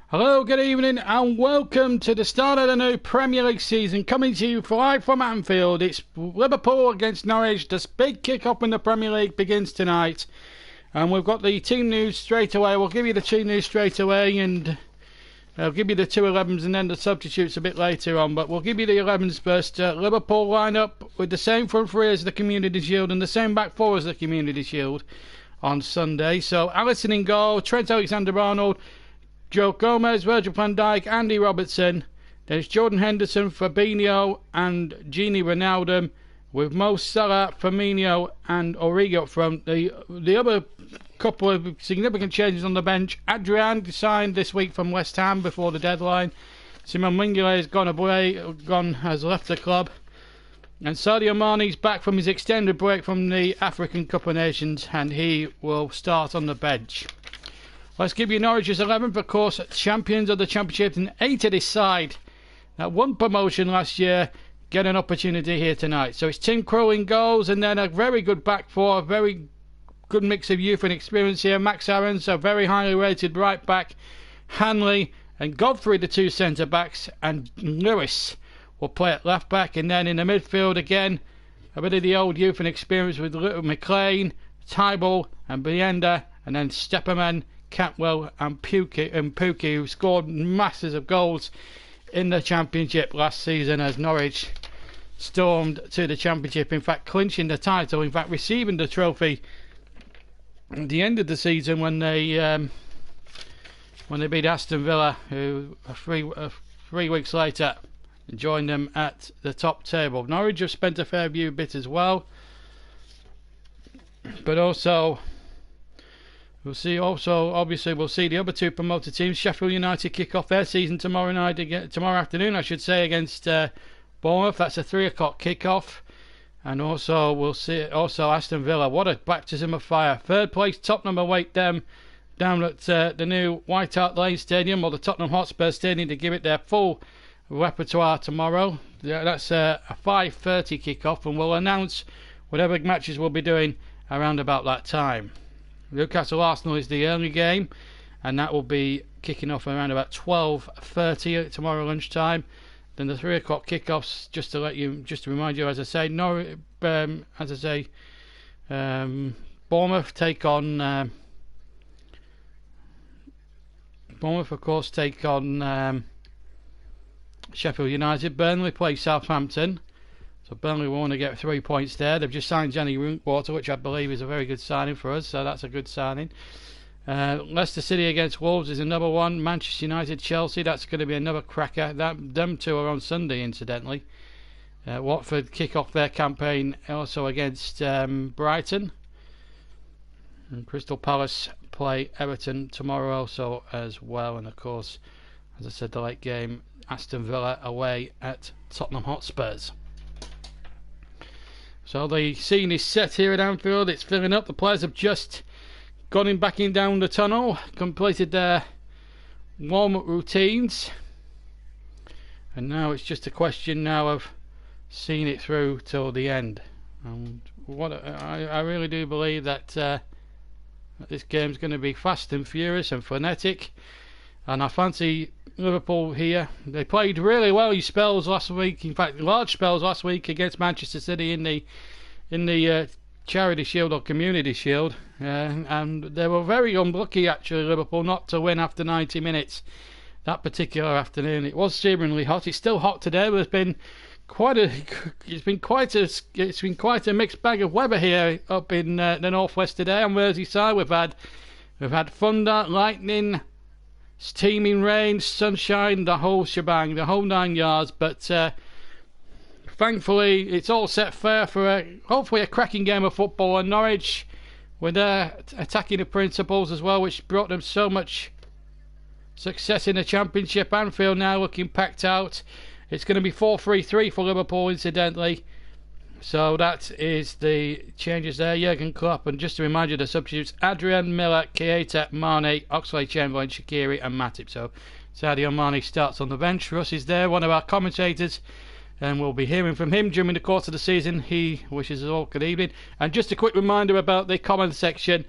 Hello, good evening, and welcome to the start of the new Premier League season. Coming to you live from Anfield. It's Liverpool against Norwich. This big kick-off in the Premier League begins tonight. And we've got the team news straight away. We'll give you the team news straight away, and I'll give you the 2-11s and then the substitutes a bit later on. But we'll give you the 11s first. Liverpool line up with the same front three as the Community Shield and the same back four as the Community Shield on Sunday. So Alisson in goal, Trent Alexander-Arnold, Joe Gomez, Virgil van Dijk, Andy Robertson. There's Jordan Henderson, Fabinho and Gini Wijnaldum, with Mo Salah, Firmino and Origi up front. The other couple of significant changes on the bench. Adrian signed this week from West Ham before the deadline. Simon Mignolet has has left the club. And Sadio Mane's back from his extended break from the African Cup of Nations, and he will start on the bench. Let's give you Norwich's 11th, of course, champions of the Championship, and 8 of this side that won promotion last year get an opportunity here tonight. So it's Tim Krul in goals, and then a very good back four, a very good mix of youth and experience here. Max Aarons, a very highly rated right back, Hanley and Godfrey, the two centre backs, and Lewis will play at left back. And then in the midfield again, a bit of the old youth and experience with McLean, Tybal and Bienda, and then Stepperman, Cantwell and Pukki, who scored masses of goals in the Championship last season as Norwich stormed to the Championship, in fact clinching the title, in fact receiving the trophy at the end of the season when they beat Aston Villa, who 3 weeks later joined them at the top table. Norwich have spent a fair few bit as well, but also we'll see the other two promoted teams. Sheffield United kick off their season tomorrow afternoon, against Bournemouth. That's a 3 o'clock kick-off. And also we'll see Aston Villa. What a baptism of fire! Third place Tottenham await them down at the new White Hart Lane Stadium, or the Tottenham Hotspur Stadium, to give it their full repertoire tomorrow. That's a 5:30 kick-off, and we'll announce whatever matches we'll be doing around about that time. Newcastle Arsenal is the early game, and that will be kicking off around about 12:30 tomorrow lunchtime. Then the 3 o'clock kickoffs, just to remind you, as I say, Bournemouth take on Sheffield United. Burnley play Southampton. So Burnley will want to get 3 points there. They've just signed Johnny Drinkwater, which I believe is a very good signing for us, so that's a good signing. Leicester City against Wolves is another one. Manchester United, Chelsea, that's going to be another cracker. Them two are on Sunday, incidentally. Watford kick off their campaign also against Brighton. And Crystal Palace play Everton tomorrow also as well. And of course, as I said, the late game, Aston Villa away at Tottenham Hotspurs. So the scene is set here at Anfield. It's filling up. The players have just gone back in down the tunnel, completed their warm-up routines, and now it's just a question now of seeing it through till the end. And I really do believe that this game's going to be fast and furious and frenetic, and I fancy Liverpool here. They played really well in spells last week, in fact large spells last week against Manchester City in the Charity Shield or Community Shield, and they were very unlucky actually, Liverpool, not to win after 90 minutes that particular afternoon. It was seemingly hot. It's still hot today, but it's been quite a mixed bag of weather here up in the northwest today. On Merseyside we've had thunder, lightning, steaming rain, sunshine, the whole shebang, the whole 9 yards. But thankfully it's all set fair for hopefully a cracking game of football. And Norwich, with their attacking principles as well, which brought them so much success in the Championship. Anfield now looking packed out. It's going to be 4-3-3 for Liverpool, incidentally. So that is the changes there. Jurgen Klopp, and just to remind you, the substitutes: Adrian, Miller, Keita, Mane, Oxlade-Chamberlain, Shaqiri and Matip. So Sadio Mane starts on the bench. Russ is there, one of our commentators, and we'll be hearing from him during the course of the season. He wishes us all good evening. And just a quick reminder about the comment section.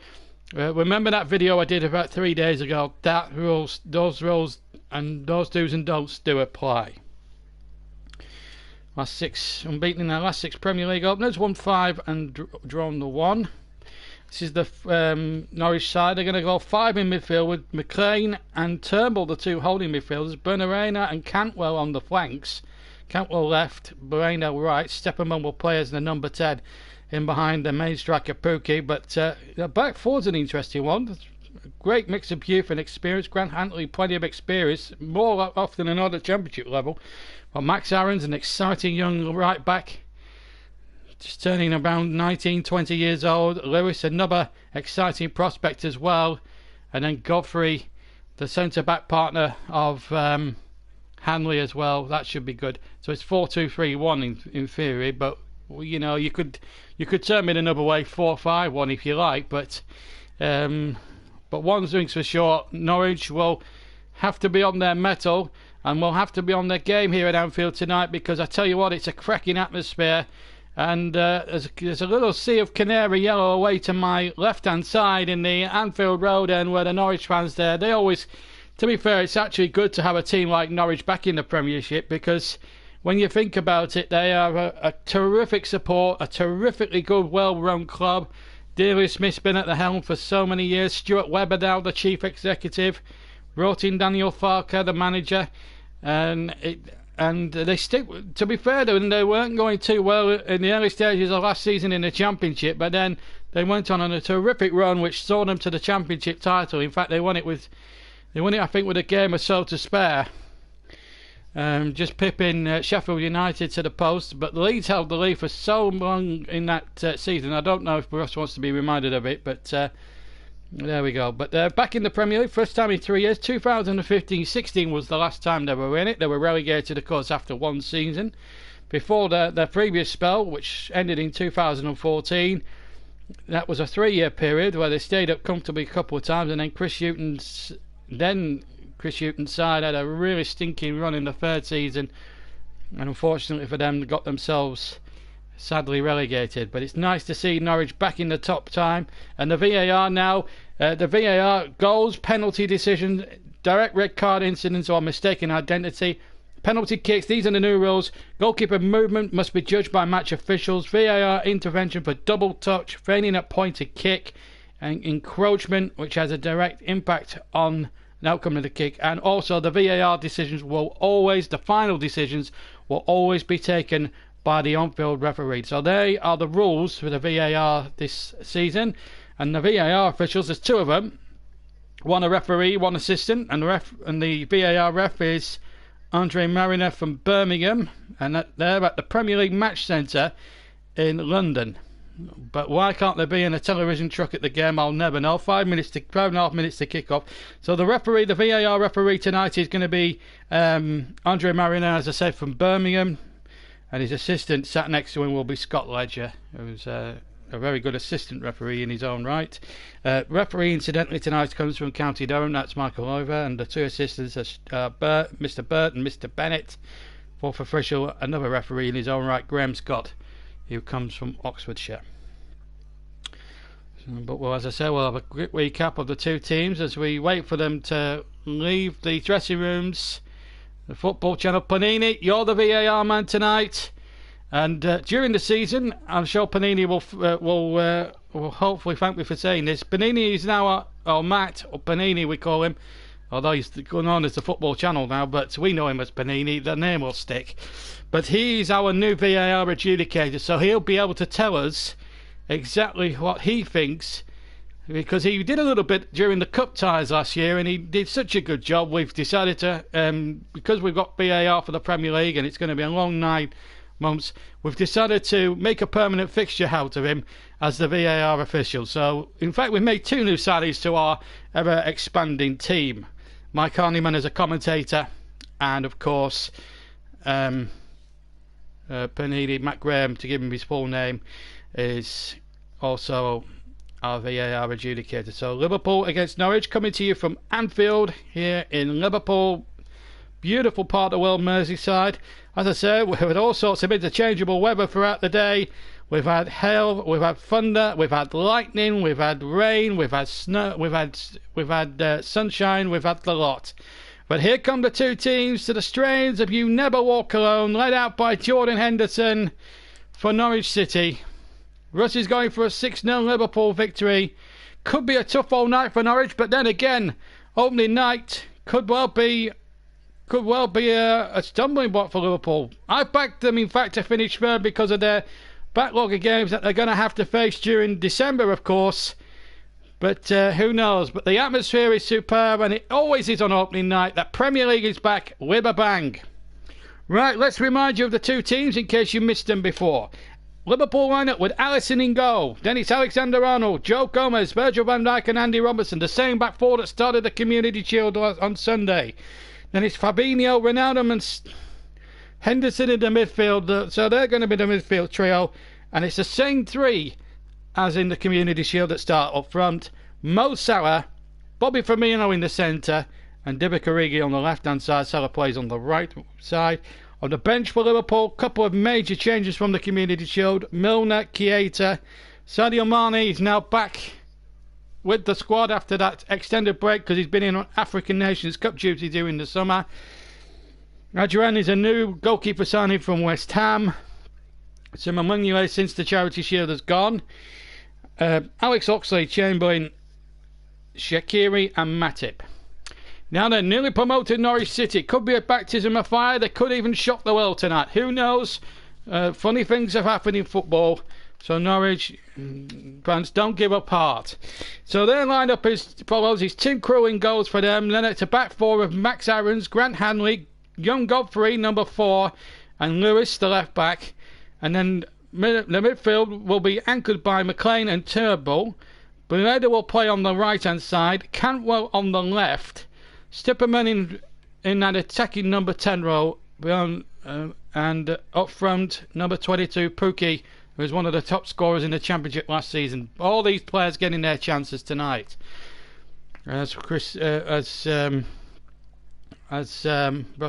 Remember that video I did about 3 days ago? Those rules and those do's and don'ts do apply. Last 6 unbeaten in their last 6 Premier League openers, won 5 and drawn the 1. This is the Norwich side. They're going to go 5 in midfield with McLean and Turnbull, the 2 holding midfielders. Bernarena and Cantwell on the flanks. Cantwell left, Bernarena right. Steppenman will play as the number 10 in behind the main striker Pukki. But the back four's an interesting one. Great mix of youth and experience. Grant Hantley, plenty of experience, more often than not at Championship level. But Max Aaron's an exciting young right back, just turning around 19, 20 years old. Lewis, another exciting prospect as well. And then Godfrey, the centre-back partner of Hanley as well. That should be good. So it's 4-2-3-1 in theory, but you know, you could turn it another way, 4-5-1 if you like. But one thing's for sure, Norwich will have to be on their mettle and will have to be on their game here at Anfield tonight, because I tell you what, it's a cracking atmosphere. And there's a little sea of canary yellow away to my left-hand side in the Anfield Road end where the Norwich fans there. They always, to be fair, it's actually good to have a team like Norwich back in the Premiership, because when you think about it, they are a terrific support, a terrifically good, well-run club. Dealey Smith's been at the helm for so many years. Stuart Webber now the chief executive. Brought in Daniel Farker, the manager. And they stick. To be fair, they weren't going too well in the early stages of last season in the Championship, but then they went on a terrific run which saw them to the Championship title. In fact, they won it I think with a game or so to spare, just pipping Sheffield United to the post. But Leeds held the lead for so long in that season. I don't know if Ross wants to be reminded of it, but there we go. But they're back in the Premier League, first time in 3 years. 2015-16 was the last time they were in it. They were relegated, of course, after one season. Before their previous spell, which ended in 2014, that was a 3-year period where they stayed up comfortably a couple of times, and then Chris Hughton's side had a really stinking run in the third season, and unfortunately for them, they got themselves sadly relegated. But it's nice to see Norwich back in the top time. And the VAR now, the VAR goals, penalty decisions, direct red card incidents or mistaken identity, penalty kicks, these are the new rules. Goalkeeper movement must be judged by match officials. VAR intervention for double touch, feigning a pointed kick, and encroachment, which has a direct impact on the outcome of the kick. And also the VAR decisions the final decisions will always be taken by the on-field referee. So they are the rules for the VAR this season. And the VAR officials, there's 2 of them, one a referee, one assistant, and the VAR ref is Andre Mariner from Birmingham, and they're at the Premier League Match Centre in London. But why can't there be in a television truck at the game? I'll never know. 5.5 minutes to kick off. So the VAR referee tonight is going to be Andre Mariner, as I said, from Birmingham. And his assistant sat next to him will be Scott Ledger, who's a very good assistant referee in his own right. Referee, incidentally, tonight comes from County Durham. That's Michael Over. And the 2 assistants are Mr. Burt and Mr. Bennett. Fourth official, another referee in his own right, Graham Scott, who comes from Oxfordshire. But as I say, we'll have a quick recap of the 2 teams as we wait for them to leave the dressing rooms. The Football Channel, Panini, you're the VAR man tonight, and during the season, I'm sure Panini will hopefully thank me for saying this. Panini is now, Matt, or Panini we call him, although he's going on as the Football Channel now, but we know him as Panini, the name will stick. But he's our new VAR adjudicator, so he'll be able to tell us exactly what he thinks, because he did a little bit during the cup ties last year and he did such a good job. We've decided to, because we've got VAR for the Premier League and it's going to be a long 9 months, we've decided to make a permanent fixture out of him as the VAR official. So in fact we've made 2 new signings to our ever expanding team. Mike Harneyman as a commentator, and of course Panini, Matt Graham, to give him his full name, is also our VAR adjudicator. So Liverpool against Norwich, coming to you from Anfield here in Liverpool, beautiful part of the world, Merseyside. As I said, we've had all sorts of interchangeable weather throughout the day. We've had hail, we've had thunder, we've had lightning, we've had rain, we've had snow, we've had sunshine, we've had the lot. But here come the two teams to the strains of You Never Walk Alone, led out by Jordan Henderson for Norwich City. Russ is going for a 6-0 Liverpool victory. Could be a tough old night for Norwich, but then again, opening night could well be a stumbling block for Liverpool. I backed them, in fact, to finish third because of their backlog of games that they're going to have to face during December, of course. But who knows? But the atmosphere is superb, and it always is on opening night. That Premier League is back with a bang. Right, let's remind you of the two teams in case you missed them before. Liverpool lineup with Alisson in goal. Then it's Alexander-Arnold, Joe Gomez, Virgil van Dijk and Andy Robertson. The same back four that started the Community Shield on Sunday. Then it's Fabinho, Ronaldo and Henderson in the midfield. So they're going to be the midfield trio. And it's the same three as in the Community Shield that start up front. Mo Salah, Bobby Firmino in the centre, and Divock Origi on the left-hand side. Salah plays on the right side. On the bench for Liverpool, couple of major changes from the Community Shield. Milner, Keita, Sadio Mane is now back with the squad after that extended break because he's been in on African Nations Cup duty during the summer. Adrian is a new goalkeeper signing from West Ham. Simon Mignolet since the Charity Shield has gone. Alex Oxlade-Chamberlain, Shaqiri and Matip. Now they're newly promoted Norwich City. Could be a baptism of fire. They could even shock the world tonight. Who knows? Funny things have happened in football. So Norwich fans, don't give up heart. So their lineup follows. It's Tim Krul in goals for them. Then it's a back four of Max Aarons, Grant Hanley, Young Godfrey, number 4, and Lewis, the left back. And then the midfield will be anchored by McLean and Turnbull. Buneda will play on the right hand side. Cantwell on the left. Stipperman in that attacking number 10 role, and up front number 22 Pukki, who was one of the top scorers in the Championship last season. All these players getting their chances tonight. As Russ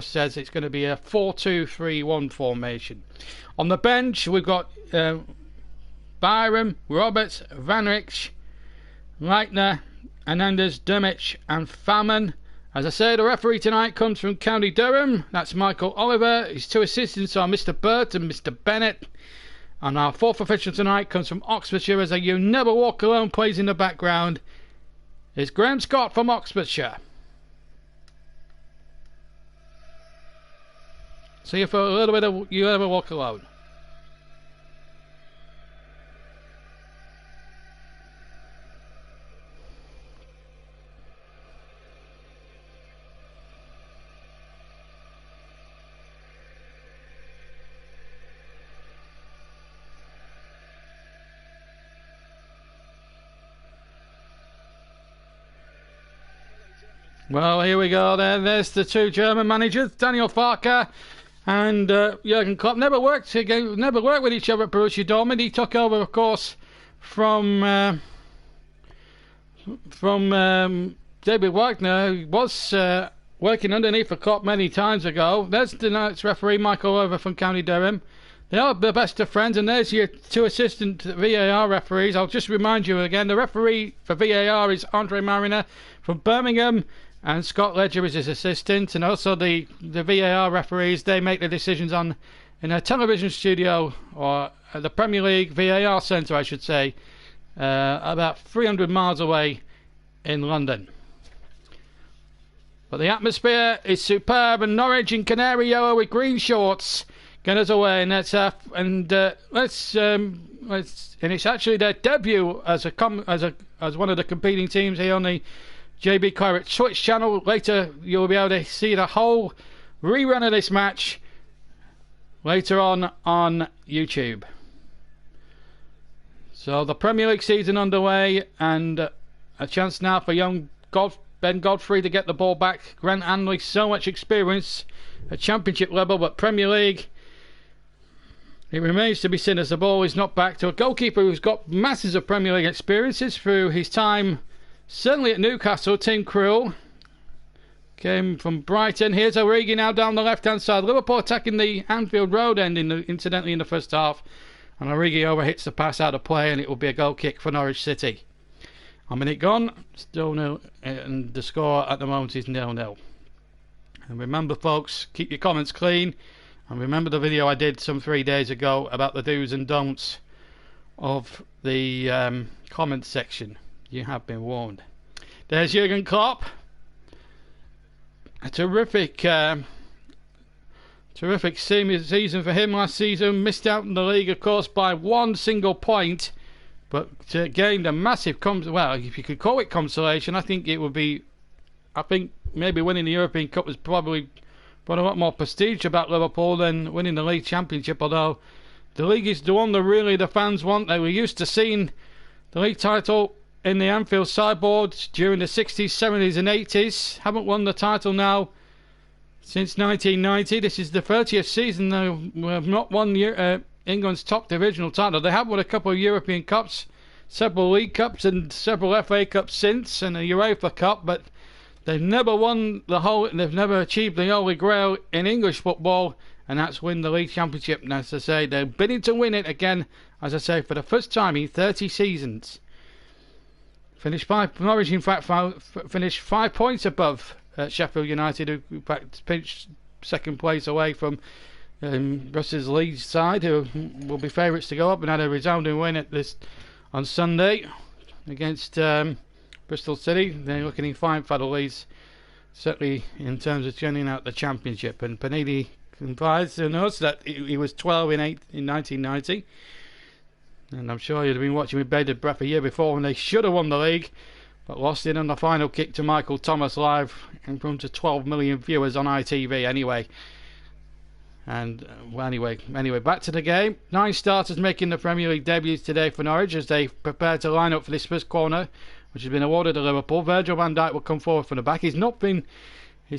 says, it's going to be a 4-2-3-1 formation. On the bench we've got Byram, Roberts, Van Rijk, Leitner, Hernandez, Dermich and Faman. As I say, the referee tonight comes from County Durham. That's Michael Oliver. His two assistants are Mr. Burt and Mr. Bennett. And our fourth official tonight comes from Oxfordshire, as a You Never Walk Alone plays in the background. It's Graham Scott from Oxfordshire. See you for a little bit of You Never Walk Alone. Well, here we go then. There's the two German managers, Daniel Farke and Jurgen Klopp. Never worked with each other at Borussia Dortmund. He took over, of course, from David Wagner, who was working underneath for Klopp many times ago. There's tonight's referee, Michael Oliver from County Durham. They are the best of friends, and there's your two assistant VAR referees. I'll just remind you again, the referee for VAR is Andre Mariner from Birmingham, and Scott Ledger is his assistant. And also the VAR referees, they make the decisions in a television studio, or the Premier League VAR centre, I should say, about 300 miles away in London. But the atmosphere is superb, and Norwich in canary yellow with green shorts get us away, and it's actually their debut as one of the competing teams here on the JB Claret Twitch channel. Later you'll be able to see the whole rerun of this match later on YouTube. So the Premier League season underway, and a chance now for young Ben Godfrey to get the ball back. Grant Hanley, so much experience at Championship level, but Premier League, it remains to be seen as the ball is not back to a goalkeeper who's got masses of Premier League experiences through his time, certainly at Newcastle. Tim Krul came from Brighton. Here's Origi now down the left-hand side. Liverpool attacking the Anfield Road end, incidentally, in the first half. And Origi overhits the pass out of play, and it will be a goal kick for Norwich City. A minute gone, still nil, and the score at the moment is 0-0. And remember, folks, keep your comments clean. And remember the video I did some 3 days ago about the do's and don'ts of the comments section. You have been warned. There's Jurgen Klopp. A terrific season for him last season. Missed out in the league, of course, by one single point, but gained a massive well, if you could call it consolation, I think it would be. I think maybe winning the European Cup was probably brought a lot more prestige about Liverpool than winning the league championship. Although the league is the one that really the fans want. They were used to seeing the league title in the Anfield sideboard during the 60s, 70s and 80s. Haven't won the title now since 1990. This is the 30th season they have not won England's top divisional title. They have won a couple of European Cups, several League Cups and several FA Cups since, and a UEFA Cup, but they've never won they've never achieved the Holy Grail in English football, and that's win the league championship. And as I say, they're bidding to win it again, as I say, for the first time in 30 seasons. Norwich, in fact, finished 5 points above Sheffield United, who in fact pinched second place away from Russ's Leeds side, who will be favourites to go up, and had a resounding win on Sunday against Bristol City. They're looking in fine for the Leeds, certainly in terms of turning out the championship. And Panini confides to us that he was 12 in 1990. And I'm sure you'd have been watching with bated breath a year before when they should have won the league, but lost it on the final kick to Michael Thomas live in front of 12 million viewers on ITV anyway. And anyway, back to the game. 9 starters making the Premier League debuts today for Norwich as they prepare to line up for this first corner, which has been awarded to Liverpool. Virgil van Dijk will come forward from the back. He's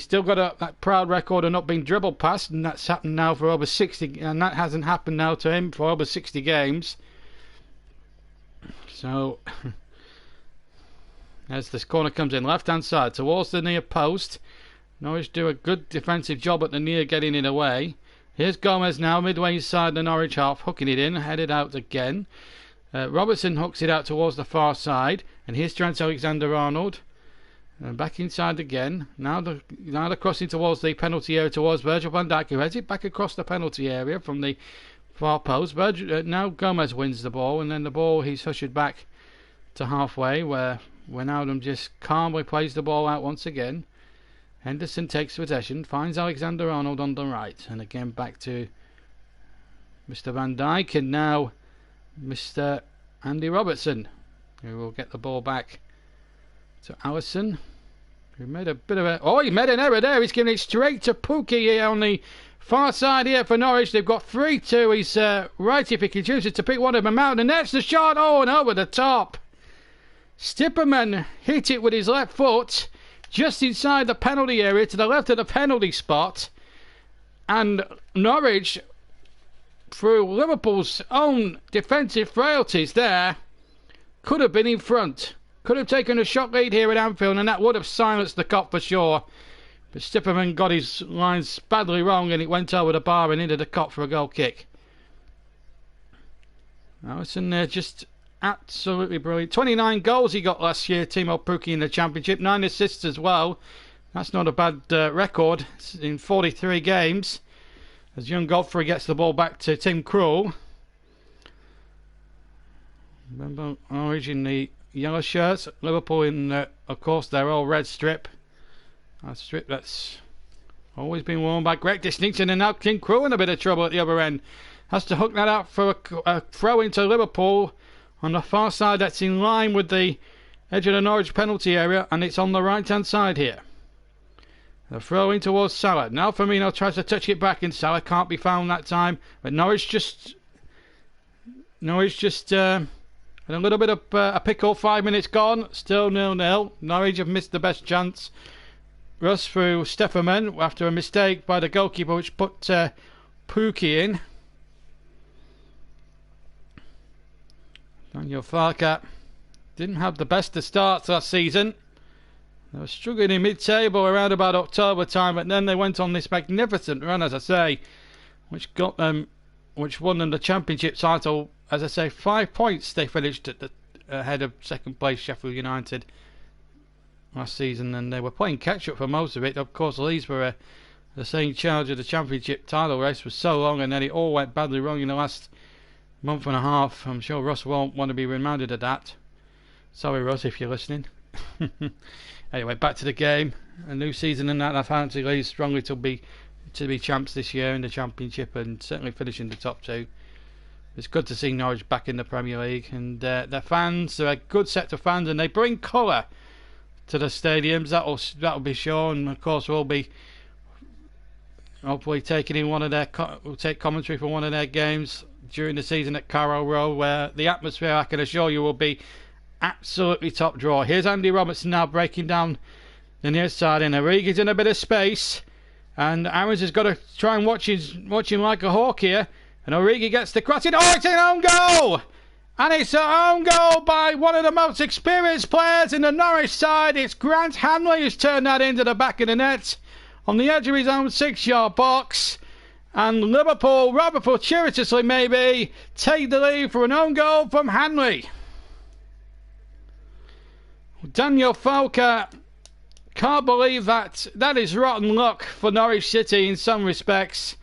still got that proud record of not being dribbled past, and that's happened now for over 60, and that hasn't happened now to him for over 60 games. So, as this corner comes in, left-hand side towards the near post. Norwich do a good defensive job at the near, getting it away. Here's Gomez now, midway inside the Norwich half, hooking it in, headed out again. Robertson hooks it out towards the far side, and here's Trent Alexander-Arnold. Back inside again. Now they're crossing towards the penalty area towards Virgil van Dijk, who heads it back across the penalty area from the far post. Now Gomez wins the ball, and then the ball he's ushered back to halfway, where Wijnaldum just calmly plays the ball out once again. Henderson takes possession, finds Alexander-Arnold on the right, and again back to Mr. Van Dijk, and now Mr. Andy Robertson, who will get the ball back to Alisson, who made a bit of a... Oh, he made an error there. He's giving it straight to Pukki here on the far side here for Norwich. They've got 3-2. He's right if he can choose to pick one of them out, and that's the shot. Oh, and over the top. Stipperman hit it with his left foot just inside the penalty area to the left of the penalty spot, and Norwich, through Liverpool's own defensive frailties there, could have been in front, could have taken a shot lead here at Anfield, and that would have silenced the Kop for sure. But Stipperman got his lines badly wrong, and it went over the bar and into the Kop for a goal kick. Alisson there just absolutely brilliant. 29 goals he got last year, Timo Pukki, in the Championship. 9 assists as well. That's not a bad record in 43 games. As young Godfrey gets the ball back to Tim Krul. Remember, Norwich in the yellow shirts. Liverpool in, of course, their all red strip. A strip that's always been worn by Greg Distinction, and now Tim Krul in a bit of trouble at the other end. Has to hook that out for a throw into Liverpool on the far side. That's in line with the edge of the Norwich penalty area, and it's on the right hand side here. The throw in towards Salah. Now Firmino tries to touch it back, and Salah can't be found that time. But Norwich just had a little bit of a pickle. 5 minutes gone, still 0-0. Norwich have missed the best chance. Russ through Stefferman after a mistake by the goalkeeper, which put Pukki in. Daniel Farke didn't have the best of starts last season. They were struggling in mid-table around about October time, but then they went on this magnificent run, as I say, which won them the Championship title. As I say, 5 points they finished at the ahead of second place Sheffield United last season, and they were playing catch-up for most of it. Of course, Leeds were the same charge of the championship title race for so long, and then it all went badly wrong in the last month and a half. I'm sure Russ won't want to be reminded of that. Sorry, Russ, if you're listening. Anyway, back to the game. A new season and that fantasy league strongly to be champs this year in the championship, and certainly finishing the top two. It's good to see Norwich back in the Premier League, and their fans are a good set of fans, and they bring colour to the stadiums. That'll be sure, and of course we'll be hopefully taking in we'll take commentary for one of their games during the season at Carrow Road, where the atmosphere, I can assure you, will be absolutely top draw. Here's Andy Robertson now breaking down the near side, and Origi's in a bit of space, and Aarons has got to try and watch him like a hawk here, and Origi gets the cross in. Oh, it's an own goal! And it's an own goal by one of the most experienced players in the Norwich side. It's Grant Hanley who's turned that into the back of the net on the edge of his own 6-yard box, and Liverpool, rather fortuitously maybe, take the lead for an own goal from Hanley. Daniel Falker can't believe that. That is rotten luck for Norwich City in some respects.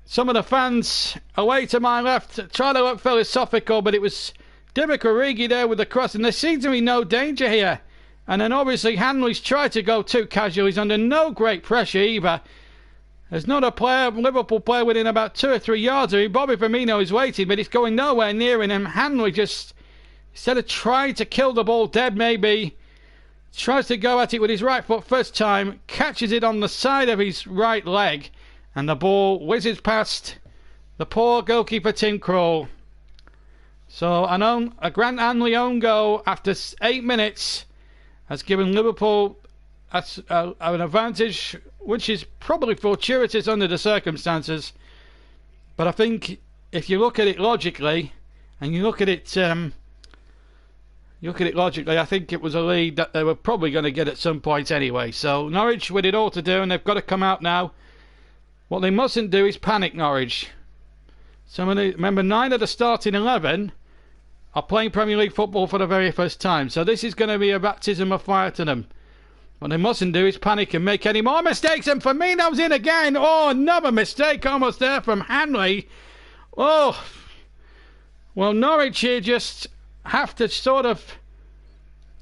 Some of the fans away to my left try to look philosophical, but it was Divock Origi there with the cross, and there seems to be no danger here. And then obviously Hanley's tried to go too casual. He's under no great pressure either. There's not a Liverpool player within about 2 or 3 yards of him. Bobby Firmino is waiting, but he's going nowhere near him. And Hanley just, instead of trying to kill the ball dead maybe, tries to go at it with his right foot first time, catches it on the side of his right leg, and the ball whizzes past the poor goalkeeper Tim Krul. So a Grant Hanley own goal after 8 minutes has given Liverpool an advantage, which is probably fortuitous under the circumstances. But I think if you look at it logically, and you look at it logically, I think it was a lead that they were probably going to get at some point anyway. So Norwich with it all to do, and they've got to come out now. What they mustn't do is panic, Norwich. Remember, 9 of the starting 11 are playing Premier League football for the very first time. So this is going to be a baptism of fire to them. What they mustn't do is panic and make any more mistakes. And Firmino's in again. Oh, another mistake almost there from Hanley. Oh, well, Norwich here just have to sort of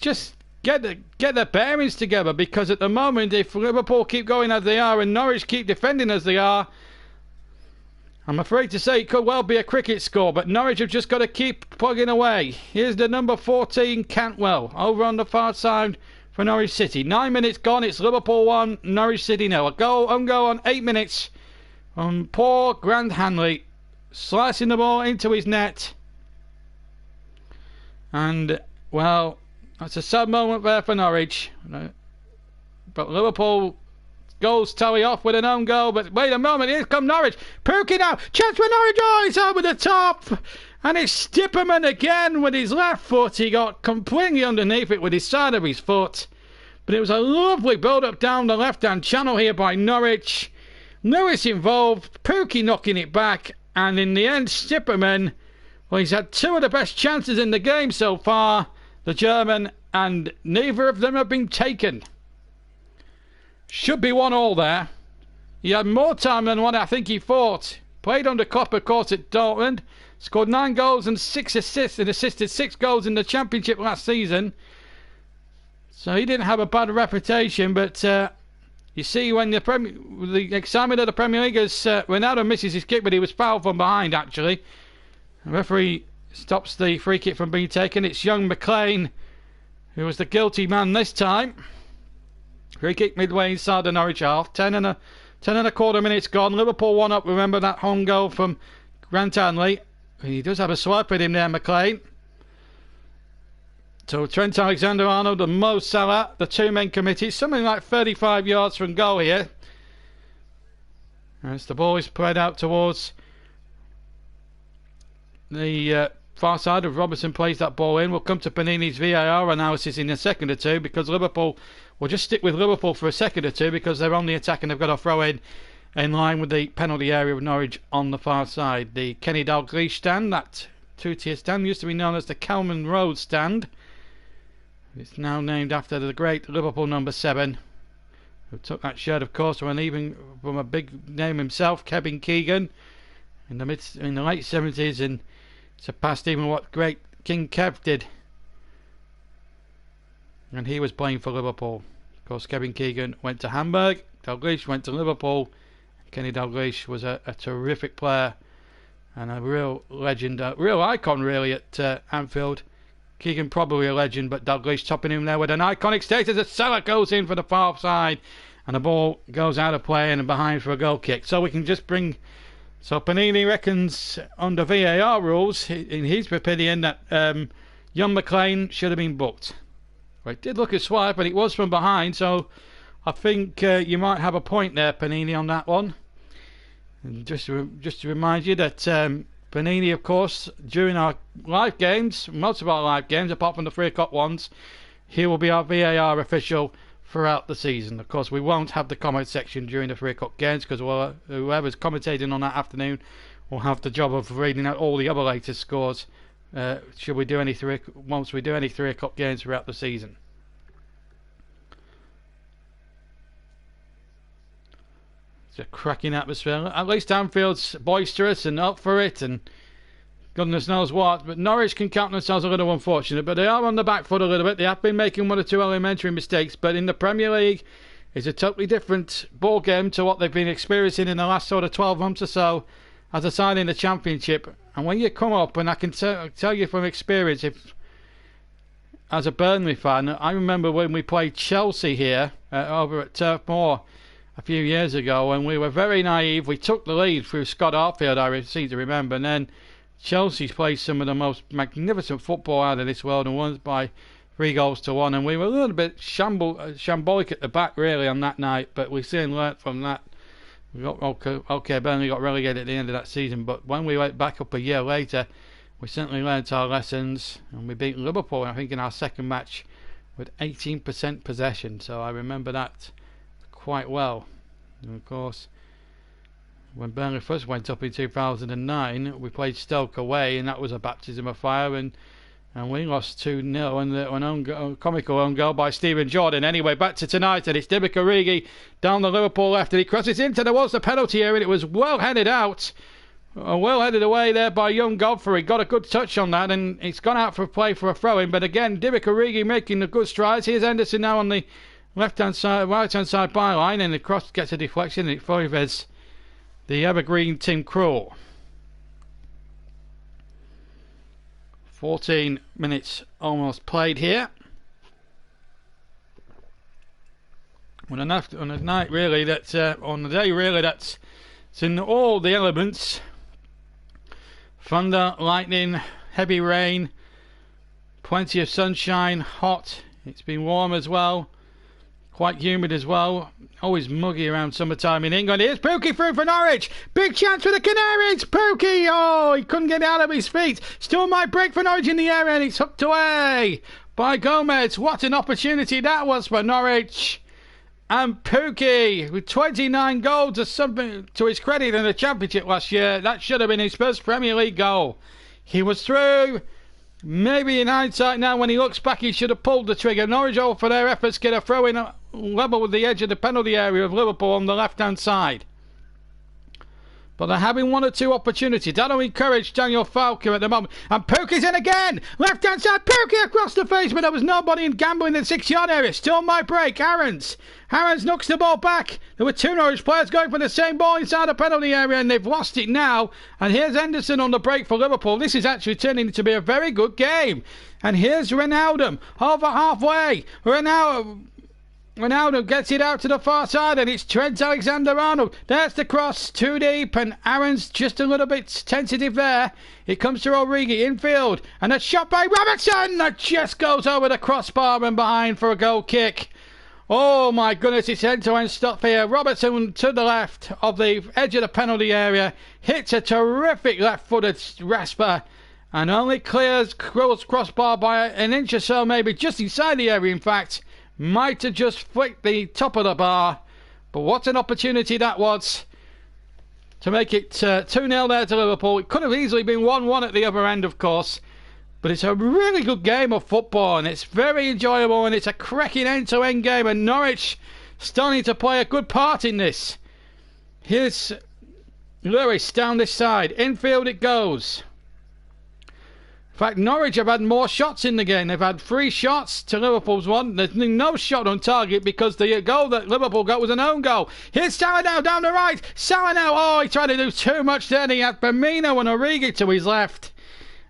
just get their bearings together, because at the moment, if Liverpool keep going as they are and Norwich keep defending as they are, I'm afraid to say it could well be a cricket score, but Norwich have just got to keep plugging away. Here's the number 14, Cantwell, over on the far side for Norwich City. 9 minutes gone, it's Liverpool 1, Norwich City 0. A goal on 8 minutes from poor Grant Hanley, slicing the ball into his net. And, well, that's a sad moment there for Norwich. But Liverpool goals tally off with an own goal. But wait a moment, here come Norwich. Pookie now, chance for Norwich. Oh, it's over the top. And it's Stipperman again with his left foot. He got completely underneath it with his side of his foot. But it was a lovely build-up down the left-hand channel here by Norwich. Lewis involved, Pookie knocking it back. And in the end, Stipperman, well, he's had 2 of the best chances in the game so far, the German, and neither of them have been taken. Should be 1-1 there. He had more time than what I think he thought. Played under Klopp, of course, at Dortmund. Scored 9 goals and 6 assists, and assisted 6 goals in the Championship last season. So he didn't have a bad reputation, but you see, when the excitement of the Premier League is, Ronaldo misses his kick, but he was fouled from behind, actually. The referee stops the free kick from being taken. It's young McLean who was the guilty man this time. Free kick midway inside the Norwich half. 10 and a quarter minutes gone. Liverpool 1 up. Remember that home goal from Grant Hanley. He does have a swipe at him there, McLean. So Trent Alexander-Arnold and Mo Salah, the 2 men committee, something like 35 yards from goal here. As the ball is played out towards the far side of Robertson, plays that ball in. We'll come to Panini's VAR analysis in a second or two, because Liverpool, we'll just stick with Liverpool for a second or two, because they're on the attack and they've got a throw in line with the penalty area of Norwich on the far side. The Kenny Dalglish stand, that 2-tier stand, used to be known as the Kelman Road stand. It's now named after the great Liverpool number 7, who took that shirt, of course, from a big name himself, Kevin Keegan, in the late 70s, and surpassed even what great King Kev did. And he was playing for Liverpool. Of course, Kevin Keegan went to Hamburg, Dalglish went to Liverpool. Kenny Dalglish was a terrific player and a real legend, a real icon really at Anfield. Keegan probably a legend, but Dalglish topping him there with an iconic state as a Salah goes in for the far side and the ball goes out of play and behind for a goal kick. So we can just bring... So Panini reckons under VAR rules, in his opinion, that Jon McLean should have been booked. Well, it did look a swipe, but it was from behind, so I think you might have a point there, Panini, on that one. And just to remind you that Panini, of course, during our live games, most of our live games, apart from the 3 o'clock ones, he will be our VAR official throughout the season. Of course, we won't have the comment section during the 3 o'clock games because whoever's commentating on that afternoon will have the job of reading out all the other latest scores once we do any 3 o'clock games throughout the season. It's a cracking atmosphere. At least Anfield's boisterous and up for it and goodness knows what. But Norwich can count themselves a little unfortunate. But they are on the back foot a little bit. They have been making 1 or 2 elementary mistakes. But in the Premier League, it's a totally different ball game to what they've been experiencing in the last sort of 12 months or so as a side in the Championship. And when you come up, and I can tell you from experience, as a Burnley fan, I remember when we played Chelsea here over at Turf Moor a few years ago, and we were very naive. We took the lead through Scott Arfield, I seem to remember, and then Chelsea played some of the most magnificent football out of this world and won by 3-1, and we were a little bit shambolic at the back really on that night, but we soon learnt from that. We got Burnley got relegated at the end of that season, but when we went back up a year later, we certainly learnt our lessons, and we beat Liverpool, I think, in our second match with 18% possession, so I remember that quite well. And of course, when Burnley first went up in 2009, we played Stoke away, and that was a baptism of fire, and we lost 2-0, and a comical own goal by Stephen Jordan. Anyway, back to tonight, and it's Divock Origi down the Liverpool left, and he crosses into towards the penalty area, and it was well headed out, well headed away there by young Godfrey. Got a good touch on that, and it's gone out for a play for a throw-in, but again, Divock Origi making the good strides. Here's Henderson now on the right-hand side byline, and the cross gets a deflection, and it favours the evergreen Tim Krul. 14 minutes almost played here. On a day really that's in all the elements: thunder, lightning, heavy rain, plenty of sunshine, hot. It's been warm as well. Quite humid as well. Always muggy around summertime in England. Here's Pookie through for Norwich. Big chance for the Canaries. Pookie! Oh, he couldn't get out of his feet. Still might break for Norwich in the area, and it's hooked away by Gomez. What an opportunity that was for Norwich. And Pookie, with 29 goals or something to his credit in the Championship last year, that should have been his first Premier League goal. He was through. Maybe in hindsight now, when he looks back, he should have pulled the trigger. Norwich, all for their efforts, get a throw-in level with the edge of the penalty area of Liverpool on the left-hand side. But they're having 1 or 2 opportunities. That'll encourage Daniel Falco at the moment. And Pookie's in again! Left-hand side, Pookie across the face, but there was nobody in gambling in the 6-yard area. Still might break. Aarons knocks the ball back. There were 2 Norwich players going for the same ball inside the penalty area, and they've lost it now. And here's Henderson on the break for Liverpool. This is actually turning to be a very good game. And here's Ronaldo, over halfway. Ronaldo gets it out to the far side, and it's Trent Alexander-Arnold. There's the cross, too deep, and Aaron's just a little bit tentative there. It comes to Origi infield, and a shot by Robertson that just goes over the crossbar and behind for a goal kick. Oh my goodness, it's end-to-end stuff here. Robertson to the left of the edge of the penalty area, hits a terrific left-footed rasper, and only clears Krul's crossbar by an inch or so, maybe just inside the area, in fact. Might have just flicked the top of the bar, but what an opportunity that was to make it 2-0 there to Liverpool. It could have easily been 1-1 at the other end, of course, but it's a really good game of football, and it's very enjoyable, and it's a cracking end-to-end game, and Norwich starting to play a good part in this. Here's Lewis down this side. Infield it goes. In fact, Norwich have had more shots in the game. They've had 3 shots to Liverpool's 1. There's no shot on target because the goal that Liverpool got was an own goal. Here's Salah now down the right. Salah now. Oh, he tried to do too much then. He had Firmino and Origi to his left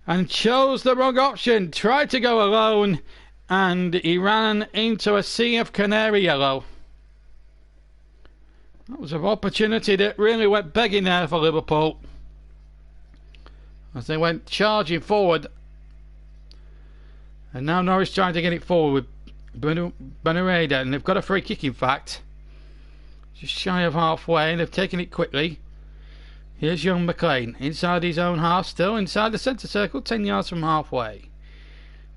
and chose the wrong option. Tried to go alone and he ran into a sea of canary yellow. That was an opportunity that really went begging there for Liverpool as they went charging forward. And now Norwich trying to get it forward with Benareda, and they've got a free kick in fact. Just shy of halfway, and they've taken it quickly. Here's young McLean, inside his own half, still inside the centre circle, 10 yards from halfway.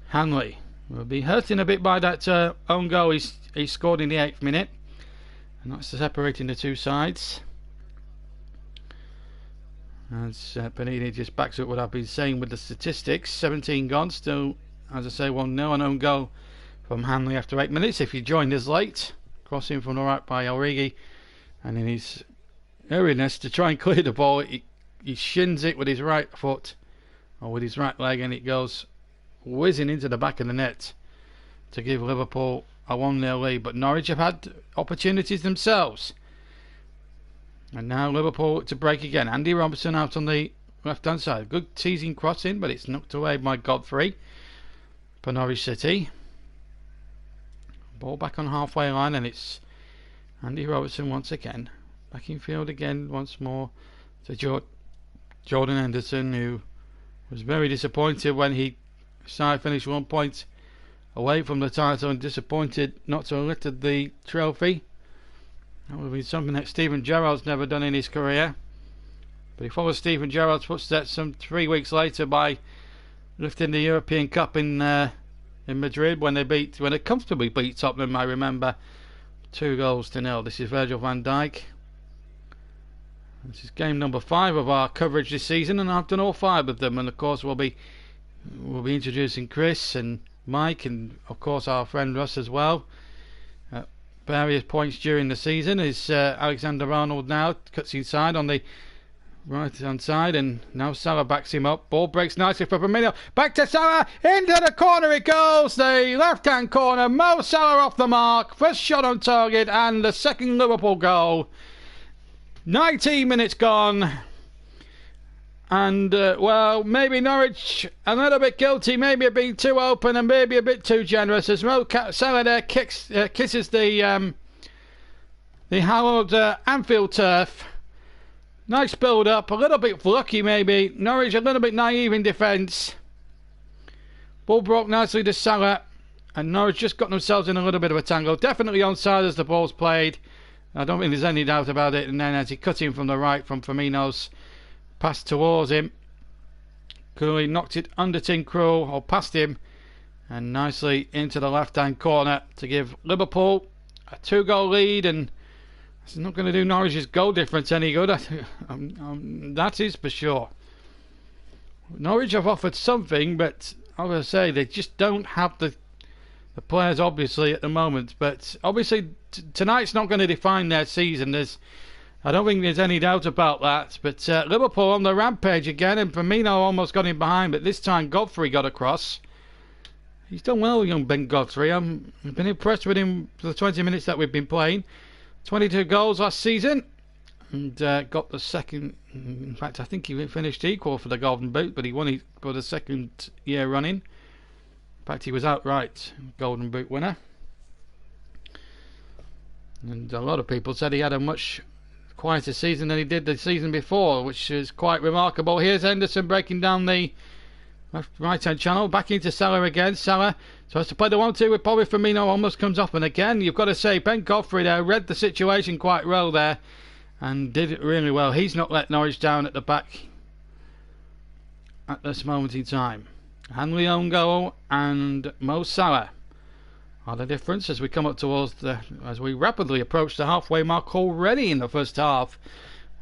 Hanley will be hurting a bit by that own goal he scored in the 8th minute. And that's separating the two sides. As Panini just backs up what I've been saying with the statistics. 17 gone, still, as I say, 1-0, an own goal from Hanley after 8 minutes. If you joined us late, crossing from the right by Origi, and in his eeriness to try and clear the ball, he shins it with his right foot, or with his right leg, and it goes whizzing into the back of the net to give Liverpool a 1-0 lead. But Norwich have had opportunities themselves. And now Liverpool to break again. Andy Robertson out on the left hand side. Good teasing crossing, but it's knocked away by Godfrey for Norwich City. Ball back on halfway line, and it's Andy Robertson once again. Back in field again once more to Jordan Henderson, who was very disappointed when he side finished 1 point away from the title and disappointed not to have lifted the trophy. That would have been something that Steven Gerrard's never done in his career. But he followed Steven Gerrard's footsteps some 3 weeks later by lifting the European Cup in Madrid when they comfortably beat Tottenham, I remember, 2-0. This is Virgil van Dijk. This is game number 5 of our coverage this season, and I've done all 5 of them. And of course we'll be introducing Chris and Mike, and of course our friend Russ as well. Various points during the season is Alexander-Arnold now cuts inside on the right hand side, and now Salah backs him up. Ball breaks nicely for Firmino, back to Salah, into the corner it goes, the left hand corner. Mo Salah off the mark, first shot on target and the second Liverpool goal. 19 minutes gone, and well, maybe Norwich a little bit guilty, maybe being too open and maybe a bit too generous, as Mo Salah there kisses the hallowed Anfield turf. Nice build up, a little bit lucky maybe. Norwich a little bit naive in defence. Ball broke nicely to Salah, and Norwich just got themselves in a little bit of a tangle. Definitely onside as the ball's played. I don't think there's any doubt about it. And then as he cut in from the right from Firmino's pass towards him, Cooley knocked it under Tim Krul, or past him, and nicely into the left hand corner to give Liverpool a 2-goal lead. And it's not going to do Norwich's goal difference any good, that is for sure. Norwich have offered something, but I will say they just don't have the players obviously at the moment. But obviously tonight's not going to define their season. I don't think there's any doubt about that. But Liverpool on the rampage again, and Firmino almost got in behind, but this time Godfrey got across. He's done well, young Ben Godfrey. I've been impressed with him for the 20 minutes that we've been playing. 22 goals last season, and got the second. In fact, I think he finished equal for the Golden Boot, but he won it for the second year running. In fact, he was outright Golden Boot winner. And a lot of people said he had a much quieter season than he did the season before, which is quite remarkable. Here's Henderson breaking down the right hand channel, back into Salah again. Salah tries to play the 1-2 with Bobby Firmino, almost comes off, and again you've got to say Ben Godfrey there read the situation quite well there and did it really well. He's not let Norwich down at the back at this moment in time. Hanley own goal and Mo Salah are the difference as we come up towards as we rapidly approach the halfway mark already in the first half,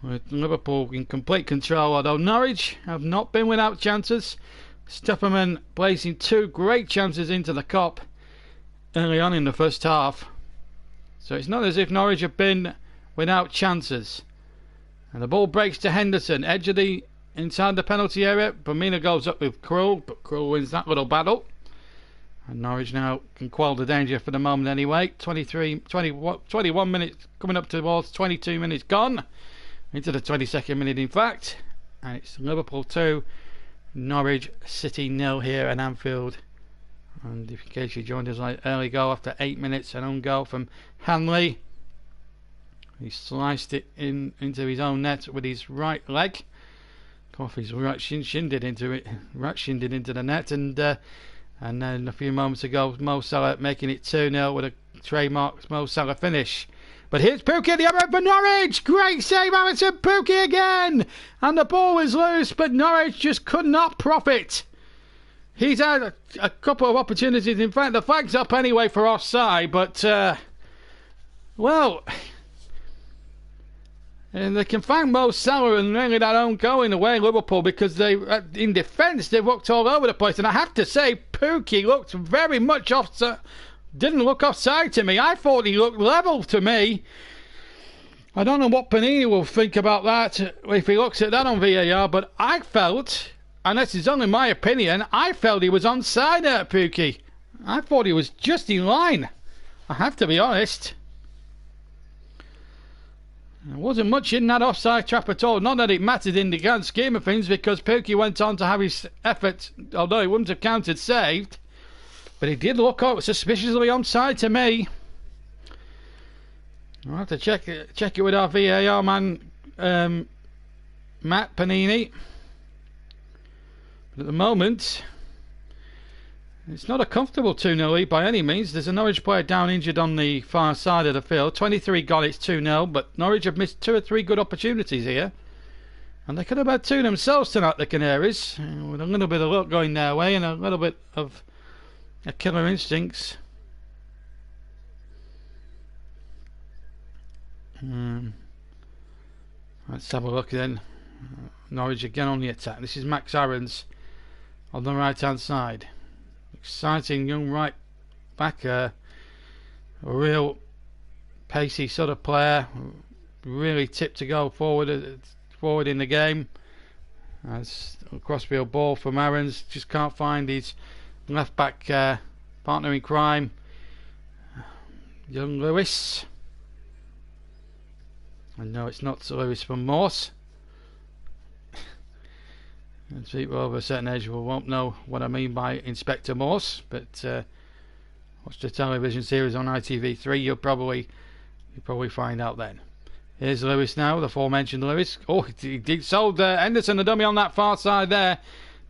with Liverpool in complete control, although Norwich have not been without chances. Stufferman placing 2 great chances into the cup early on in the first half. So it's not as if Norwich have been without chances. And the ball breaks to Henderson, edge of the inside the penalty area. Bamina goes up with Krul, but Krul wins that little battle. And Norwich now can quell the danger for the moment anyway. 21 minutes coming up towards 22 minutes gone. Into the 22nd minute in fact. And it's Liverpool 2, Norwich City 0 here at Anfield. And in case you joined us, like early goal after 8 minutes, an own goal from Hanley. He sliced it into his own net with his right leg. Coffey's right shinned into it, into the net, and then a few moments ago, Mo Salah making it 2-0 with a trademark Mo Salah finish. But here's Pukki at the other end for Norwich. Great save, Alisson. Pukki again, and the ball was loose, but Norwich just could not profit. He's had a couple of opportunities. In fact, the flag's up anyway for offside, but well. And they can thank Mo Salah and really that own goal in the way Liverpool, because they, in defence, they looked all over the place. And I have to say, Pukki looked very much offside. Didn't look offside to me. I thought he looked level to me. I don't know what Panini will think about that if he looks at that on VAR, but I felt, and this is only my opinion, I felt he was onside at Pukki. I thought he was just in line. I have to be honest. There wasn't much in that offside trap at all. Not that it mattered in the grand scheme of things, because Pukki went on to have his effort, although he wouldn't have counted, saved. But he did look suspiciously onside to me. I'll have to check it with our VAR man, Matt Panini. But at the moment, it's not a comfortable 2-0 lead by any means. There's a Norwich player down injured on the far side of the field. 23 got it's 2-0, but Norwich have missed 2 or 3 good opportunities here. And they could have had 2 themselves tonight, the Canaries, with a little bit of luck going their way and a little bit of a killer instincts. Let's have a look then. Norwich again on the attack. This is Max Aarons on the right hand side. Exciting young right backer, a real pacey sort of player, really tipped to go forward in the game. As a crossfield ball from Aarons, just can't find his left back partner in crime, young Lewis. And no, it's not Lewis from Morse. And people over a certain age won't know what I mean by Inspector Morse, but watch the television series on ITV3. You'll probably find out then. Here's Lewis now, the aforementioned Lewis. Oh, he did sold Henderson, the dummy on that far side there.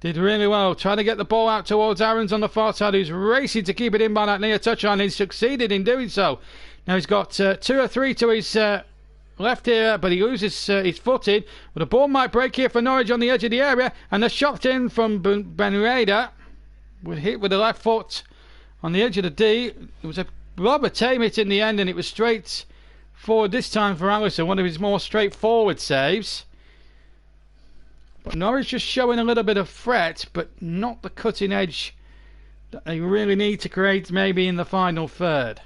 Did really well. Trying to get the ball out towards Aarons on the far side, who's racing to keep it in by that near touchline. He succeeded in doing so. Now he's got 2 or 3 to his left here, but he loses his footing. But the ball might break here for Norwich on the edge of the area, and the shot in from Benreda would hit with the left foot on the edge of the D. It was a rather tame hit in the end, and it was straight forward this time for Alisson, one of his more straightforward saves. But Norwich just showing a little bit of threat, but not the cutting edge that they really need to create maybe in the final third.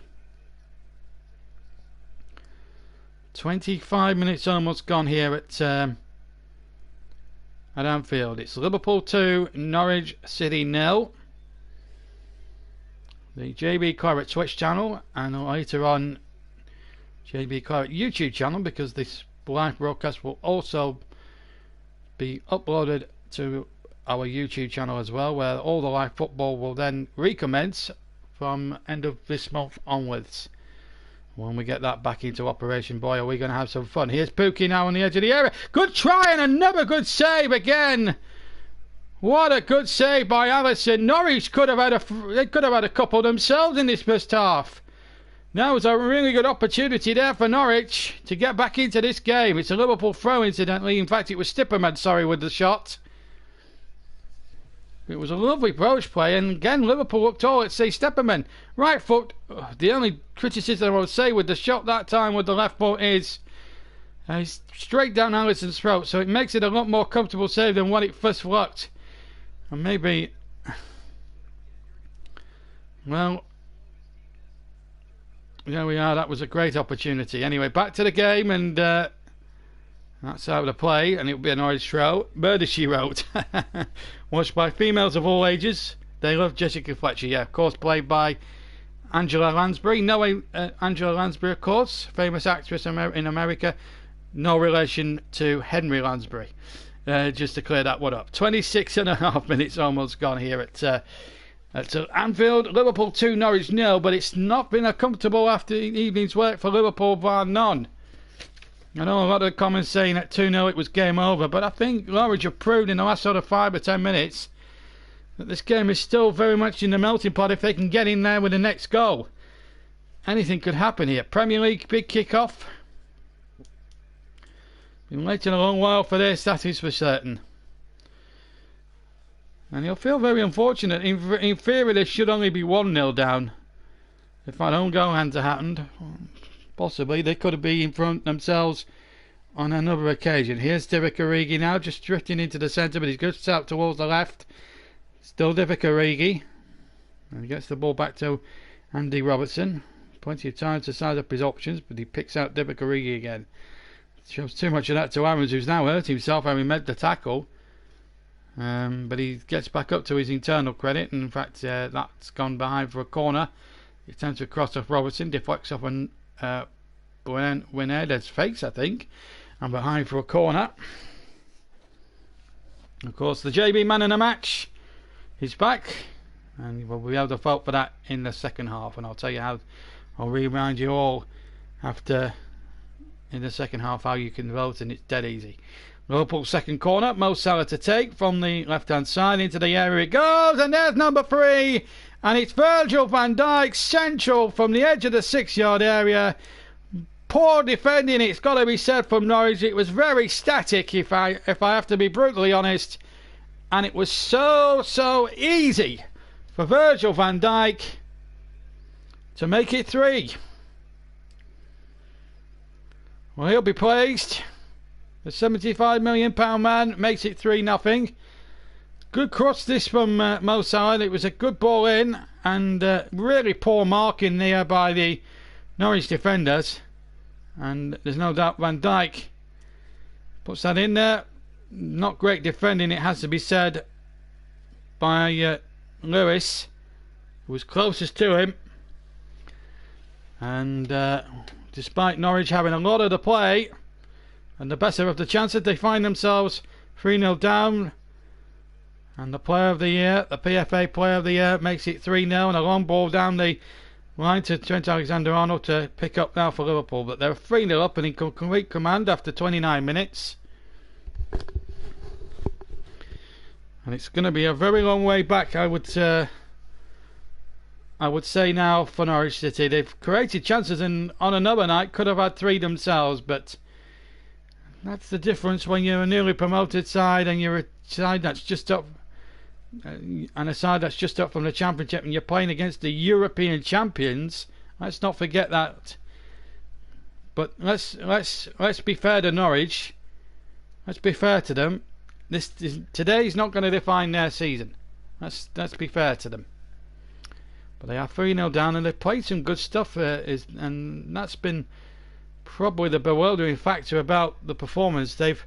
25 minutes almost gone here at Anfield. It's Liverpool 2, Norwich City 0. The JB Claret Twitch channel, and later on JB Claret YouTube channel, because this live broadcast will also be uploaded to our YouTube channel as well, where all the live football will then recommence from end of this month onwards. When we get that back into operation, boy, are we going to have some fun. Here's Pukki now on the edge of the area. Good try and another good save again. What a good save by Alisson. Norwich could have had a couple themselves in this first half. Now was a really good opportunity there for Norwich to get back into this game. It's a Liverpool throw, incidentally. In fact, it was Stipperman, with the shot. It was a lovely approach play, and again Liverpool looked all at Stipperman. Right foot. The only criticism I would say with the shot that time with the left foot is he's straight down Alisson's throat, so it makes it a lot more comfortable save than what it first looked. And maybe, well, There we are. That was a great opportunity. Anyway, back to the game, and that's how to play, and it'll be a Norwich throw. Murder, she wrote. Watched by females of all ages. They love Jessica Fletcher. Yeah, of course, played by Angela Lansbury. No, Angela Lansbury, of course, famous actress in America. No relation to Henry Lansbury. Just to clear that one up. 26.5 minutes almost gone here at Anfield. Liverpool 2, Norwich 0, but it's not been a comfortable after evening's work for Liverpool, bar none. I know a lot of comments saying at 2-0 it was game over, but I think Norwich have proved in the last sort of 5 or 10 minutes that this game is still very much in the melting pot if they can get in there with the next goal. Anything could happen here. Premier League, big kick-off. Been waiting a long while for this, that is for certain. And he'll feel very unfortunate. In theory, there should only be 1-0 down. If that own goal hadn't happened, possibly they could have been in front themselves on another occasion. Here's Divock Origi now, just drifting into the centre, but he's good out towards the left. Still Divock Origi. And he gets the ball back to Andy Robertson. Plenty of time to size up his options, but he picks out Divock Origi again. Shows too much of that to Aarons, who's now hurt himself having made the tackle. But he gets back up to his internal credit, and in fact that's gone behind for a corner. He attempts to cross off Robertson, deflects off an Winhead's face, I think, and behind for a corner. Of course, the JB man in the match is back, and we'll be able to vote for that in the second half, and I'll tell you how. I'll remind you all after in the second half how you can vote, and it's dead easy. Liverpool second corner, Mo Salah to take from the left hand side. Into the area it goes, and there's number 3, and it's Virgil van Dijk, central from the edge of the 6-yard area. Poor defending, it's got to be said, from Norwich. It was very static, if I have to be brutally honest, and it was so easy for Virgil van Dijk to make it 3. Well, he'll be praised. The £75 million man makes it 3-0. Good cross this from Mo Salah. It was a good ball in, and really poor marking there by the Norwich defenders. And there's no doubt Van Dijk puts that in there. Not great defending, it has to be said, by Lewis, who was closest to him. And despite Norwich having a lot of the play and the better of the chances, they find themselves 3-0 down. And the player of the year, the PFA player of the year, makes it 3-0, and a long ball down the line to Trent Alexander-Arnold to pick up now for Liverpool. But they're 3-0 up and in complete command after 29 minutes. And it's going to be a very long way back, I would say now, for Norwich City. They've created chances, and on another night could have had 3 themselves, but that's the difference when you're a newly promoted side and you're a side that's just up, and a side that's just up from the Championship, and you're playing against the European champions. Let's not forget that. But let's be fair to Norwich. Let's be fair to them. Today's not going to define their season. Let's be fair to them. But they are 3-0 down, and they've played some good stuff, and that's been probably the bewildering factor about the performance. They've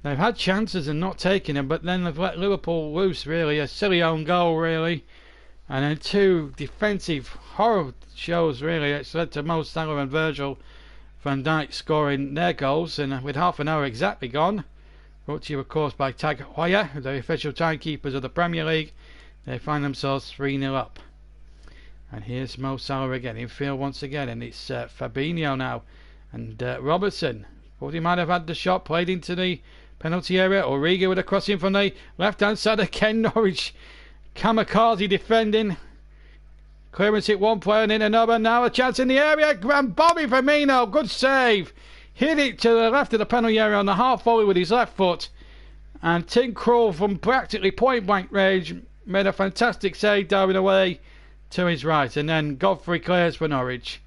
had chances and not taken them, but then they've let Liverpool loose, really. A silly own goal, really, and then 2 defensive horror shows, really. It's led to Mo Salah and Virgil van Dijk scoring their goals, and with half an hour exactly gone, brought to you of course by Tag Heuer, the official timekeepers of the Premier League, they find themselves 3-0 up. And here's Mo Salah again in field once again, and it's Fabinho now, and Robertson thought he might have had the shot, played into the penalty area. Origi with a crossing from the left hand side again. Norwich kamikaze defending, clearance hit one player and in another. Now a chance in the area, and Bobby Firmino, good save, hit it to the left of the penalty area on the half volley with his left foot, and Tim Krul from practically point blank range made a fantastic save, diving away to his right, and then Godfrey clears for Norwich,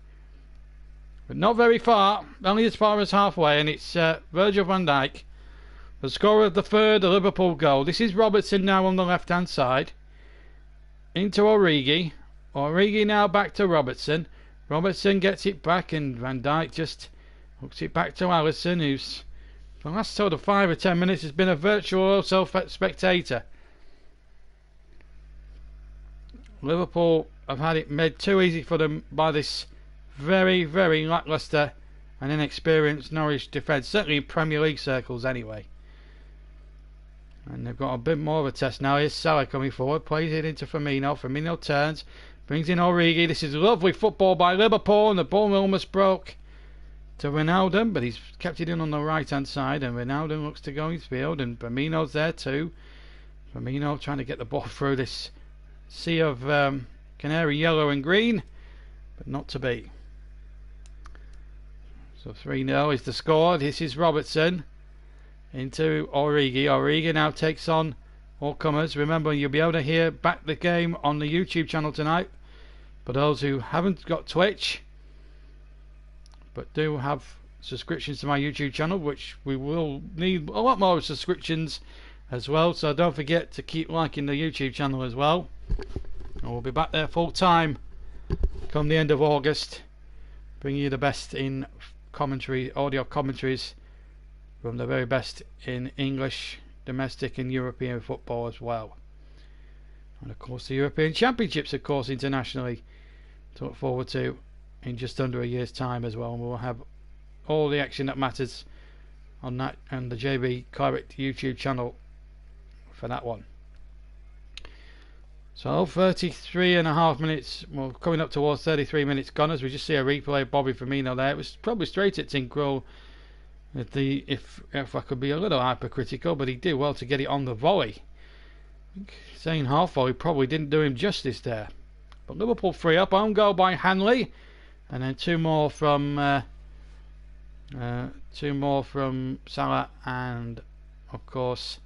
but not very far, only as far as halfway, and it's Virgil van Dijk, the scorer of the third Liverpool goal. This is Robertson now on the left hand side, into Origi. Origi now back to Robertson. Robertson gets it back, and Van Dijk just hooks it back to Alisson, who's for the last sort of 5 or 10 minutes has been a virtual spectator. Liverpool have had it made too easy for them by this very, very lacklustre and inexperienced Norwich defence, certainly in Premier League circles anyway. And they've got a bit more of a test now. Here's Salah coming forward, plays it into Firmino. Firmino turns, brings in Origi. This is lovely football by Liverpool, and the ball almost broke to Ronaldo, but he's kept it in on the right hand side, and Ronaldo looks to go in field, and Firmino's there too. Firmino trying to get the ball through this sea of canary yellow and green, but not to be. So 3-0 is the score. This is Robertson into Origi. Origi now takes on all comers. Remember, you'll be able to hear back the game on the YouTube channel tonight. For those who haven't got Twitch but do have subscriptions to my YouTube channel, which we will need a lot more subscriptions as well, so don't forget to keep liking the YouTube channel as well. And we'll be back there full time come the end of August, bringing you the best in commentary, audio commentaries from the very best in English, domestic and European football as well. And of course the European Championships, of course, internationally to look forward to in just under a year's time as well. And we'll have all the action that matters on that and the JB Claret YouTube channel for that one. So 33.5 minutes, well, coming up towards 33 minutes gone, as we just see a replay of Bobby Firmino there. It was probably straight at Tim Krul, if I could be a little hypercritical, but he did well to get it on the volley. Saying half volley probably didn't do him justice there. But Liverpool free up, own goal by Hanley, and then two more from Salah and of course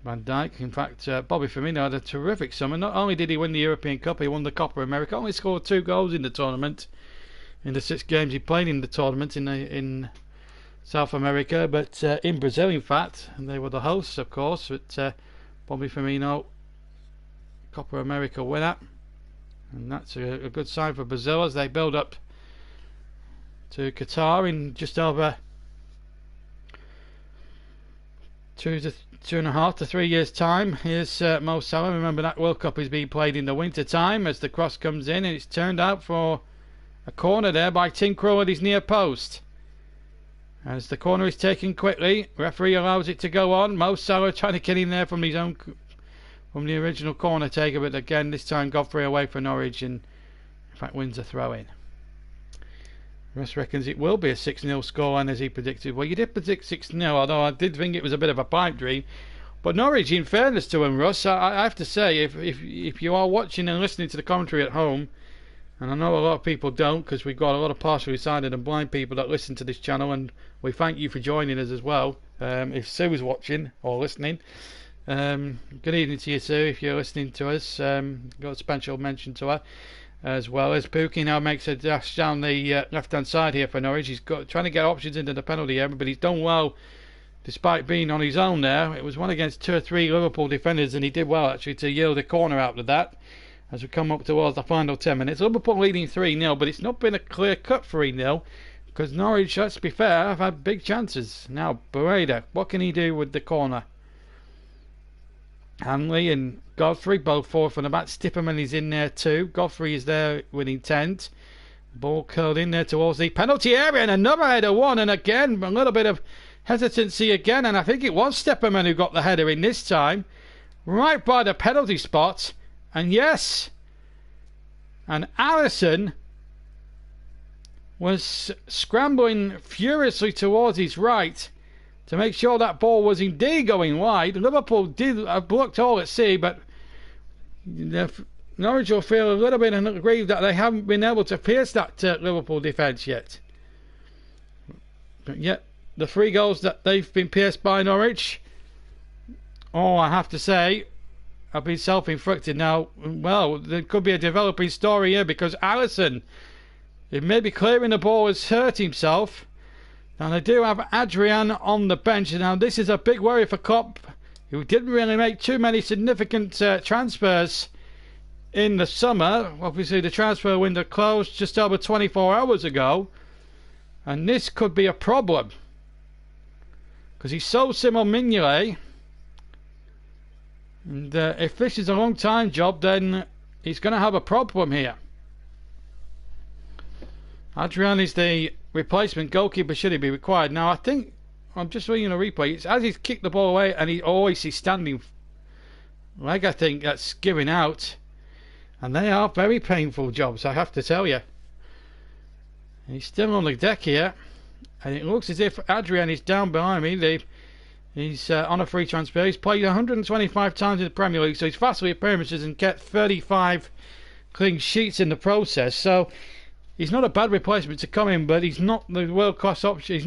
Van Dijk. In fact, Bobby Firmino had a terrific summer. Not only did he win the European Cup, he won the Copa America. Only scored 2 goals in the tournament, in the 6 games he played in the tournament in South America. But in Brazil, in fact, and they were the hosts, of course. But Bobby Firmino, Copa America winner, and that's a good sign for Brazil as they build up to Qatar in just over 2.5 to 3 years time. Here's Mo Salah. Remember, that World Cup is being played in the winter time as the cross comes in, and it's turned out for a corner there by Tim Krul at his near post. As the corner is taken quickly, referee allows it to go on. Mo Salah trying to get in there from his own, from the original corner taker, but again this time Godfrey away for Norwich, and in fact wins a throw in. Russ reckons it will be a 6-0 scoreline as he predicted. Well, you did predict 6-0, although I did think it was a bit of a pipe dream. But Norwich, in fairness to him, Russ, I have to say, if you are watching and listening to the commentary at home, and I know a lot of people don't, because we've got a lot of partially sighted and blind people that listen to this channel, and we thank you for joining us as well. If Sue is watching or listening, good evening to you, Sue, if you're listening to us. Got a special mention to her, as well as Pookie now makes a dash down the left hand side here for Norwich. He's trying to get options into the penalty area, but he's done well despite being on his own there. It was one against 2 or 3 Liverpool defenders, and he did well actually to yield a corner out of that as we come up towards the final 10 minutes. Liverpool leading 3-0, but it's not been a clear cut 3-0 because Norwich, let's be fair, have had big chances. Now Bareda, what can he do with the corner? Hanley and Godfrey both forward from the back. Stipperman is in there too. Godfrey is there with intent. Ball curled in there towards the penalty area, and another header won, and again a little bit of hesitancy again, and I think it was Stipperman who got the header in this time, right by the penalty spot. And yes, and Alisson was scrambling furiously towards his right to make sure that ball was indeed going wide. Liverpool did have blocked all at sea, but Norwich will feel a little bit aggrieved that they haven't been able to pierce that Liverpool defence yet. But yet, the 3 goals that they've been pierced by Norwich, I have to say, have been self-inflicted. Now, well, there could be a developing story here because Alisson, it may be clearing the ball, has hurt himself. Now they do have Adrian on the bench. Now this is a big worry for Klopp, who didn't really make too many significant transfers in the summer. Obviously, the transfer window closed just over 24 hours ago, and this could be a problem because he sold Simon Mignolet, and if this is a long time job, then he's going to have a problem here. Adrian is the replacement goalkeeper should he be required. Now I think I'm just reading a replay. It's as he's kicked the ball away and he's standing leg, I think, that's giving out, and they are very painful jobs, I have to tell you. He's still on the deck here, and it looks as if Adrian is down behind me. He's on a free transfer. He's played 125 times in the Premier League, so he's vastly appearances and kept 35 clean sheets in the process. So he's not a bad replacement to come in, but he's not the world class option. He's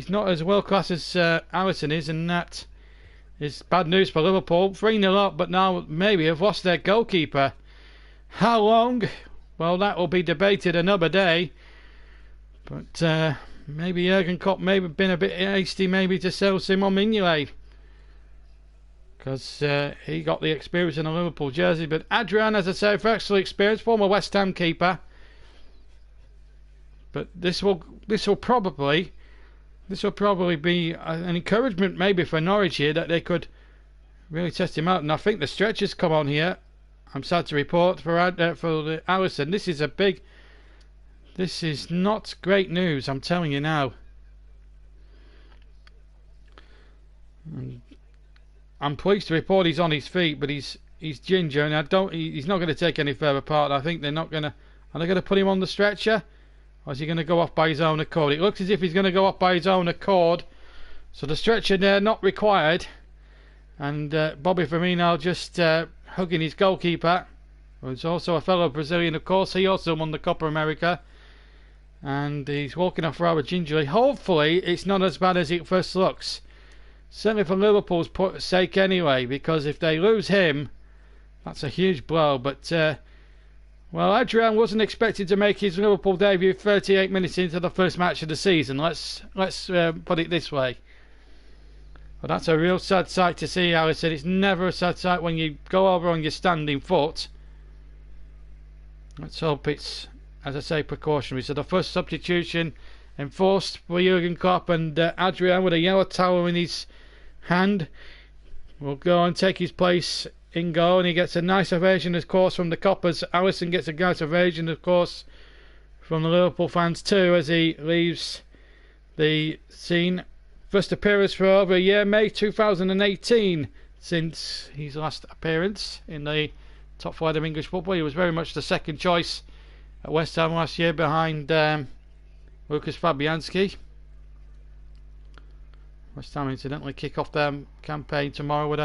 not as world class as Alisson is, and that is bad news for Liverpool. 3-0 up, but now maybe have lost their goalkeeper. How long? Well, that will be debated another day. But maybe Jurgen Klopp may have been a bit hasty maybe to sell Simon Mignolet, because he got the experience in a Liverpool jersey. But Adrian, as I say, vastly experienced, former West Ham keeper. But this will probably be an encouragement maybe for Norwich here, that they could really test him out. And I think the stretchers come on here, I'm sad to report, for Alisson. This is not great news, I'm telling you now. And I'm pleased to report he's on his feet, but he's ginger, and he's not going to take any further part. I think they're not going to. Are they going to put him on the stretcher, or is he going to go off by his own accord? It looks as if he's going to go off by his own accord, so the stretcher there not required. And Bobby Firmino just hugging his goalkeeper, who's also a fellow Brazilian, of course. He also won the Copa America, and he's walking off rather gingerly. Hopefully it's not as bad as it first looks, certainly for Liverpool's sake anyway, because if they lose him, that's a huge blow. But well, Adrian wasn't expected to make his Liverpool debut 38 minutes into the first match of the season. Let's put it this way. But that's a real sad sight to see, Alisson. It's never a sad sight when you go over on your standing foot. Let's hope it's, as I say, precautionary. So the first substitution enforced for Jurgen Klopp, and Adrian, with a yellow towel in his hand, will go and take his place in goal, and he gets a nice ovation, of course, from the Coppers. Alisson gets a nice ovation, of course, from the Liverpool fans too, as he leaves the scene. First appearance for over a year, May 2018, since his last appearance in the top flight of English football. He was very much the second choice at West Ham last year, behind Lucas Fabianski. West Ham incidentally kick off their campaign tomorrow with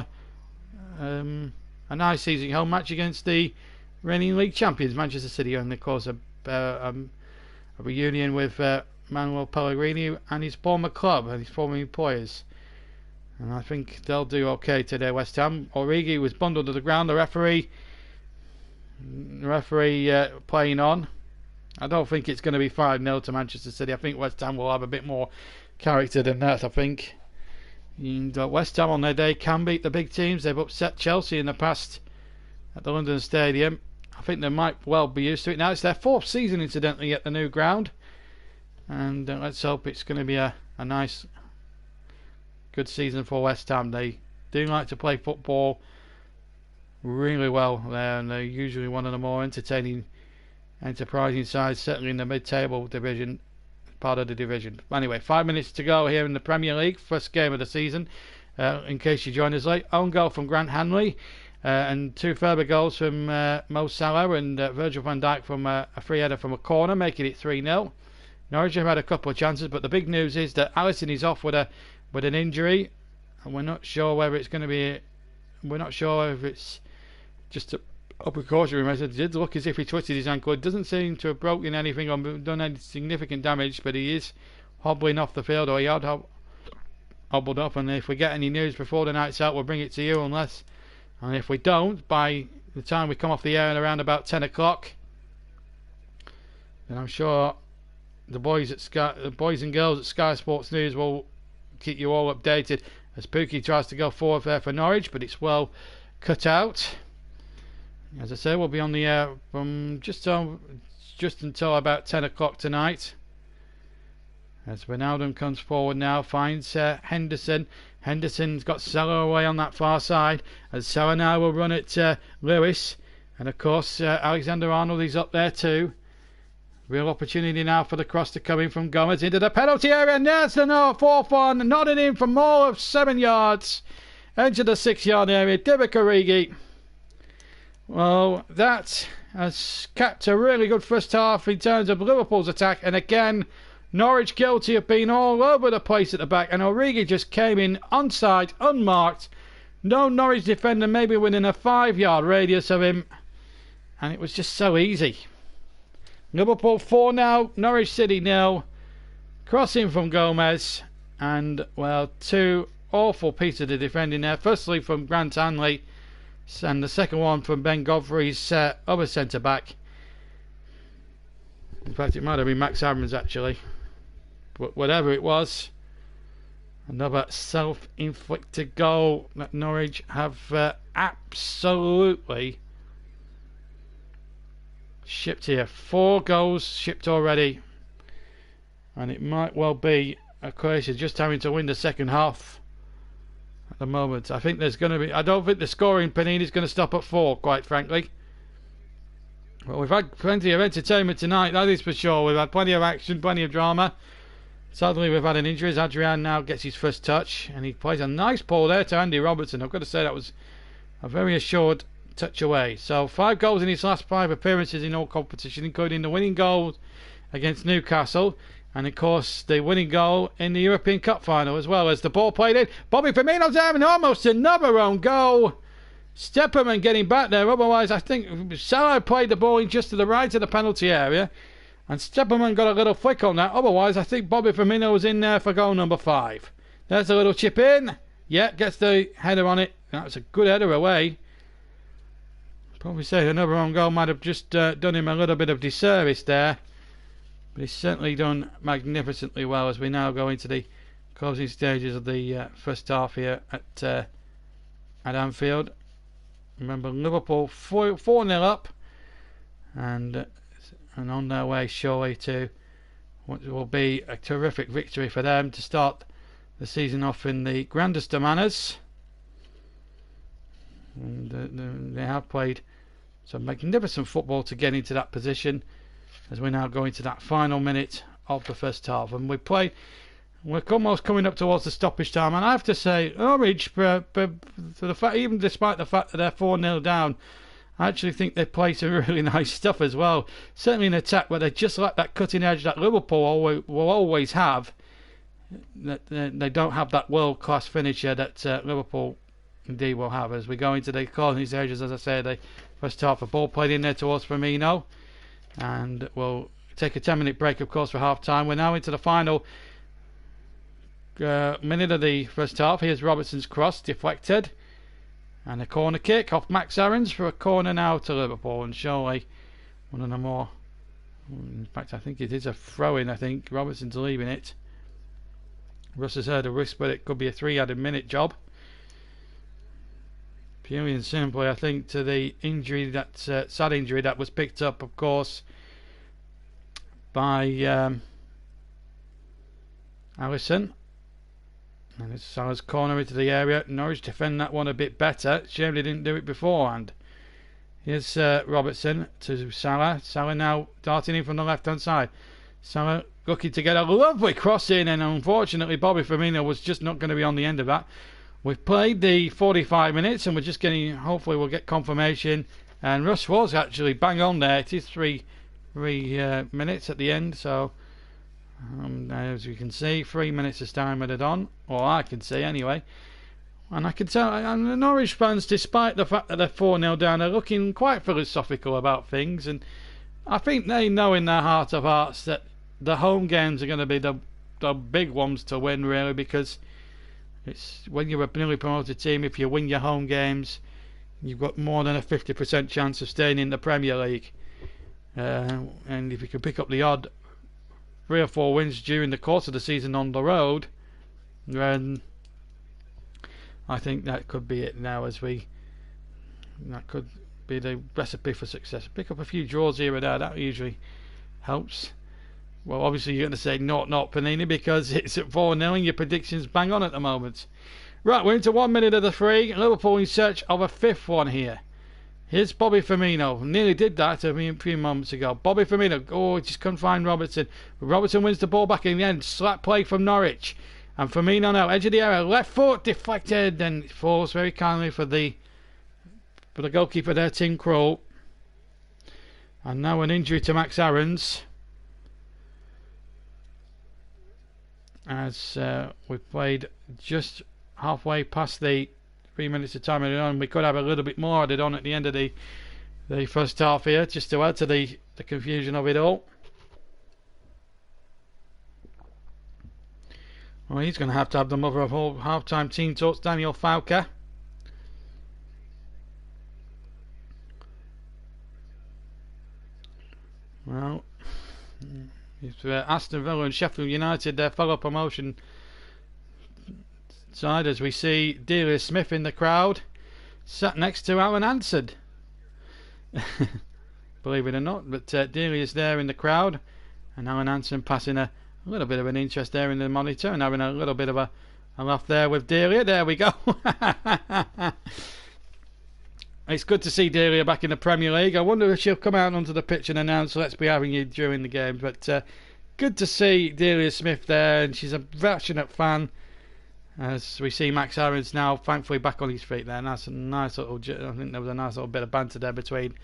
a nice easy home match against the reigning league champions Manchester City, and of course a reunion with Manuel Pellegrini and his former club and his former employers, and I think they'll do okay today. West Ham. Origi was bundled to the ground. The referee playing on. I don't think it's going to be 5-0 to Manchester City. I think West Ham will have a bit more character than that, I think. And West Ham on their day can beat the big teams. They've upset Chelsea in the past at the London Stadium. I think they might well be used to it now. It's their fourth season, incidentally, at the new ground. And let's hope it's going to be a nice, good season for West Ham. They do like to play football really well there, and they're usually one of the more entertaining, enterprising sides, certainly in the mid-table division, part of the division. Anyway, 5 minutes to go here in the Premier League, first game of the season. In case you joined us late, own goal from Grant Hanley, and two further goals from Mo Salah and Virgil van Dijk from a free header from a corner, making it 3-0. Norwich have had a couple of chances, but the big news is that Alisson is off with an injury, and we're not sure whether it's going to be. We're not sure if it's just a precautionary measure. It did look as if he twisted his ankle. It doesn't seem to have broken anything or done any significant damage, but he is hobbling off the field, or he had hobbled up. And if we get any news before the night's out, we'll bring it to you. And if we don't, by the time we come off the air at around about 10 o'clock, then I'm sure the boys and girls at Sky Sports News will keep you all updated as Pookie tries to go forward there for Norwich, but it's well cut out. As I say, we'll be on the air from just until about 10 o'clock tonight. As Wijnaldum comes forward now, finds Henderson. Henderson's got Salah away on that far side. As Salah now will run at Lewis. And of course, Alexander-Arnold is up there too. Real opportunity now for the cross to come in from Gomez into the penalty area. And there's the 4th one. Nodding in from more of 7 yards. Into the 6-yard area. Divock Origi. Well, that has capped a really good first half in terms of Liverpool's attack. And again, Norwich guilty of being all over the place at the back, and Origi just came in onside, unmarked. No Norwich defender maybe within a 5-yard radius of him, and it was just so easy. Liverpool 4 now, Norwich City 0. Crossing from Gomez, and well, 2 awful pieces of defending there. Firstly from Grant Hanley, and the second one from Ben Godfrey's other centre back. In fact, it might have been Max Aarons actually. But whatever it was, another self-inflicted goal that Norwich have absolutely shipped here. 4 goals shipped already, and it might well be a case of just having to win the second half at the moment. I think there's going to be, I don't think the scoring Panini is going to stop at 4, quite frankly. Well, we've had plenty of entertainment tonight, that is for sure. We've had plenty of action, plenty of drama. Sadly, we've had an injury as Adrian now gets his first touch, and he plays a nice ball there to Andy Robertson. I've got to say that was a very assured touch away. So 5 goals in his last 5 appearances in all competition, including the winning goal against Newcastle, and of course the winning goal in the European Cup final, as well as the ball played in. Bobby Firmino's having almost another own goal. Stepperman getting back there, otherwise I think Salah played the ball in just to the right of the penalty area, and Stepperman got a little flick on that. Otherwise I think Bobby Firmino was in there for goal number 5. There's a little chip in. Yeah, gets the header on it. That's a good header away. Probably say another own goal might have just done him a little bit of disservice there, but he's certainly done magnificently well as we now go into the closing stages of the first half here at Anfield. Remember, Liverpool 4-0 up, and on their way surely to what will be a terrific victory for them to start the season off in the grandest of manners. And they have played some magnificent football to get into that position as we now go into that final minute of the first half. And we're almost coming up towards the stoppage time, and I have to say, Norwich, for the fact, even despite the fact that they're 4-0 down, I actually think they play some really nice stuff as well. Certainly in attack, where they just like that cutting edge that Liverpool will always have. That they don't have that world-class finisher that Liverpool indeed will have. As we go into the closing stages, as I say, the first half of ball played in there towards Firmino, and we'll take a 10-minute break, of course, for half-time. We're now into the final minute of the first half. Here's Robertson's cross deflected, and a corner kick off Max Aarons for a corner now to Liverpool, and surely one of the more, in fact I think it is a throw-in. I think Robertson's leaving it. Russ has heard a risk, but it could be a 3-minute job. Purely and simply, I think, to the injury, that sad injury that was picked up, of course, by Alisson. And it's Salah's corner into the area. Norwich defend that one a bit better. Shame they didn't do it beforehand. Here's Robertson to Salah. Salah now darting in from the left-hand side. Salah looking to get a lovely cross in, and unfortunately Bobby Firmino was just not going to be on the end of that. We've played the 45 minutes, and we're just getting, hopefully we'll get confirmation. And Russ was actually bang on there. It is three minutes at the end, so as you can see, 3 minutes is time added on, or I can see anyway. And I can tell, and the Norwich fans, despite the fact that they're 4-0 down, are looking quite philosophical about things, and I think they know in their heart of hearts that the home games are going to be the big ones to win, really, because it's when you're a newly promoted team, if you win your home games, you've got more than a 50% chance of staying in the Premier League. And if you can pick up the odd 3 or 4 wins during the course of the season on the road, then I think that could be it now, as that could be the recipe for success. Pick up a few draws here and there, that usually helps. Well, obviously you're going to say not Panini because it's at 4-0 and your prediction's bang on at the moment. Right, we're into 1 minute of the 3. Liverpool in search of a 5th one here. Here's Bobby Firmino. Nearly did that a few moments ago. Bobby Firmino. Oh, just couldn't find Robertson. Robertson wins the ball back in the end. Slap play from Norwich. And Firmino now, edge of the area. Left foot deflected. And it falls very kindly for the goalkeeper there, Tim Krul. And now an injury to Max Aarons. As we've played just halfway past the 3 minutes of time added on. We could have a little bit more added on at the end of the first half here, just to add to the confusion of it all. Well, he's going to have the mother of all half-time team talks, Daniel Fowker. Well, if Aston Villa and Sheffield United, their fellow promotion side, as we see Delia Smith in the crowd, sat next to Alan Hansen. Believe it or not, but Delia is there in the crowd, and Alan Hansen passing a little bit of an interest there in the monitor and having a little bit of a laugh there with Delia. There we go. It's good to see Delia back in the Premier League. I wonder if she'll come out onto the pitch and announce let's be having you during the game, but good to see Delia Smith there, and she's a passionate fan. As we see Max Aarons now thankfully back on his feet there. And that's a nice little, I think there was a nice little bit of banter there between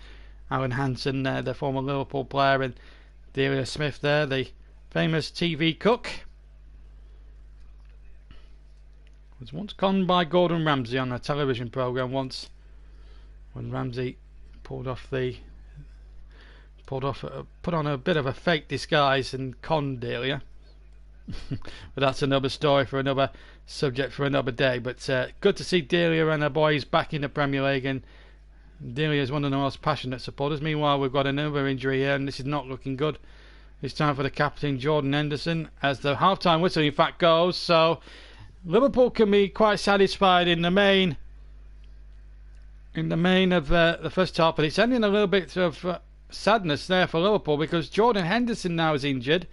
Alan Hansen, the former Liverpool player, and Delia Smith there, the famous TV cook. Was once conned by Gordon Ramsay on a television programme once, when Ramsay put on a bit of a fake disguise and conned Delia. But that's another story for another subject for another day. But good to see Delia and her boys back in the Premier League, and Delia is one of the most passionate supporters. Meanwhile, we've got another injury here, and this is not looking good. It's time for the captain, Jordan Henderson, as the half-time whistle in fact goes. So Liverpool can be quite satisfied in the main of the first half, but it's ending a little bit of sadness there for Liverpool, because Jordan Henderson now is injured.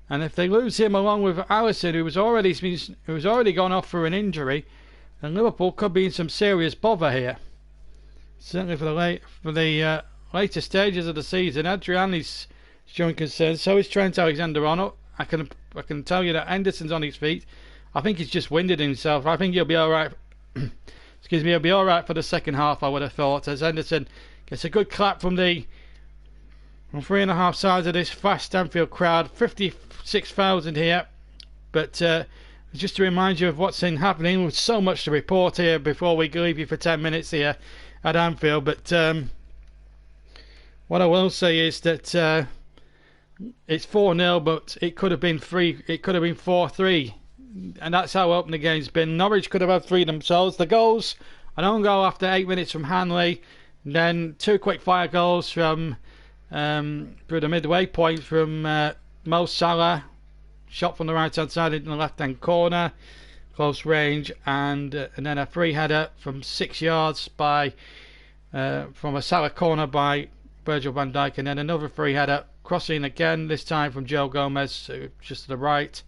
And if they lose him along with Alisson, who's already gone off for an injury, then Liverpool could be in some serious bother here. Certainly for the later stages of the season, Adriani's showing concern. So is Trent Alexander-Arnold. I can tell you that Henderson's on his feet. I think he's just winded himself. I think he'll be all right. Excuse me, he'll be all right for the second half, I would have thought, as Henderson gets a good clap from the 3.5 sides of this vast Anfield crowd. 56,000 here, but just to remind you of what's happening, with so much to report here before we leave you for 10 minutes here at Anfield. But what I will say is that it's 4-0, but it could have been 4-3, and that's how open the game's been. Norwich could have had 3 themselves. The goals, an own goal after 8 minutes from Hanley, and then 2 quick fire goals from through the midway point from Mo Salah, shot from the right hand side in the left hand corner, close range, and then a free header from 6 yards by from a Salah corner by Virgil van Dijk, and then another free header crossing again, this time from Joe Gomez, just to the right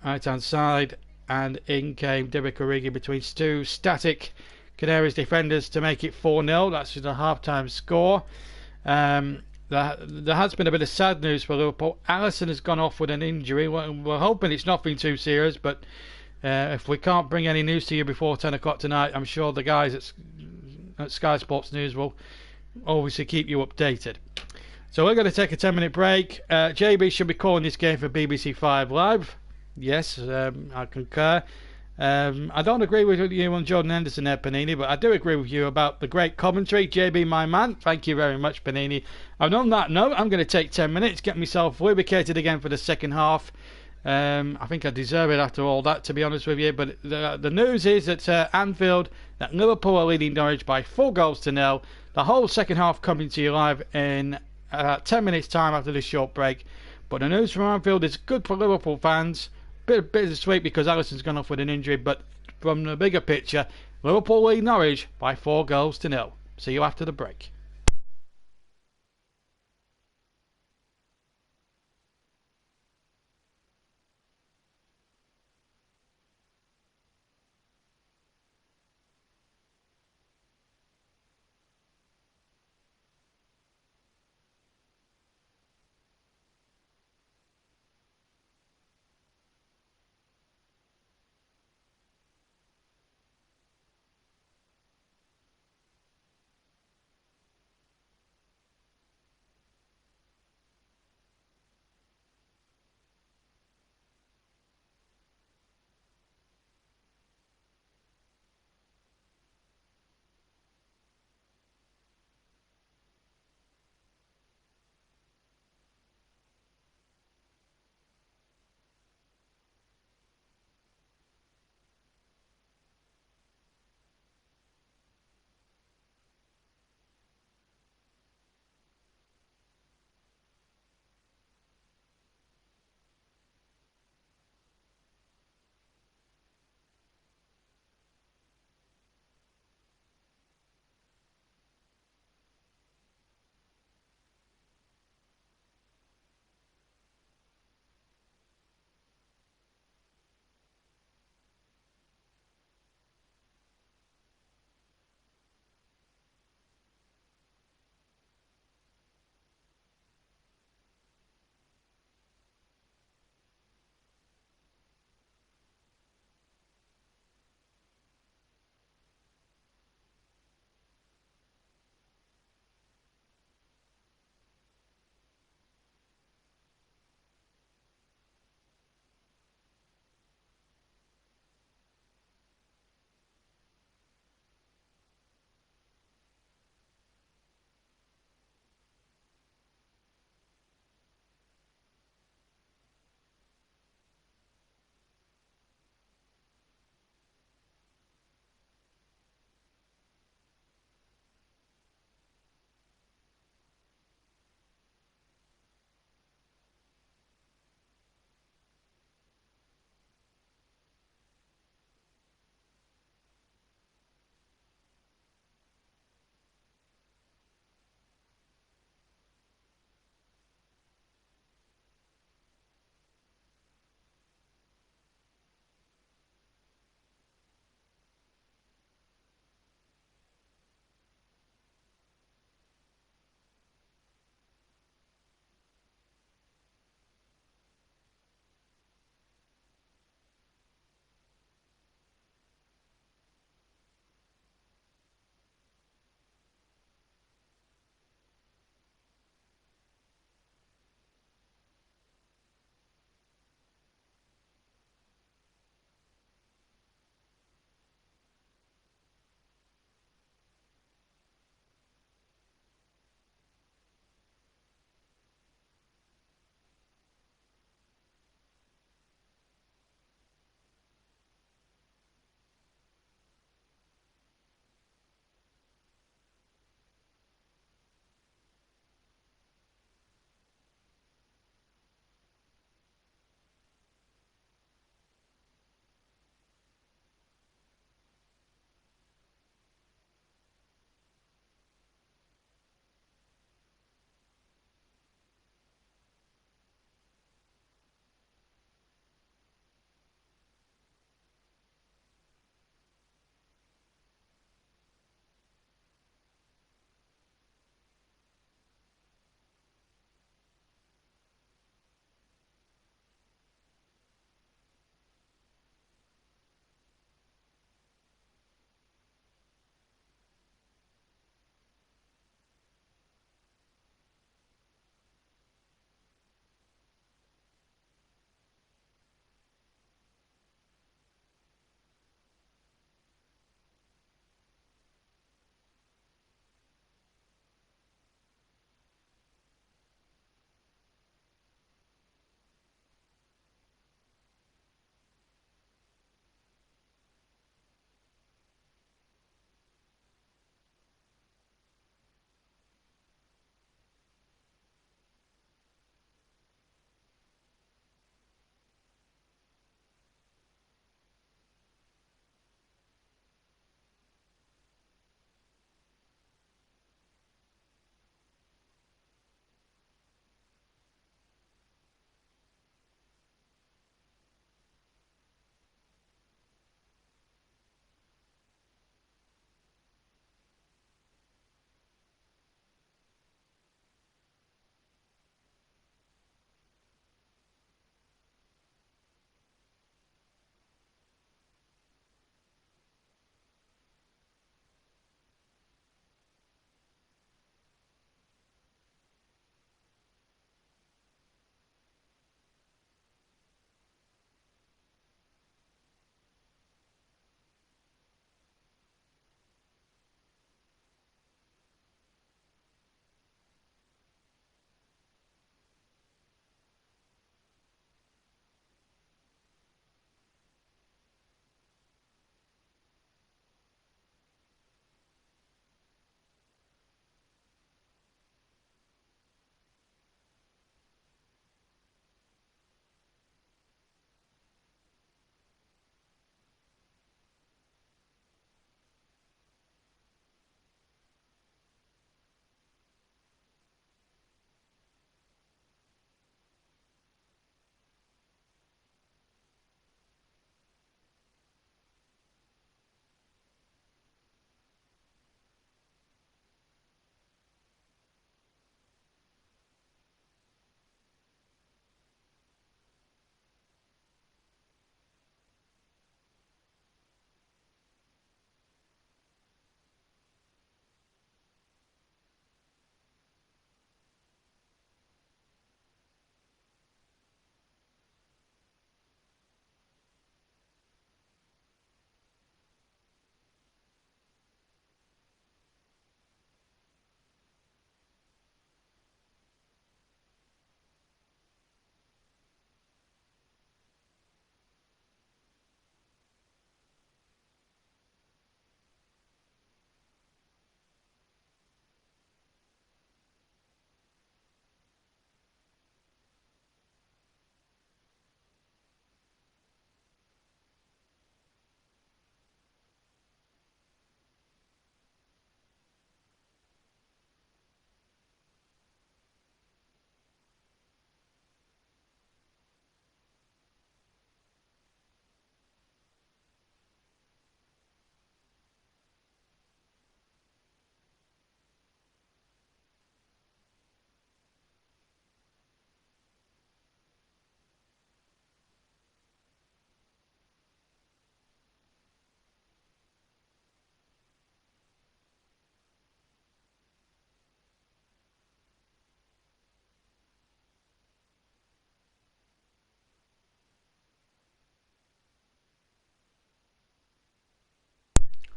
hand side, and in came Divock Origi between 2 static Canaries defenders to make it 4-0. That's the half-time score. There has been a bit of sad news for Liverpool. Alisson has gone off with an injury. We're hoping it's nothing too serious, but if we can't bring any news to you before 10 o'clock tonight, I'm sure the guys at Sky Sports News will obviously keep you updated. So we're going to take a 10-minute break. JB should be calling this game for BBC 5 Live. Yes, I concur. I don't agree with you on Jordan Henderson there, Panini, but I do agree with you about the great commentary. JB, my man, thank you very much, Panini. And on that note, I'm going to take 10 minutes, get myself lubricated again for the second half. I think I deserve it after all that, to be honest with you. But the news is at Anfield that Liverpool are leading Norwich by 4-0. The whole second half coming to you live in 10 minutes time after this short break. But the news from Anfield is good for Liverpool fans. Bit bittersweet because Alisson's gone off with an injury, but from the bigger picture, Liverpool lead Norwich by 4-0. See you after the break.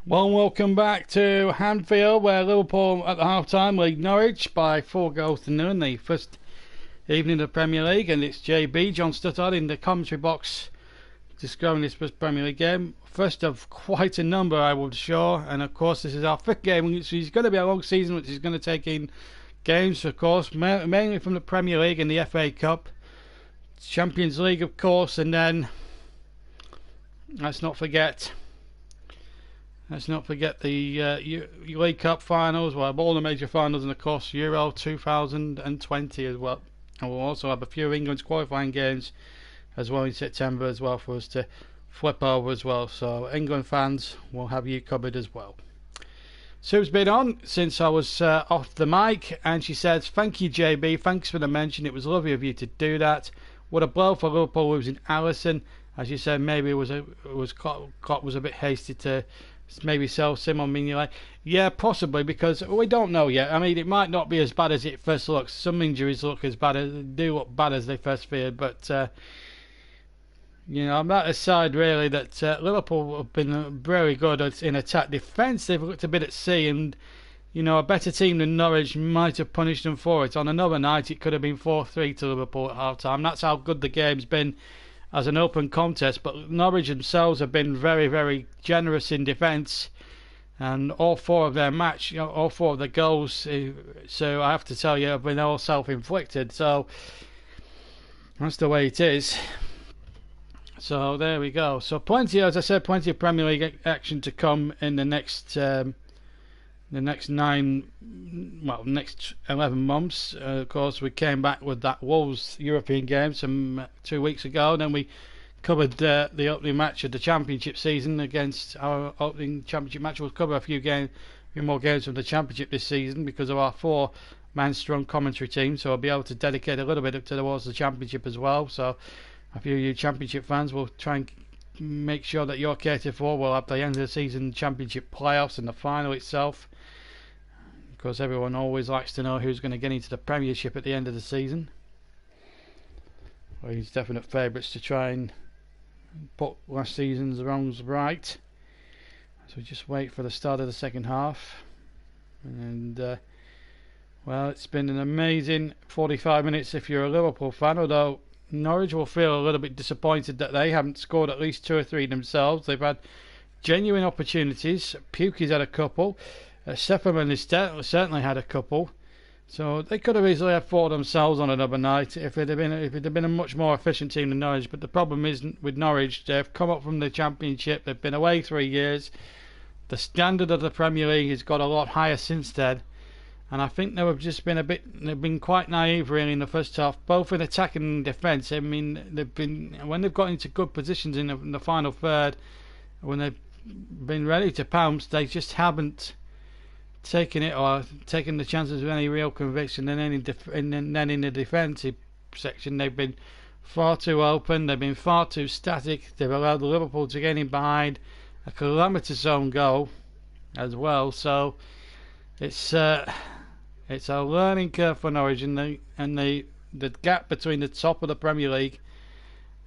Well, welcome back to Anfield, where Liverpool at the half-time lead Norwich by 4-0 in the first evening of the Premier League, and it's JB, John Stuttard, in the commentary box describing this first Premier League game. First of quite a number, I would assure, and of course this is our fifth game, which is going to be a long season, which is going to take in games, of course, mainly from the Premier League and the FA Cup, Champions League, of course, and then let's not forget the League Cup finals. We'll have all the major finals, and of course Euro 2020 as well. And we'll also have a few of England's qualifying games as well in September as well for us to flip over as well. So England fans will have you covered as well. Sue's been on since I was off the mic, and she says, "Thank you, JB. Thanks for the mention. It was lovely of you to do that. What a blow for Liverpool losing Alisson. As you said, maybe Klopp was a bit hasty to maybe sell Simon Mignolet. Yeah, possibly, because we don't know yet. I mean, it might not be as bad as it first looks. Some injuries look bad as they first feared, but I'm that aside really that Liverpool have been very good in attack. Defence, they've looked a bit at sea, and a better team than Norwich might have punished them for it. On another night, it could have been 4-3 to Liverpool at half-time. That's how good the game's been as an open contest, but Norwich themselves have been very, very generous in defence, and all four of the goals, so I have to tell you, have been all self-inflicted, so that's the way it is. So there we go. So plenty of Premier League action to come in the next 11 months. Of course, we came back with that Wolves European game some 2 weeks ago, and then we covered the opening match of the Championship season against our opening Championship match. We'll cover a few more games from the Championship this season because of our 4-man strong commentary team, so I'll be able to dedicate a little bit towards the Championship as well. So a few of you Championship fans will try and make sure that you're catered for. We'll have the end of the season Championship playoffs and the final itself, because everyone always likes to know who's going to get into the Premiership at the end of the season. Well, he's definite favourites to try and put last season's wrongs right. So just wait for the start of the second half. And it's been an amazing 45 minutes if you're a Liverpool fan, although Norwich will feel a little bit disappointed that they haven't scored at least 2 or 3 themselves. They've had genuine opportunities. Pukki's had a couple. Sefferman has certainly had a couple, so they could have easily had 4 themselves on another night if it had been a much more efficient team than Norwich. But the problem is with Norwich, they've come up from the Championship, they've been away 3 years. The standard of the Premier League has got a lot higher since then, and I think they've been quite naive really in the first half, both in attack and defence. I mean, when they've got into good positions in the final third, when they've been ready to pounce, they just haven't taking the chances with any real conviction. And then in the defensive section, they've been far too open, they've been far too static. They've allowed Liverpool to get in behind a calamitous own goal as well. So it's a learning curve for Norwich, and the gap between the top of the Premier League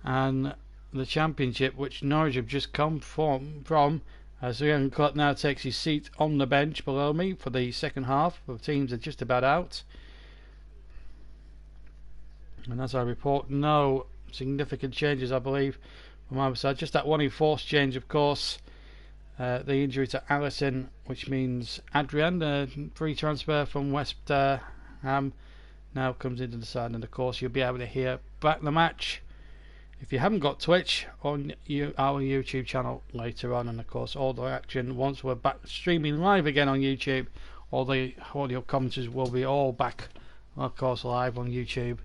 and the Championship, which Norwich have just come from. As Jurgen Klopp now takes his seat on the bench below me for the second half. The teams are just about out. And as I report, no significant changes, I believe, from either side. Just that one enforced change, of course. The injury to Alisson, which means Adrian, the free transfer from West Ham, now comes into the side. And of course, you'll be able to hear back the match, if you haven't got Twitch, on our YouTube channel later on. And of course, all the action, once we're back streaming live again on YouTube, all the audio commentaries will be all back, of course, live on YouTube.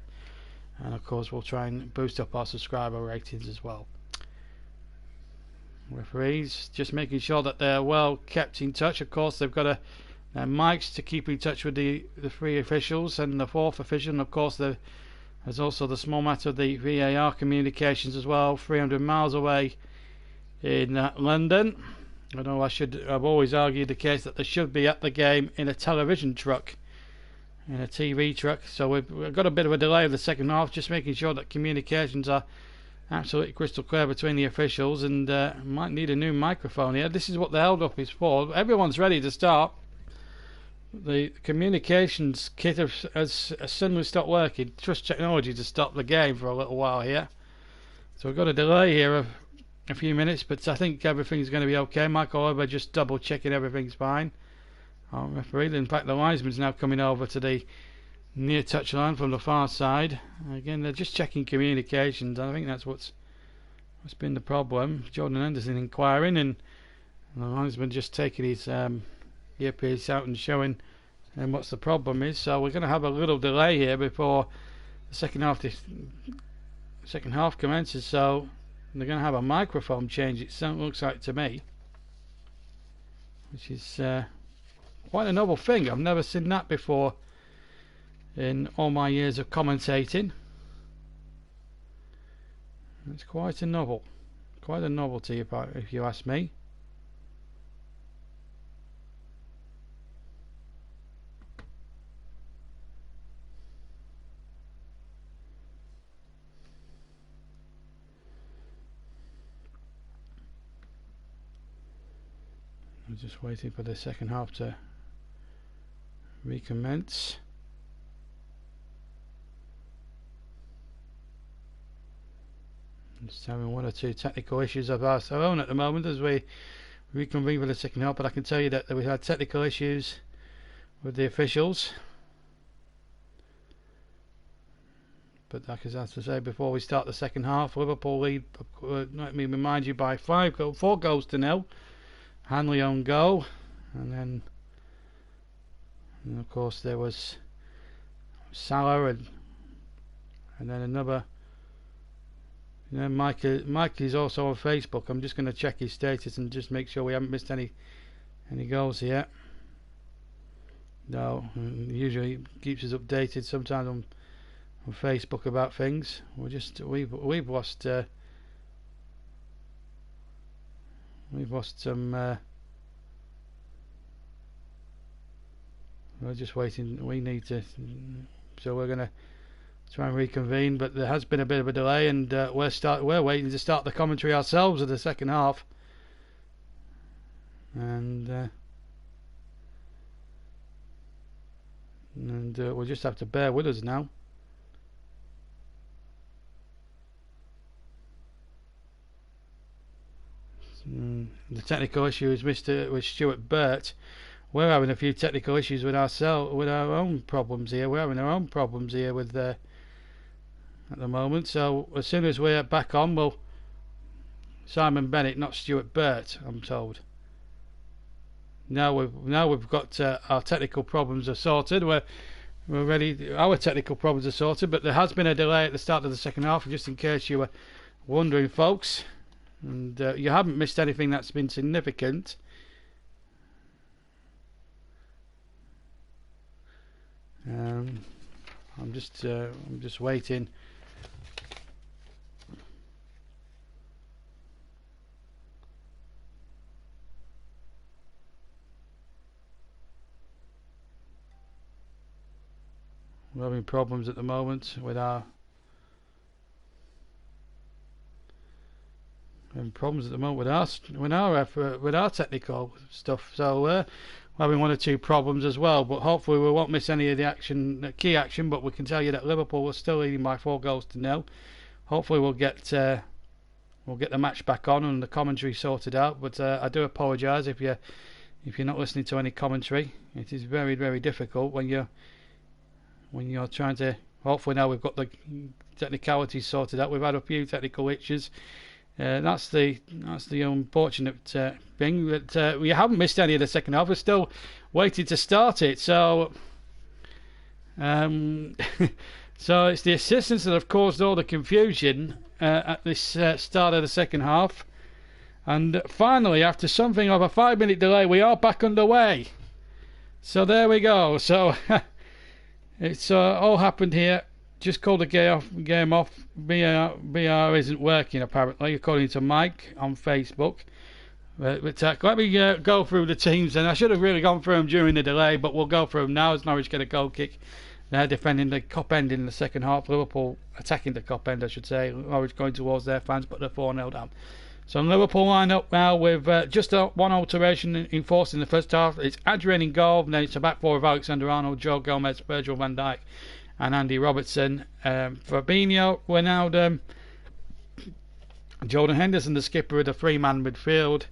And of course, we'll try and boost up our subscriber ratings as well. Referees just making sure that they're well kept in touch. Of course, they've got their mics to keep in touch with the 3 officials and the 4th official. And of course, there's also the small matter of the VAR communications as well, 300 miles away in London. I know I've always argued the case that they should be at the game in a television truck, in a TV truck. So we've got a bit of a delay of the second half, just making sure that communications are absolutely crystal clear between the officials, and might need a new microphone here. This is what the held up is for. Everyone's ready to start. The communications kit has suddenly stopped working. Trust technology to stop the game for a little while here. So we've got a delay here of a few minutes, but I think everything's going to be okay. Michael Oliver just double checking everything's fine. Our referee, in fact, the linesman's now coming over to the near touchline from the far side. Again, they're just checking communications. I think that's what's been the problem. Jordan Anderson inquiring, and the linesman just taking his earpiece out and showing him what's the problem is. So we're going to have a little delay here before the second half commences. So they're going to have a microphone change. It looks like to me, which is quite a novel thing. I've never seen that before in all my years of commentating. It's quite a novelty if you ask me. I'm just waiting for the second half to recommence. Just having one or two technical issues of our own at the moment as we reconvene for the second half, but I can tell you that we had technical issues with the officials. But like I have to say, before we start the second half, Liverpool lead, let me remind you, by 4 goals to 0. Hanley on goal, and of course there was Salah, and then another. You know, Mike is also on Facebook. I'm just going to check his status and just make sure we haven't missed any goals yet. No, usually keeps us updated sometimes on Facebook about things. We've lost some. We're just waiting. We need to. So we're going to try and reconvene, but there has been a bit of a delay, and we're waiting to start the commentary ourselves of the second half, and we'll just have to bear with us now. The technical issue is with Stuart Burt. We're having a few technical issues with our own problems here. We're having our own problems here with at the moment. So as soon as we're back on, Simon Bennett, not Stuart Burt, I'm told. Now we've got our technical problems are sorted. We're ready. Our technical problems are sorted, but there has been a delay at the start of the second half, just in case you were wondering, folks. And you haven't missed anything that's been significant. I'm just waiting. We're having problems at the moment with our with our technical stuff. So we're having one or two problems as well, but hopefully we won't miss any of the key action. But we can tell you that Liverpool was still leading by 4 goals to 0. Hopefully we'll get the match back on and the commentary sorted out. But I do apologise if you're not listening to any commentary. It is very, very difficult when you're trying to. Hopefully now we've got the technicalities sorted out. We've had a few technical itches. That's the unfortunate thing, that we haven't missed any of the second half. We're still waiting to start it. So so it's the assistants that have caused all the confusion at this start of the second half. And finally, after something of a 5-minute delay, we are back underway. So there we go. So it's all happened here. Just called the game off. VR isn't working apparently, according to Mike on Facebook. But let me go through the teams, and I should have really gone through them during the delay, but we'll go through them now as Norwich get a goal kick They're defending the Kop end in the second half. Liverpool attacking the Kop end, I should say. Norwich going towards their fans, but they're 4-0 down. So Liverpool line up now with just one alteration in force in the first half. It's Adrian in goal, and then it's a back four of Alexander-Arnold, Joe Gomez, Virgil van Dijk and Andy Robertson. Fabinho, Wijnaldum, Jordan Henderson, the skipper of the three-man midfield.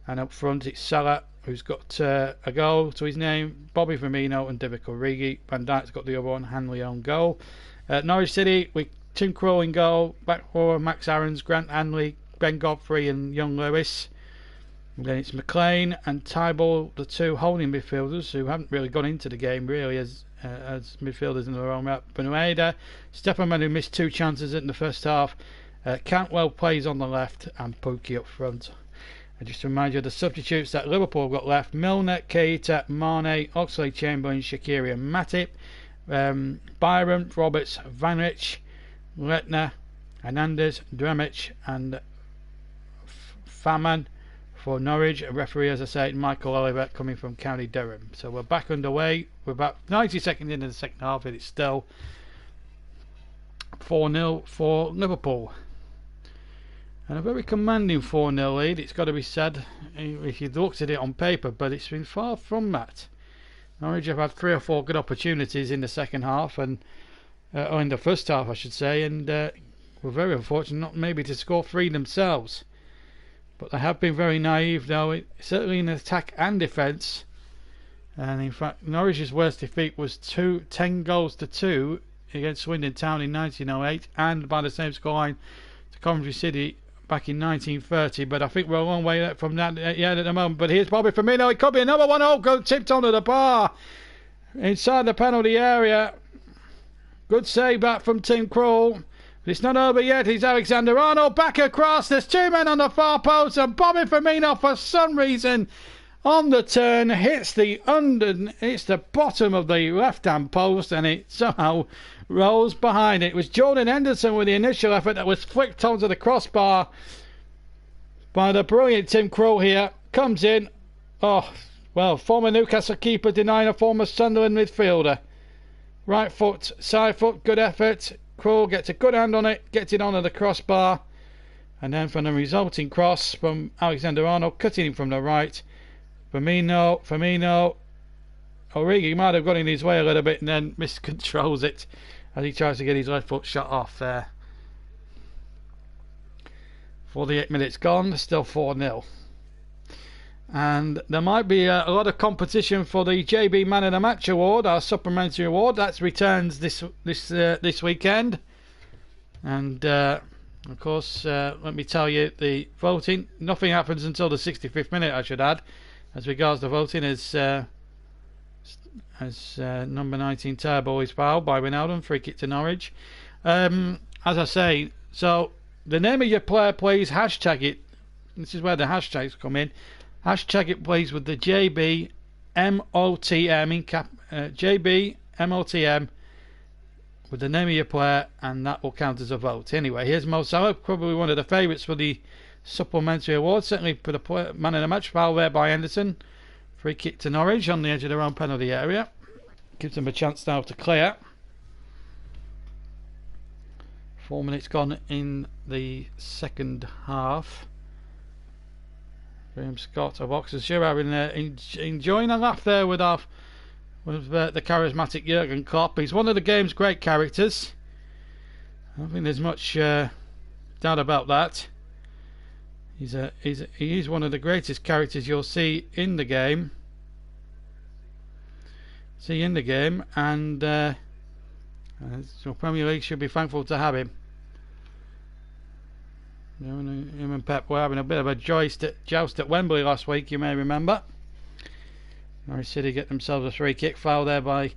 And up front it's Salah, who's got a goal to his name, Bobby Firmino and Divock Origi. Van Dijk's got the other one, Hanley on goal. Norwich City with Tim Krul in goal, back four Max Aarons, Grant Hanley, Ben Godfrey and Young Lewis. And then it's McLean and Tyball, the two holding midfielders who haven't really gone into the game really as midfielders in their own right. Benueda, Stepperman, who missed two chances in the first half. Cantwell plays on the left and Pookie up front. And just to remind you of the substitutes that Liverpool got left: Milner, Keita, Mane, Oxlade-Chamberlain, Shaqiri and Matip, Byron, Roberts, Van Rich, Letner, Hernandez, Dremic and Faman for Norwich. A referee, as I said, Michael Oliver, coming from County Durham. So we're back underway. We're about 90 seconds into the second half and it's still 4-0 for Liverpool. And a very commanding 4-0 lead, it's got to be said, if you looked at it on paper, but it's been far from that. Norwich have had 3 or 4 good opportunities in the second half, and or in the first half I should say, and were very unfortunate not maybe to score 3 themselves. But they have been very naive though, certainly in attack and defence. And in fact Norwich's worst defeat was 10 goals to 2 against Swindon Town in 1908, and by the same scoreline to Coventry City back in 1930, but I think we're a long way from that yet at the moment. But here's Bobby Firmino, it could be another one. Oh, go tipped onto the bar inside the penalty area. Good save back from Tim Krul. But it's not over yet. It's Alexander-Arnold back across. There's 2 men on the far post, and Bobby Firmino for some reason on the turn hits the bottom of the left hand post, and it somehow rolls behind it. It was Jordan Henderson with the initial effort that was flicked onto the crossbar by the brilliant Tim Krul here. Comes in. Oh, well, former Newcastle keeper denying a former Sunderland midfielder. Right foot, side foot, good effort. Krul gets a good hand on it, gets it onto the crossbar, and then from the resulting cross from Alexander-Arnold, cutting him from the right. Firmino, Origi might have got in his way a little bit and then miscontrols it as he tries to get his left foot shot off there. 48 minutes gone, still 4-0. And there might be a lot of competition for the JB Man of the Match award, our supplementary award. That returns this weekend. And of course, let me tell you, the voting, nothing happens until the 65th minute, I should add, as regards to voting, as number 19 Turbo is fouled by Wijnaldum, free kick to Norwich. As I say, so the name of your player, please hashtag it. This is where the hashtags come in. Hashtag it please with the JB MOTM in cap, JB MOTM with the name of your player, and that will count as a vote. Anyway, here's Mo Salah, probably one of the favourites for the supplementary award, certainly for the man of the match. Foul there by Henderson. Free kick to Norwich on the edge of their own penalty area. Gives them a chance now to clear. 4 minutes gone in the second half. Graham Scott of Oxfordshire having enjoying a laugh there with the charismatic Jurgen Klopp. He's one of the game's great characters. I don't think there's much doubt about that. He is one of the greatest characters you'll see in the game. And so Premier League should be thankful to have him. Him and Pep were having a bit of a joust at Wembley last week, you may remember. Norwich City get themselves a free kick. Foul there by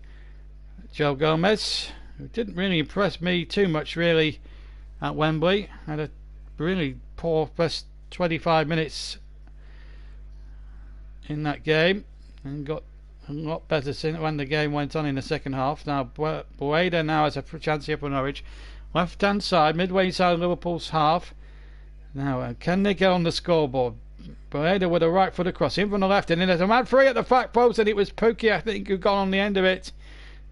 Joe Gomez, who didn't really impress me too much really at Wembley. Had a really poor first 25 minutes in that game and got a lot better when the game went on in the second half. Now Bueda now has a chance here for Norwich. Left hand side, midway inside Liverpool's half. Now, can they get on the scoreboard? Bueda with a right foot across in from the left, and then there's a man free at the back post, and it was Pookie, I think, who got on the end of it.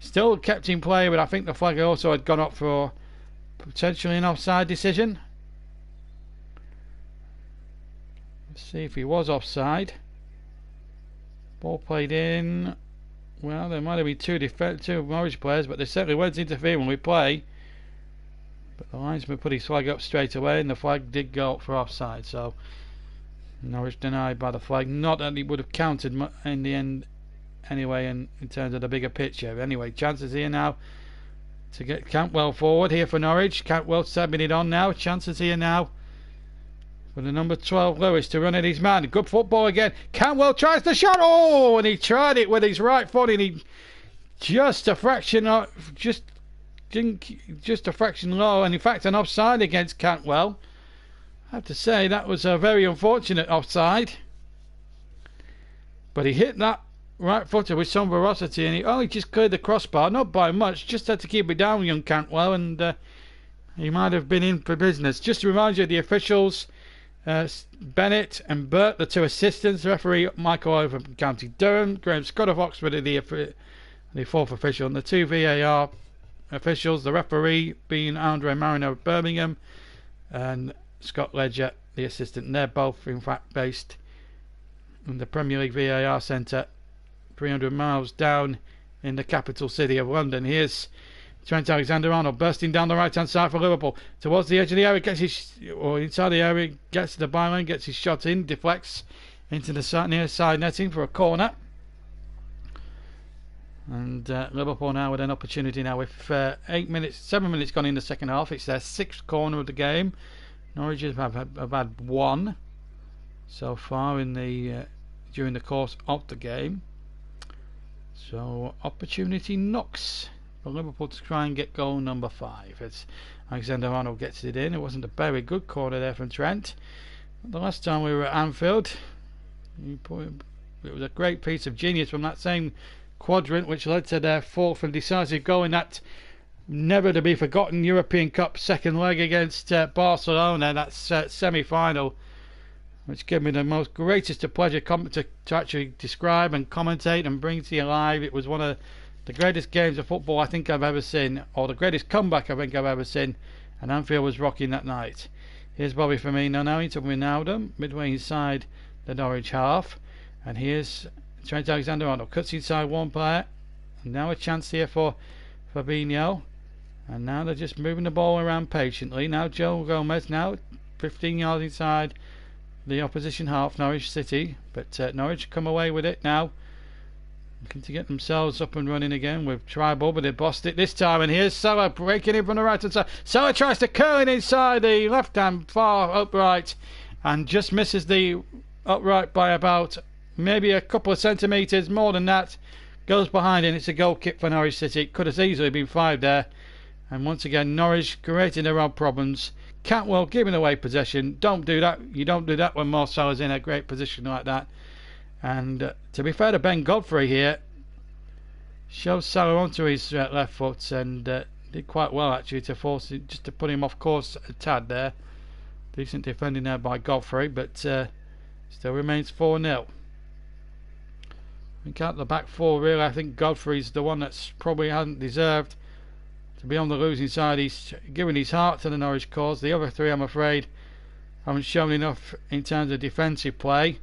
Still kept in play, but I think the flag also had gone up for potentially an offside decision. Let's see if he was offside. Ball played in. Well, there might have been two Norwich players, but they certainly weren't interfering when we play. But the linesman put his flag up straight away, and the flag did go up for offside. So Norwich denied by the flag. Not that it would have counted in the end anyway, in terms of the bigger picture. Anyway, chances here now to get Cantwell forward here for Norwich. Cantwell stabbing it on now. Chances here now for the number 12 Lewis to run at his man. Good football again. Cantwell tries the shot. Oh, and he tried it with his right foot, and he just a fraction low, and in fact an offside against Cantwell. I have to say that was a very unfortunate offside, but he hit that right footer with some ferocity, and he only just cleared the crossbar, not by much, just had to keep it down, young Cantwell, and he might have been in for business. Just to remind you of the officials, Bennett and Burt, the two assistants, the referee Michael Over from County Durham, Graham Scott of Oxford, the fourth official, and the two VAR officials, the referee being Andre Marino of Birmingham and Scott Ledger, the assistant. And they're both in fact based in the Premier League VAR Centre 300 miles down in the capital city of London. Here's Trent Alexander-Arnold bursting down the right hand side for Liverpool towards the edge of the area, inside the area, gets to the byline, gets his shot in, deflects into the near side netting for a corner. And Liverpool now with an opportunity now with 7 minutes gone in the second half. It's their sixth corner of the game. Norwich have had one so far in during the course of the game. So opportunity knocks for Liverpool to try and get goal number 5 as Alexander-Arnold gets it in. It wasn't a very good corner there from Trent. The last time we were at Anfield, it was a great piece of genius from that same quadrant which led to their fourth and decisive goal in that never to be forgotten European Cup second leg against Barcelona. That's semi-final, which gave me the most greatest of pleasure to actually describe and commentate and bring to you live. It was one of the greatest games of football I think I've ever seen, or the greatest comeback I think I've ever seen, and Anfield was rocking that night. Here's Bobby Firmino now into Wijnaldum, midway inside the Norwich half, and here's Trent Alexander-Arnold, cuts inside one player, and now a chance here for Fabinho, and now they're just moving the ball around patiently. Now Joe Gomez, now 15 yards inside the opposition half, Norwich City, but Norwich come away with it now, looking to get themselves up and running again with Tribal, but they bossed it this time. And here's Salah breaking in from the right hand side. Salah tries to curl it inside the left hand far upright and just misses the upright by about maybe a couple of centimetres more than that. Goes behind, and it's a goal kick for Norwich City. It could have easily been 5 there, and once again Norwich creating their own problems. Cantwell giving away possession. Don't do that. You don't do that when Mo Salah's in a great position like that. And to be fair to Ben Godfrey here, shoves Salah onto his left foot and did quite well actually to force it, just to put him off course a tad there. Decent defending there by Godfrey, but still remains 4-0. I think out the back four really, I think Godfrey's the one that's probably hasn't deserved to be on the losing side. He's given his heart to the Norwich cause. The other three, I'm afraid, haven't shown enough in terms of defensive play.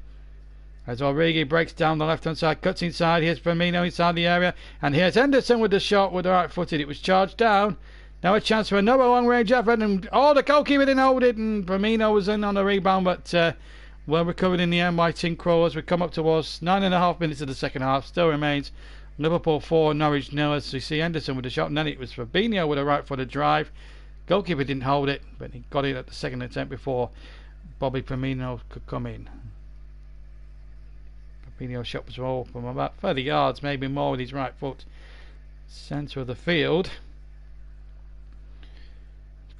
As Origi breaks down the left hand side, cuts inside. Here's Firmino inside the area, and here's Henderson with the shot with the right footed. It was charged down. Now a chance for another long range effort, and the goalkeeper didn't hold it, and Firmino was in on the rebound, but well recovered in the end by Tim Krul as we come up towards 9.5 minutes of the second half. Still remains Liverpool 4, Norwich 0, as we see Henderson with the shot, and then it was Fabinho with a right footed drive. Goalkeeper didn't hold it, but he got it at the second attempt before Bobby Firmino could come in. Firmino's shot was all from about 30 yards, maybe more, with his right foot. Centre of the field.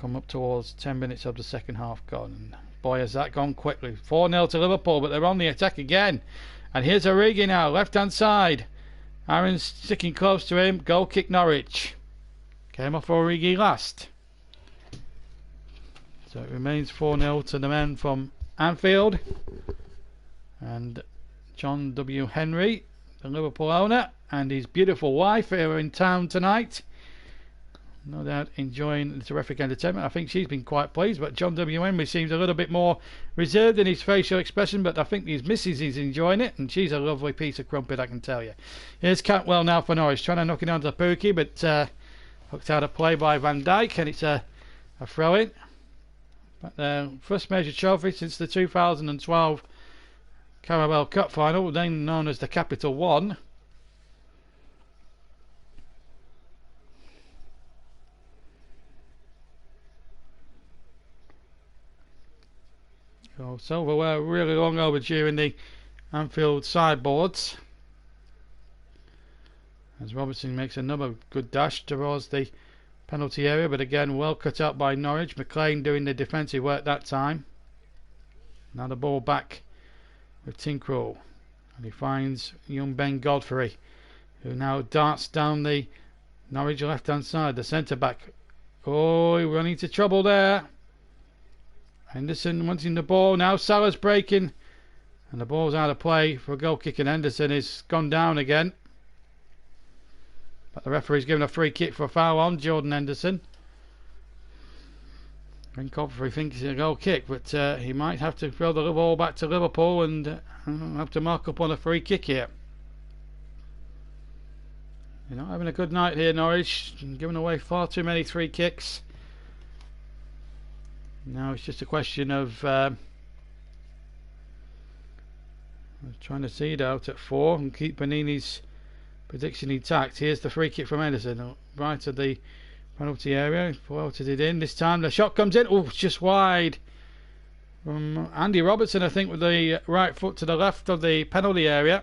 Come up towards 10 minutes of the second half gone. And boy, has that gone quickly. 4-0 to Liverpool, but they're on the attack again. And here's Origi now, left hand side. Aaron's sticking close to him. Goal kick Norwich. Came off Origi last. So it remains 4-0 to the men from Anfield. And John W. Henry, the Liverpool owner, and his beautiful wife here in town tonight. No doubt enjoying the terrific entertainment. I think she's been quite pleased, but John W. Henry seems a little bit more reserved in his facial expression, but I think his missus is enjoying it, and she's a lovely piece of crumpet, I can tell you. Here's Cantwell now for Norwich, trying to knock it onto Pookie, but hooked out a play by Van Dijk, and it's a throw-in. But first major trophy since the 2012 Carabao Cup final, then known as the Capital One. So silverware really long overdue in the Anfield sideboards, as Robertson makes another good dash towards the penalty area, but again well cut out by Norwich. McLean doing the defensive work that time. Now the ball back with Tinkrell, and he finds young Ben Godfrey, who now darts down the Norwich left hand side, the centre back. Oh, he run into trouble there. Henderson wanting the ball, now Salah's breaking, and the ball's out of play for a goal kick, and Henderson is gone down again. But the referee's given a free kick for a foul on Jordan Henderson. Ben Godfrey thinks it's a goal kick, but he might have to throw the ball back to Liverpool and have to mark up on a free kick here. You're not having a good night here, Norwich, giving away far too many free kicks. Now it's just a question of trying to see it out at 4 and keep Panini's prediction intact. Here's the free kick from Henderson, right at the penalty area. Floated it in. This time the shot comes in. Oh, it's just wide from Andy Robertson, I think, with the right foot to the left of the penalty area.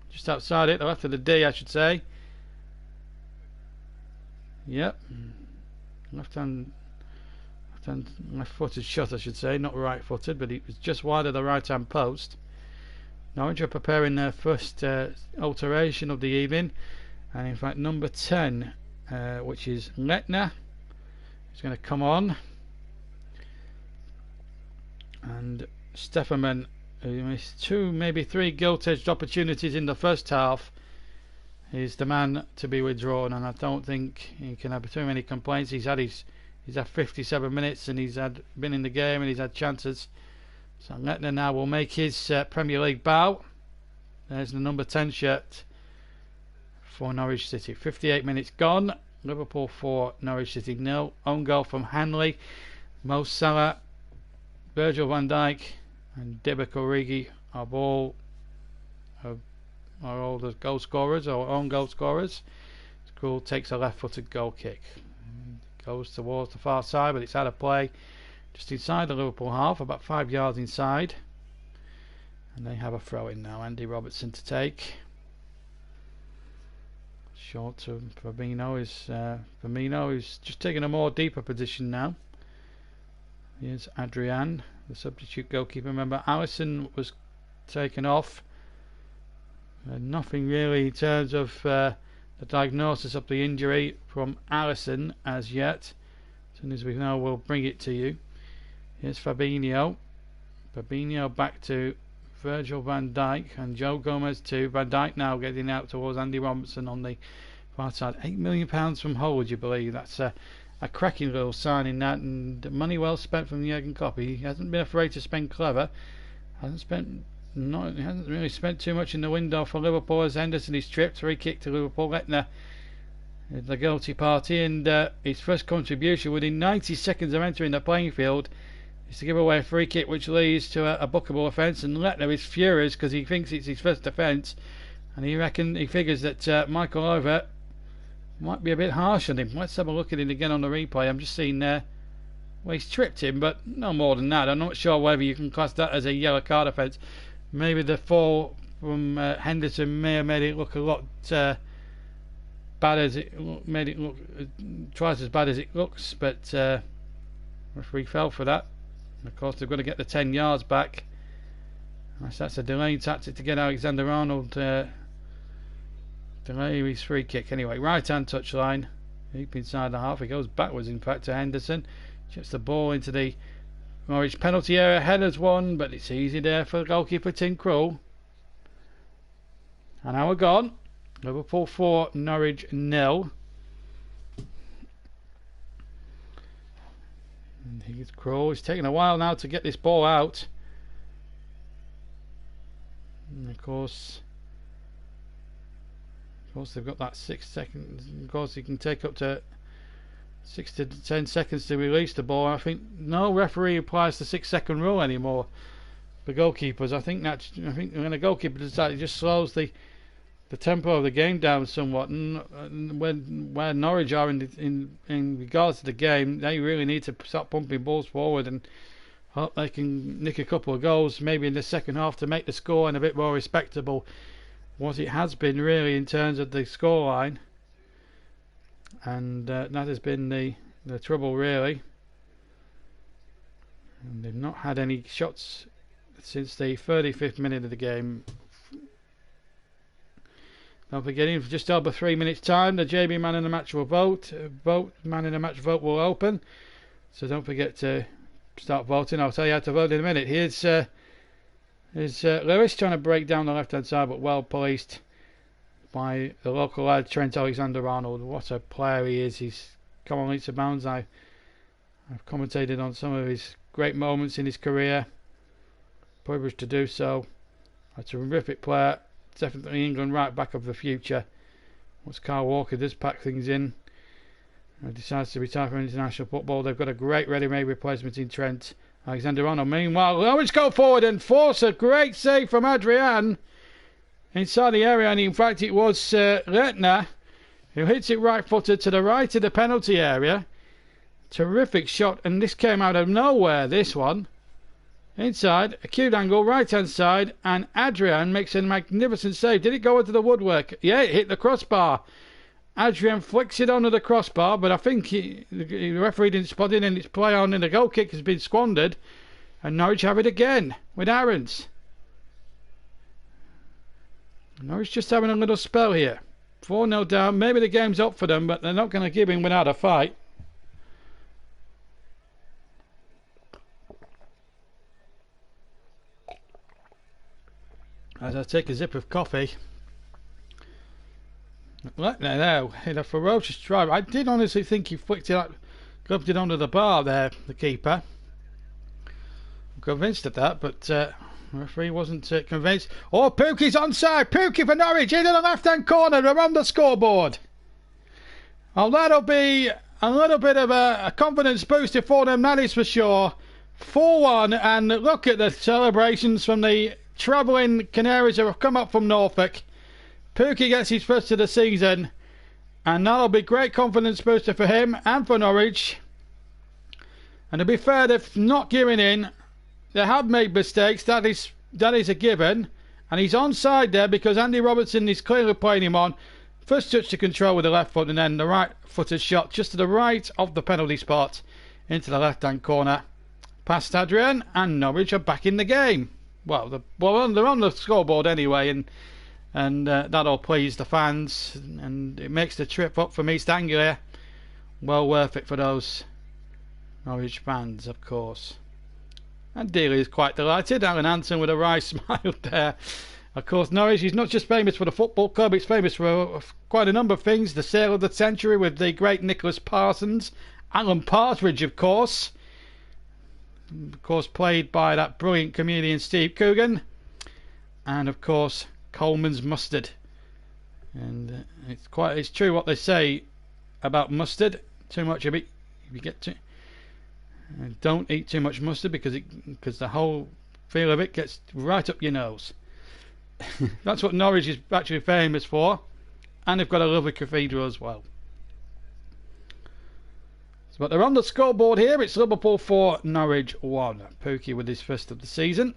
Just outside it, the left of the D, I should say. Yep. Left-footed shot, I should say, not right-footed, but it was just wide of the right-hand post. Norwich are preparing their first alteration of the evening, and in fact number 10, which is Letner, is going to come on, and Stefferman, who missed 2, maybe 3 gilt-edged opportunities in the first half, is the man to be withdrawn, and I don't think he can have too many complaints. He's had 57 minutes and he's been in the game and he's had chances. So Letner now will make his Premier League bow. There's the number 10 shirt for Norwich City. 58 minutes gone. Liverpool 4, Norwich City 0. Own goal from Hanley, Mo Salah, Virgil van Dijk and Divock Origi are all the goal scorers or own goal scorers. School takes a left-footed goal kick. Goes towards the far side, but it's out of play just inside the Liverpool half, about 5 yards inside, and they have a throw in now. Andy Robertson to take. Short to Firmino is just taking a more deeper position now. Here's Adrian, the substitute goalkeeper. Remember, Alisson was taken off. Nothing really in terms of the diagnosis of the injury from Alisson as yet. As soon as we know, we'll bring it to you. Here's Fabinho. Fabinho back to Virgil van Dijk and Joe Gomez to Van Dijk, now getting out towards Andy Robertson on the far side. £8 million from Hull, would you believe? That's a cracking little signing, that, and money well spent from Jurgen Klopp. He hasn't been afraid to spend clever. He hasn't really spent too much in the window for Liverpool, as Henderson is tripped. Free kick to Liverpool. Letner is the guilty party, and his first contribution within 90 seconds of entering the playing field is to give away a free kick, which leads to a bookable offence. And Letner is furious because he thinks it's his first offence, and he figures that Michael Over might be a bit harsh on him. Let's have a look at it again on the replay. I'm just seeing there. Well, he's tripped him, but no more than that. I'm not sure whether you can class that as a yellow card offence. Maybe the fall from Henderson may have made it look a lot bad as it made it look twice as bad as it looks, but referee fell for that. And of course, they've got to get the 10 yards back. That's a delaying tactic to get Alexander-Arnold delay his free kick. Anyway, right hand touchline, deep inside the half. He goes backwards, in fact, to Henderson. Gets the ball into the Norwich penalty area. Headers one, but it's easy there for goalkeeper Tim Krul. And now we're gone. Liverpool 4, Norwich 0. And he's Kroll. It's taking a while now to get this ball out. And of course they've got that 6 seconds. Of course, he can take up to 6 to 10 seconds to release the ball. I think no referee applies the 6-second rule anymore for goalkeepers. I think when a goalkeeper does that, it just slows the tempo of the game down somewhat. And where Norwich are in regards to the game, they really need to start pumping balls forward and hope they can nick a couple of goals maybe in the second half to make the score and a bit more respectable what it has been really in terms of the scoreline. And that has been the trouble really. And they've not had any shots since the 35th minute of the game. Don't forget, in just over 3 minutes time the JB Man in the Match will vote. Man in the Match vote will open, so don't forget to start voting. I'll tell you how to vote in a minute. Here's Lewis trying to break down the left hand side, but well policed by the local lad Trent Alexander-Arnold. What a player he is. He's come on leaps and bounds. I've commentated on some of his great moments in his career, privileged to do so. A terrific player, definitely England right back of the future. Once Kyle Walker does pack things in and decides to retire from international football, they've got a great ready-made replacement in Trent Alexander-Arnold. Meanwhile, Norwich go forward and force a great save from Adrian inside the area, and in fact it was Letner who hits it right-footed to the right of the penalty area. Terrific shot, and this came out of nowhere, this one. Inside, acute angle, right-hand side, and Adrian makes a magnificent save. Did it go into the woodwork? Yeah, it hit the crossbar. Adrian flicks it onto the crossbar, but I think the referee didn't spot it, and its play on, and the goal kick has been squandered. And Norwich have it again with Aarons. Norwich just having a little spell here. 4-0 down. Maybe the game's up for them, but they're not going to give in without a fight. As I take a sip of coffee. Look there, in a ferocious drive. I did honestly think he flicked it up, clubbed it onto the bar there, the keeper. I'm convinced of that, but the referee wasn't convinced. Oh, Pookie's onside. Pookie for Norwich into the left-hand corner. They're on the scoreboard. Well, that'll be a little bit of a confidence booster for them, that is for sure. 4-1, and look at the celebrations from the travelling Canaries who have come up from Norfolk. Pookie gets his first of the season, and that'll be great confidence booster for him and for Norwich. And to be fair, they've not given in. They have made mistakes, that is a given, and he's onside there because Andy Robertson is clearly playing him on. First touch to control with the left foot, and then the right footed shot just to the right of the penalty spot into the left hand corner past Adrian, and Norwich are back in the game. Well, they're on the scoreboard anyway, and that'll please the fans, and it makes the trip up from East Anglia well worth it for those Norwich fans, of course. And Dealey is quite delighted. Alan Hansen with a wry smile there. Of course, Norwich is not just famous for the football club, it's famous for quite a number of things. The sale of the century with the great Nicholas Parsons. Alan Partridge, of course, played by that brilliant comedian Steve Coogan. And, of course, Coleman's mustard. And it's true what they say about mustard. Too much of it, if you get to... Don't eat too much mustard because the whole feel of it gets right up your nose. That's what Norwich is actually famous for, and they've got a lovely cathedral as well. But they're on the scoreboard here. It's Liverpool 4, Norwich 1. Pookie with his first of the season,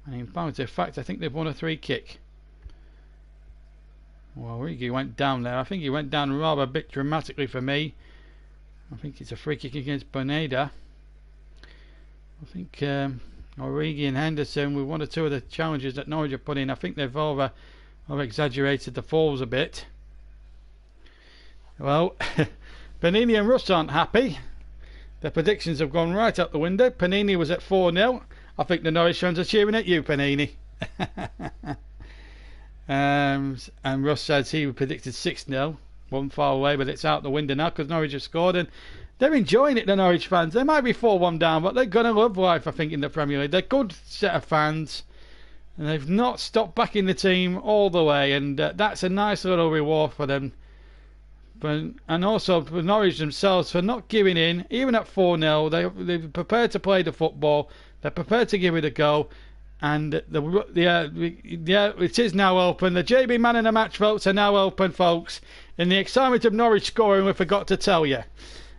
and in fact I think they've won a free kick. Well, Origi went down there. I think he went down rather a bit dramatically for me. I think it's a free kick against Boneda. I think Origi and Henderson with one or two of the challenges that Norwich have put in, I think they've over exaggerated the falls a bit. Well, Panini and Russ aren't happy. Their predictions have gone right out the window. Panini was at 4-0. I think the Norwich fans are cheering at you, Panini. And Russ says he predicted 6-0. Wasn't far away, but it's out the window now because Norwich have scored, and they're enjoying it, the Norwich fans. They might be 4-1 down, but they're going to love life, I think, in the Premier League. They're a good set of fans, and they've not stopped backing the team all the way, and that's a nice little reward for them. And also for Norwich themselves for not giving in, even at 4-0. They're prepared to play the football. They're prepared to give it a go. And it is now open. The JB Man of the Match votes are now open, folks. In the excitement of Norwich scoring, we forgot to tell you.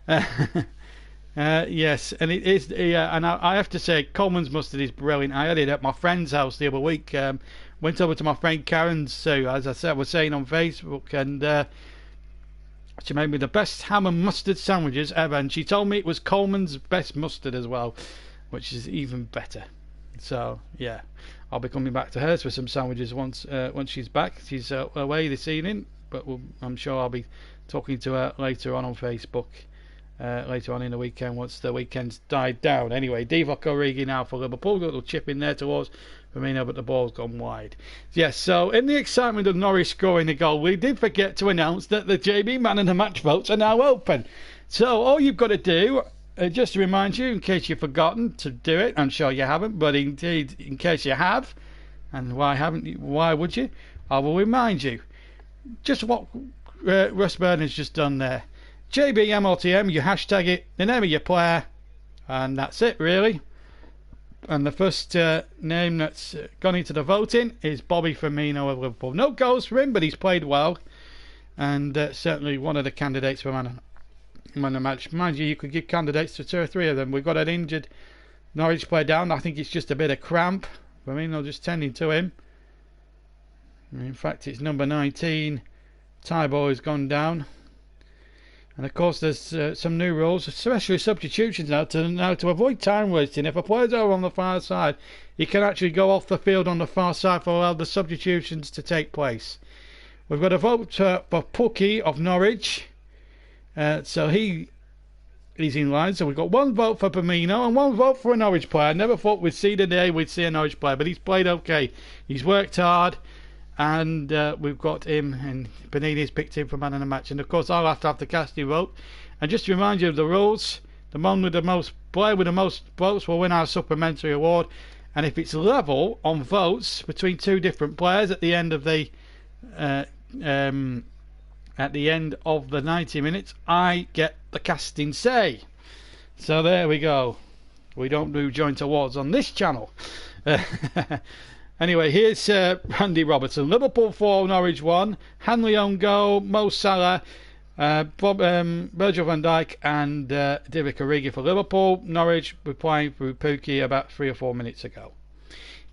Yes, and it is. And I have to say, Coleman's mustard is brilliant. I had it at my friend's house the other week. Went over to my friend Karen's, so as I said, was saying on Facebook, and she made me the best ham and mustard sandwiches ever. And she told me it was Coleman's best mustard as well, which is even better. So yeah, I'll be coming back to hers for some sandwiches once she's back. She's away this evening, but I'm sure I'll be talking to her later on Facebook, later on in the weekend once the weekend's died down. Anyway, Divock Origi now for Liverpool. Got a little chip in there towards Firmino, but the ball's gone wide. Yes, so in the excitement of Norwich scoring a goal, we did forget to announce that the JB Man of the Match votes are now open. So all you've got to do, just to remind you, in case you've forgotten to do it, I'm sure you haven't, but indeed, in case you have, and why would you? I will remind you just what Russ Burnham's just done there. JBMLTM, you hashtag it, the name of your player, and that's it really. And the first name that's gone into the voting is Bobby Firmino of Liverpool. No goals for him, but he's played well, and certainly one of the candidates for man of the match. Mind you, you could give candidates to 2 or 3 of them. We've got an injured Norwich player down. I think it's just a bit of cramp. Firmino just tending to him. In fact, it's number 19. Tybo has gone down. And of course, there's some new rules, especially substitutions now to avoid time wasting. If a player's over on the far side, he can actually go off the field on the far side for allow the substitutions to take place. We've got a vote for Pukki of Norwich. So he's in line. So we've got 1 vote for Firmino and 1 vote for a Norwich player. I never thought we'd see the day we'd see a Norwich player, but he's played okay. He's worked hard, and we've got him, and Benitez picked him for man of the match. And of course, I'll have to have the casting vote. And just to remind you of the rules, the man with the most player with the most votes will win our supplementary award. And if it's level on votes between 2 different players at the end of the 90 minutes, I get the casting say. So there we go. We don't do joint awards on this channel. Anyway, here's Andy Robertson. Liverpool 4, Norwich 1. Hanley on goal. Mo Salah, Virgil van Dijk, and Divock Origi for Liverpool. Norwich were playing through Pukki about 3 or 4 minutes ago.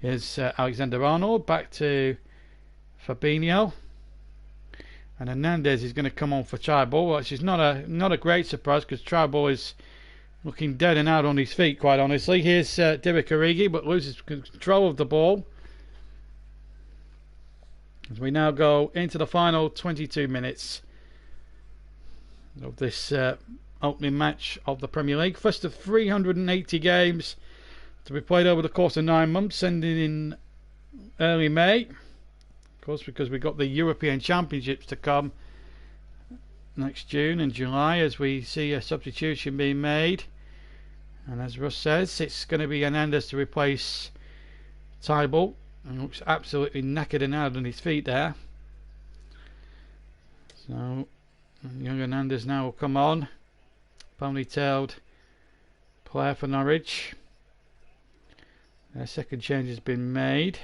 Here's Alexander-Arnold back to Fabinho. And Hernandez is going to come on for Tribal, which is not a great surprise because Tribal is looking dead and out on his feet, quite honestly. Here's Divock Origi, but loses control of the ball. As we now go into the final 22 minutes of this opening match of the Premier League. First of 380 games to be played over the course of 9 months, ending in early May. Of course, because we've got the European Championships to come next June and July, as we see a substitution being made. And as Russ says, it's going to be Hernandez to replace Tybalt, and looks absolutely knackered and out on his feet there. So young Hernandez now will come on. Ponytailed player for Norwich. Their second change has been made.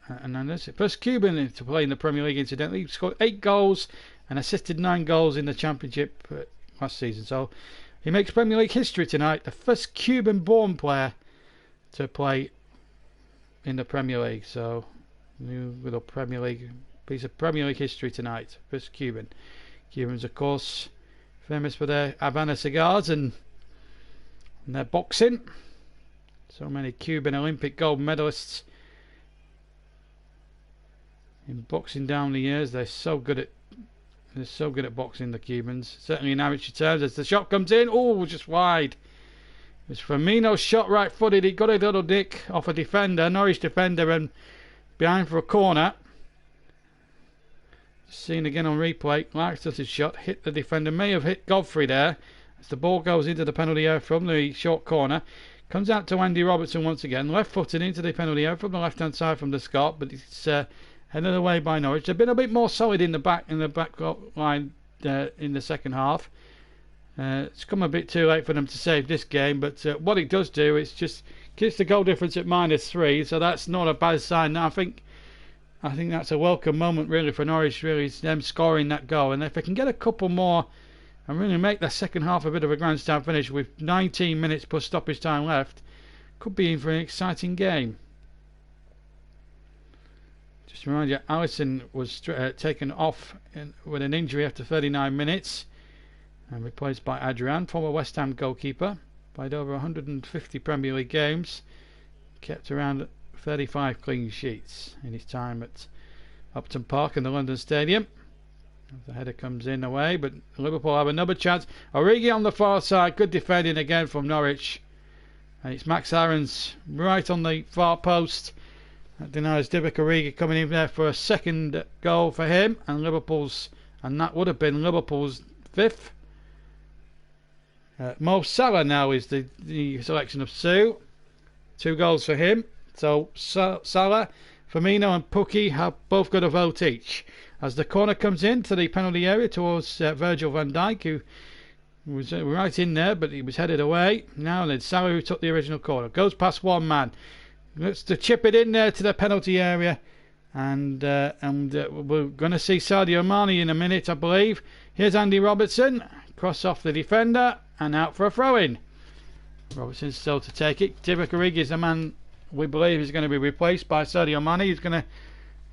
Hernandez, first Cuban to play in the Premier League, incidentally. He scored 8 goals and assisted 9 goals in the Championship last season. So he makes Premier League history tonight. The first Cuban-born player to play in the Premier League. So new little Premier League piece of Premier League history tonight. First Cuban. Cubans, of course, famous for their Havana cigars and their boxing. So many Cuban Olympic gold medalists in boxing down the years. They're so good at boxing, the Cubans. Certainly in amateur terms. As the shot comes in, oh, just wide. was Firmino shot right-footed. He got a little dick off a defender, Norwich defender, and behind for a corner. Seen again on replay. Lax's shot hit the defender. May have hit Godfrey there. As the ball goes into the penalty area from the short corner. Comes out to Andy Robertson once again. Left-footed into the penalty area from the left-hand side from the Scot, but it's headed away by Norwich. They've been a bit more solid in the back line in the second half. It's come a bit too late for them to save this game, but what it does do is just keeps the goal difference at -3, so that's not a bad sign. I think that's a welcome moment really for Norwich, really, them scoring that goal, and if they can get a couple more and really make the second half a bit of a grandstand finish with 19 minutes plus stoppage time left, could be in for an exciting game. Just to remind you, Alisson was taken off with an injury after 39 minutes. And replaced by Adrian, former West Ham goalkeeper. Played over 150 Premier League games. Kept around 35 clean sheets in his time at Upton Park and the London Stadium. The header comes in away, but Liverpool have another chance. Origi on the far side, good defending again from Norwich. And it's Max Aarons right on the far post. That denies Divock Origi coming in there for a second goal for him. And that would have been Liverpool's 5th. Mo Salah now is the selection of Sue. 2 goals for him. So Salah, Firmino and Pukki have both got a vote each. As the corner comes into the penalty area towards Virgil van Dijk, who was right in there, but he was headed away. Now then, Salah, who took the original corner, goes past one man. Looks to chip it in there to the penalty area. And we're going to see Sadio Mane in a minute, I believe. Here's Andy Robertson. Cross off the defender and out for a throw-in. Robertson's still to take it. Divock Origi is the man we believe is going to be replaced by Sadio Mane. He's going to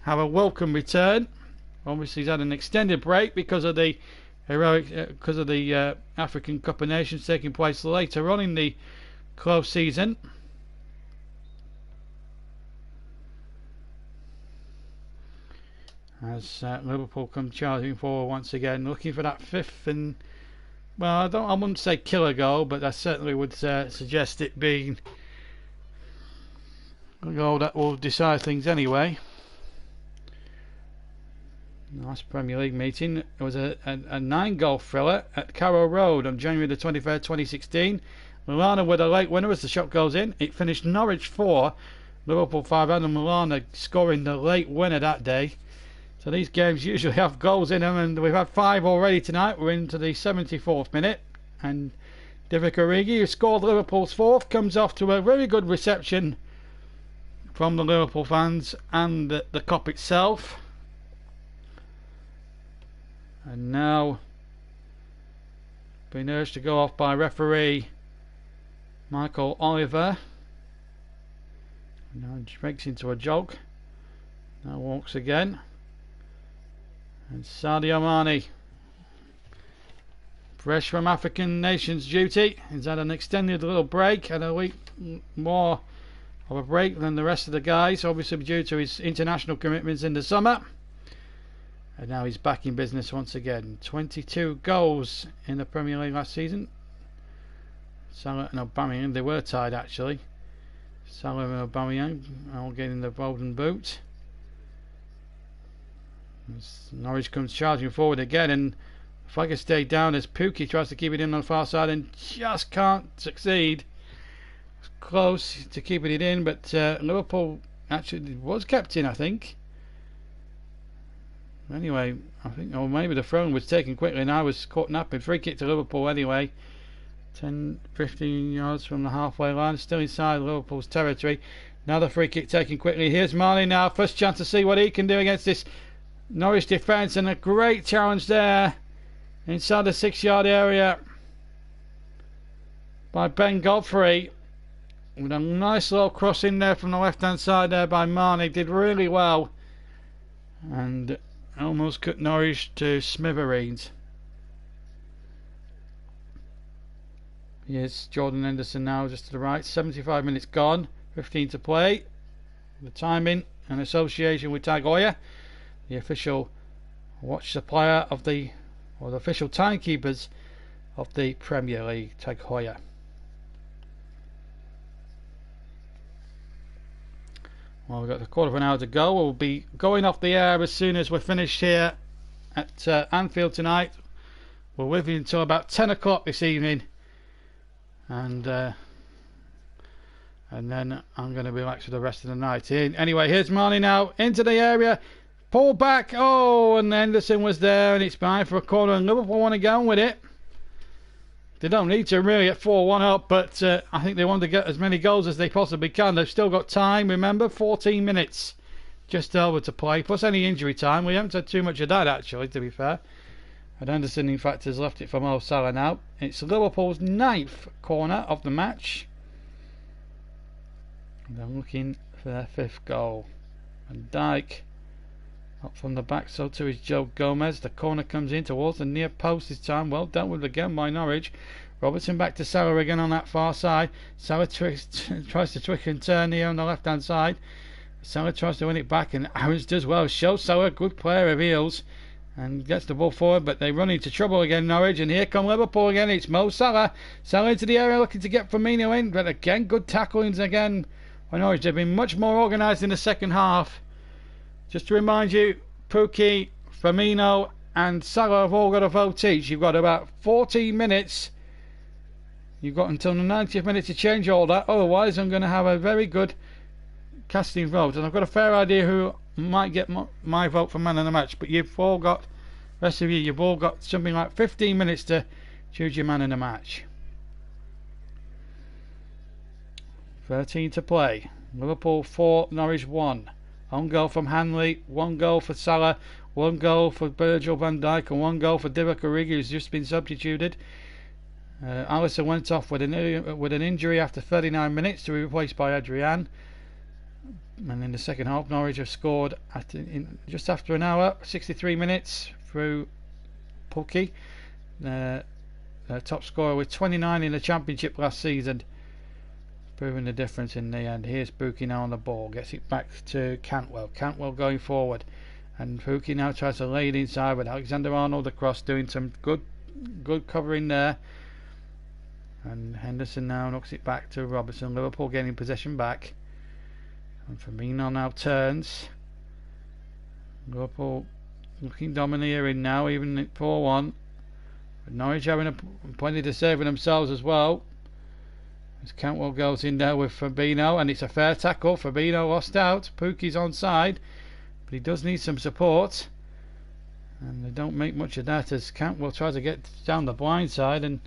have a welcome return. Obviously, he's had an extended break because of the African Cup of Nations taking place later on in the close season. As Liverpool come charging forward once again, looking for that 5th and, well, I wouldn't say killer goal, but I certainly would suggest it being a goal that will decide things anyway. Nice Premier League meeting. It was a 9-goal thriller at Carrow Road on January the 23rd, 2016. Milana with a late winner as the shot goes in. It finished Norwich 4, Liverpool 5, and Milana scoring the late winner that day. So these games usually have goals in them, and we've had 5 already tonight. We're into the 74th minute, and Divock Origi, who scored Liverpool's 4th, comes off to a very good reception from the Liverpool fans and the Kop itself. And now being urged to go off by referee Michael Oliver. Now he breaks into a jog. Now walks again. And Sadio Mane, fresh from African Nations duty, he's had an extended little break and a week more of a break than the rest of the guys, obviously due to his international commitments in the summer. And now he's back in business once again. 22 goals in the Premier League last season. Salah and Aubameyang, they were tied actually. Salah and Aubameyang all getting the golden boot. As Norwich comes charging forward again, and Flagger stayed down as Pukki tries to keep it in on the far side and just can't succeed. It's close to keeping it in, but Liverpool actually was kept in, I think. Anyway, I think, or maybe the throw was taken quickly and I was caught napping. Free kick to Liverpool anyway. 10-15 yards from the halfway line, still inside Liverpool's territory. Now the free kick taken quickly. Here's Mane now, first chance to see what he can do against this Norwich defence, and a great challenge there inside the 6-yard area by Ben Godfrey, with a nice little cross in there from the left hand side there by Mane. Did really well and almost cut Norwich to smithereens. Here's Jordan Henderson now just to the right. 75 minutes gone, 15 to play. The timing and association with Tag Heuer, the official watch supplier of the official timekeepers of the Premier League, Tag Heuer. Well, we've got a quarter of an hour to go. We'll be going off the air as soon as we're finished here at Anfield tonight. We're with you until about 10 o'clock this evening, and then I'm going to relax for the rest of the night. Anyway, here's Marnie now into the area, pull back, and Henderson was there, and it's behind for a corner, and Liverpool want to go on with it. They don't need to really at 4-1 up, but I think they want to get as many goals as they possibly can. They've still got time, remember, 14 minutes just over to play, plus any injury time. We haven't had too much of that, actually, to be fair. And Henderson, in fact, has left it for Mo Salah now. It's Liverpool's 9th corner of the match. And they're looking for their 5th goal. And Dijk up from the back, so too is Joe Gomez. The corner comes in towards the near post this time. Well dealt with again by Norwich. Robertson back to Salah again on that far side. Salah tries to twist and turn here on the left hand side. Salah tries to win it back, and Aarons does well. Shows Salah, good player of heels, and gets the ball forward, but they run into trouble again, Norwich, and here come Liverpool again. It's Mo Salah. Salah into the area looking to get Firmino in, but again, good tacklings again by Norwich. They've been much more organised in the second half. Just to remind you, Pukki, Firmino and Salah have all got a vote each. You've got about 14 minutes. You've got until the 90th minute to change all that. Otherwise, I'm going to have a very good casting vote. And I've got a fair idea who might get my vote for man of the match. But you've all got, rest of you, you've all got something like 15 minutes to choose your man of the match. 13 to play. Liverpool 4, Norwich 1. One goal from Hanley, 1 goal for Salah, 1 goal for Virgil van Dijk, and 1 goal for Divock Origi, who's just been substituted. Alisson went off with an injury after 39 minutes to be replaced by Adrian. And in the second half, Norwich have scored just after an hour, 63 minutes through Pukki, their top scorer with 29 in the Championship last season. Proving the difference in the end. Here's Pukki now on the ball, gets it back to Cantwell. Cantwell going forward, and Pukki now tries to lay it inside with Alexander-Arnold across, doing some good covering there. And Henderson now knocks it back to Robertson. Liverpool getting possession back, and Firmino now turns. Liverpool looking domineering now, even at 4-1. But Norwich having plenty to say for themselves as well. As Cantwell goes in there with Fabinho, and it's a fair tackle. Fabinho lost out. Pukki's onside, but he does need some support, and they don't make much of that as Cantwell tries to get down the blind side and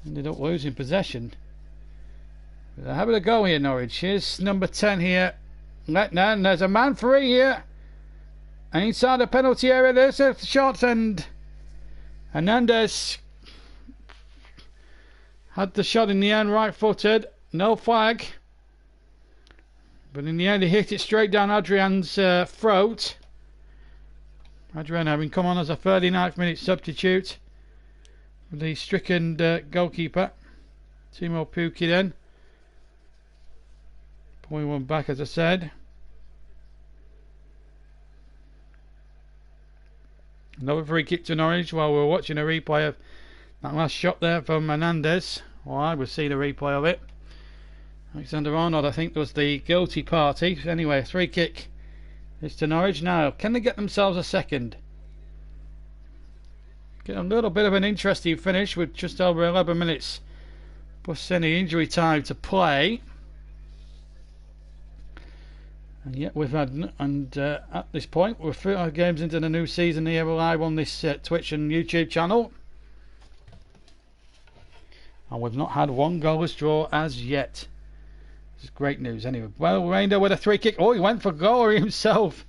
ended up losing possession. But they're having a go here, Norwich. Here's number 10 here, Letnan. There's a man free here, and inside the penalty area there's a shot, and Hernandez had the shot in the end, right-footed, no flag. But in the end, he hit it straight down Adrian's throat. Adrian having come on as a 39th minute substitute for the stricken goalkeeper. Timo Pukki then. Pulling one back, as I said. Another free kick to Norwich while we're watching a replay of that last shot there from Hernandez. Well, I was seeing a replay of it. Alexander-Arnold, I think, was the guilty party. Anyway, a free kick is to Norwich. Now, can they get themselves a second? Get a little bit of an interesting finish with just over 11 minutes plus any injury time to play. And yet we've had, at this point, we're 3 games into the new season here live on this Twitch and YouTube channel. And we've not had 1 goalless draw as yet. This is great news anyway. Well, Reinder with a free kick. Oh, he went for glory himself,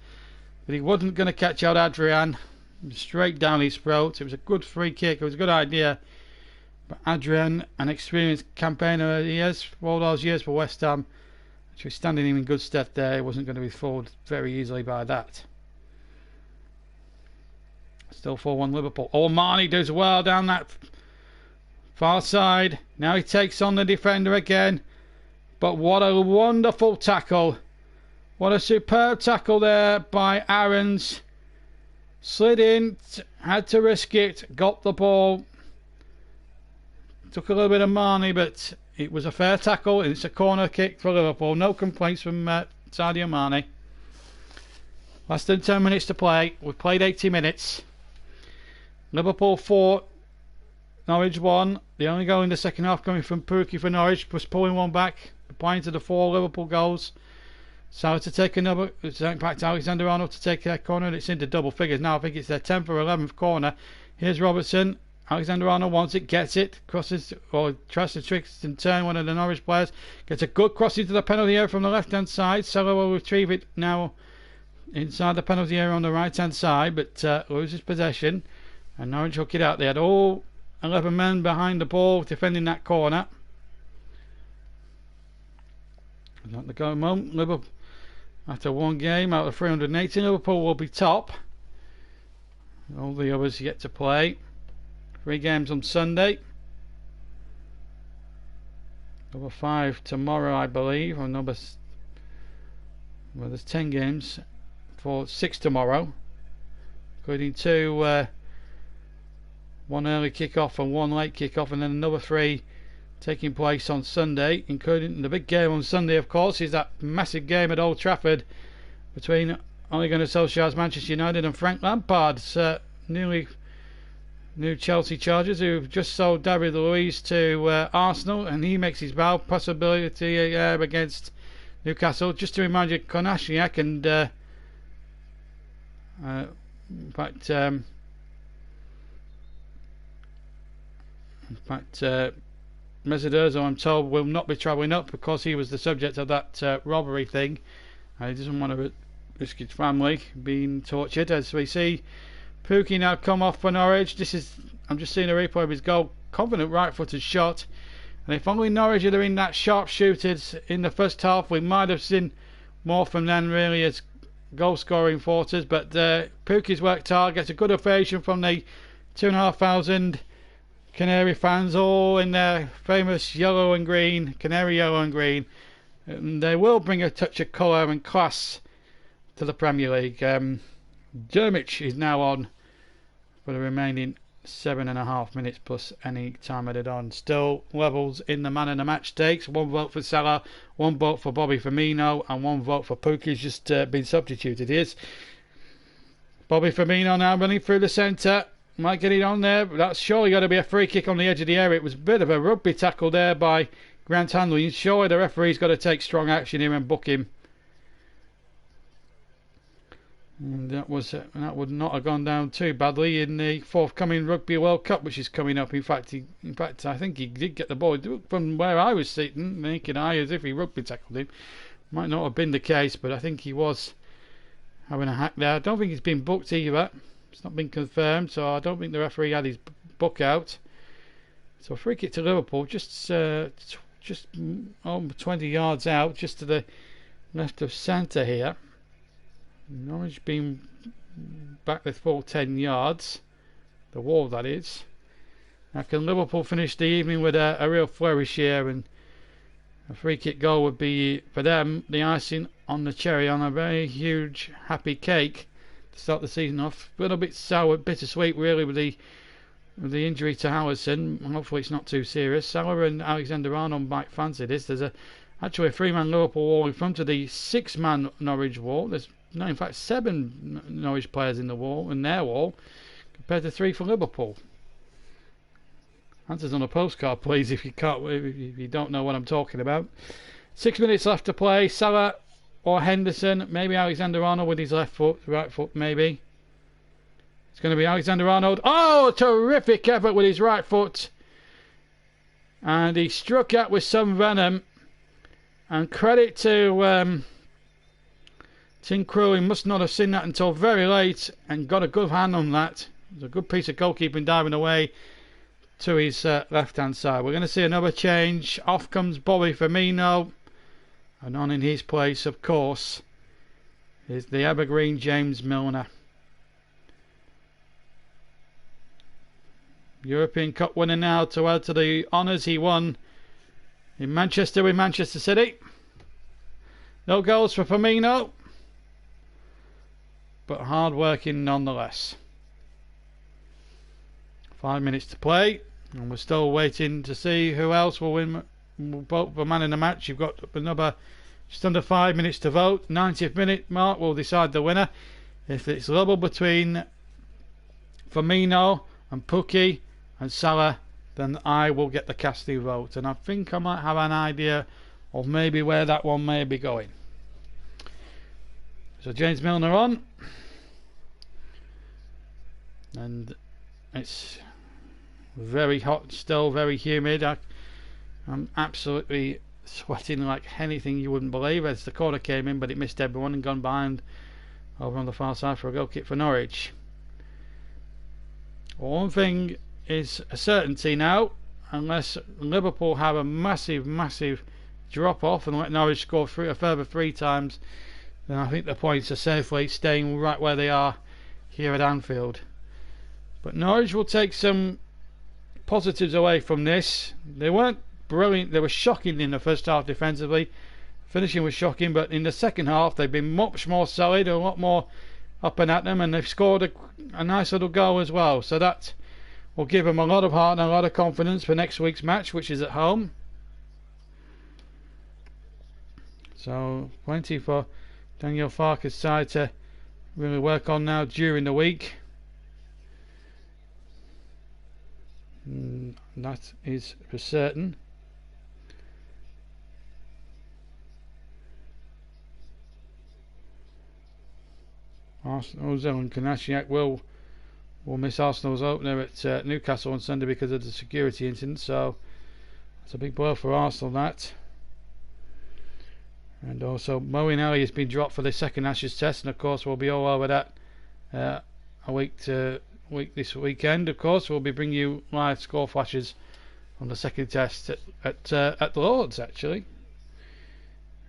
but he wasn't going to catch out Adrian. Straight down his throat. It was a good free kick. It was a good idea. But Adrian, an experienced campaigner he has for all those years for West Ham, actually standing him in good stead there. He wasn't going to be fooled very easily by that. Still 4-1 Liverpool. Oh, Marnie does well down that far side. Now he takes on the defender again. But what a wonderful tackle. What a superb tackle there by Aarons. Slid in, had to risk it, got the ball. Took a little bit of Marnie, but it was a fair tackle. It's a corner kick for Liverpool. No complaints from Sadio Mane. Less than 10 minutes to play. We've played 80 minutes. Liverpool 4, Norwich 1. The only goal in the second half coming from Pukki for Norwich, was pulling one back, applying to the 4 Liverpool goals. Salah to take another. In fact, Alexander-Arnold to take their corner, and it's into double figures now. I think it's their 10th or 11th corner. Here's Robertson. Alexander-Arnold wants it, gets it, crosses, or tries to twist and turn one of the Norwich players. Gets a good cross into the penalty area from the left-hand side. Salah will retrieve it now inside the penalty area on the right-hand side, but loses possession. And Norwich hook it out. They had all 11 men behind the ball defending that corner. At the going moment, Liverpool, after one game out of 380, Liverpool will be top. All the others yet to play. 3 games on Sunday. Number 5 tomorrow, I believe. Or well, there's 10 games for 6 tomorrow, including 2. 1 early kick-off and 1 late kick-off, and then another 3 taking place on Sunday, including the big game on Sunday, of course, is that massive game at Old Trafford between Ole Gunnar Solskjaer's Manchester United and Frank Lampard's new Chelsea Chargers, who've just sold David Luiz to Arsenal, and he makes his bow possibility against Newcastle. Just to remind you, Konashniak and in fact, Mesut Ozil, I'm told, will not be travelling up because he was the subject of that robbery thing. He doesn't want to risk his family being tortured. As we see Pukki now come off for Norwich. I'm just seeing a replay of his goal. Confident right-footed shot. And if only Norwich had been that sharp-shooters in the first half, we might have seen more from them really as goal-scoring forces. But Pukki's worked hard, gets a good ovation from the 2,500 Canary fans, all in their famous yellow and green, canary yellow and green. And they will bring a touch of colour and class to the Premier League. Dermich is now on for the remaining 7.5 minutes plus any time added on. Still levels in the man of the match stakes. 1 vote for Salah, 1 vote for Bobby Firmino, and 1 vote for Pukki. He's just been substituted. Here's Bobby Firmino now running through the centre. Might get it on there, but that's surely got to be a free kick on the edge of the area. It was a bit of a rugby tackle there by Grant Hanley. Surely the referee's got to take strong action here and book him. And that would not have gone down too badly in the forthcoming Rugby World Cup, which is coming up. In fact, I think he did get the ball. From where I was sitting, naked eye, as if he rugby tackled him. Might not have been the case, but I think he was having a hack there. I don't think he's been booked either. It's not been confirmed, so I don't think the referee had his book out. So a free kick to Liverpool, just 20 yards out, just to the left of centre here. Norwich being back the full 10 yards, the wall that is. Now can Liverpool finish the evening with a real flourish here, and a free kick goal would be for them the icing on the cherry on a very huge happy cake to start the season off. A little bit sour, bittersweet really with the injury to Allison. Hopefully it's not too serious. Salah and Alexander-Arnold might fancy this. There's actually a 3-man Liverpool wall in front of the 6-man Norwich wall. There's no, in fact 7 Norwich players in their wall compared to 3 for Liverpool. Answers on a postcard please if you don't know what I'm talking about. 6 minutes left to play. Salah or Henderson, maybe Alexander-Arnold with his left foot, right foot maybe. It's going to be Alexander-Arnold. Oh, terrific effort with his right foot. And he struck out with some venom. And credit to Tim Krul, he must not have seen that until very late and got a good hand on that. It was a good piece of goalkeeping diving away to his left-hand side. We're going to see another change. Off comes Bobby Firmino. And on in his place, of course, is the evergreen James Milner. European Cup winner now to add to the honours he won in Manchester with Manchester City. No goals for Firmino, but hard working nonetheless. 5 minutes to play, and we're still waiting to see who else will win vote for man in the match. You've got another Just under 5 minutes to vote. 90th minute mark will decide the winner. If it's level between Firmino and Pukki and Salah, then I will get the casting vote. And I think I might have an idea of maybe where that one may be going. So James Milner on. And it's very hot still, very humid. I'm absolutely sweating like anything you wouldn't believe, as the corner came in, but it missed everyone and gone behind over on the far side for a goal kick for Norwich. One thing is a certainty now, unless Liverpool have a massive drop off and let Norwich score a further 3 times, then I think the points are safely staying right where they are here at Anfield. But Norwich will take some positives away from this. They weren't brilliant, they were shocking in the first half defensively. Finishing was shocking, but in the second half they've been much more solid, a lot more up and at them, and they've scored a nice little goal as well. So that will give them a lot of heart and a lot of confidence for next week's match, which is at home. So plenty for Daniel Farke's side to really work on now during the week. That is for certain. Ozil and Kolasinac will miss Arsenal's opener at Newcastle on Sunday because of the security incident, so it's a big blow for Arsenal, that. And also Moeen has been dropped for the second Ashes test, and of course we'll be all over that a week this weekend. Of course we'll be bringing you live score flashes on the second test at Lord's, actually.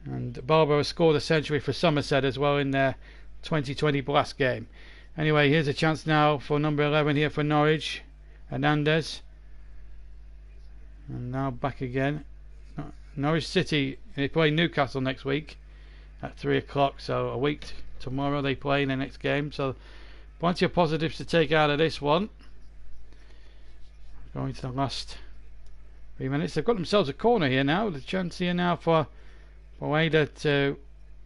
And Barber has scored a century for Somerset as well in their 2020 Blast game. Anyway, here's a chance now for number 11 here for Norwich, Hernandez. And now back again. Norwich City, they play Newcastle next week at 3 o'clock, so a week tomorrow they play in the next game. So plenty of positives to take out of this one. Going to the last 3 minutes. They've got themselves a corner here now. The chance here now for Boada to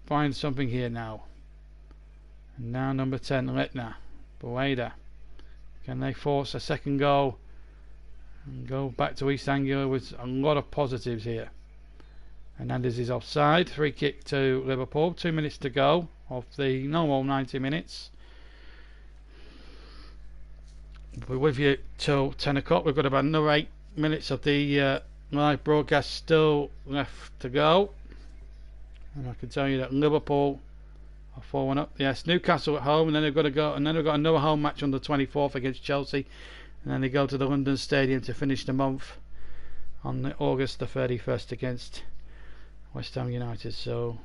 find something here now. And now number 10, Letna. Boada. Can they force a second goal and go back to East Anglia with a lot of positives here? Hernandez is offside. Free kick to Liverpool. 2 minutes to go of the normal 90 minutes. We're with you till 10 o'clock. We've got about another 8 minutes of the live broadcast still left to go. And I can tell you that Liverpool are 4-1 up. Yes, Newcastle at home, and then they've got to go, and then they've got another home match on the 24th against Chelsea, and then they go to the London Stadium to finish the month on August the 31st against West Ham United. So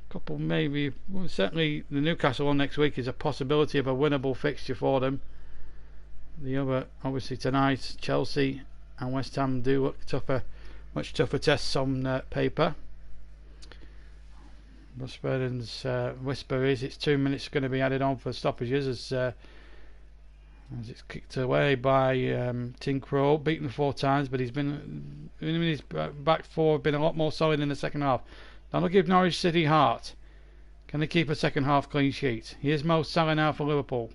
a couple, maybe, well, certainly the Newcastle one next week is a possibility of a winnable fixture for them. The other, obviously tonight, Chelsea and West Ham do look tougher, much tougher tests on paper. Spurden's whisper is it's 2 minutes going to be added on for stoppages as it's kicked away by Tim Krul, beaten 4 times, but he's been in his back four, been a lot more solid in the second half. That'll give Norwich City heart. Can they keep a second half clean sheet? Here's Mo Salah now for Liverpool.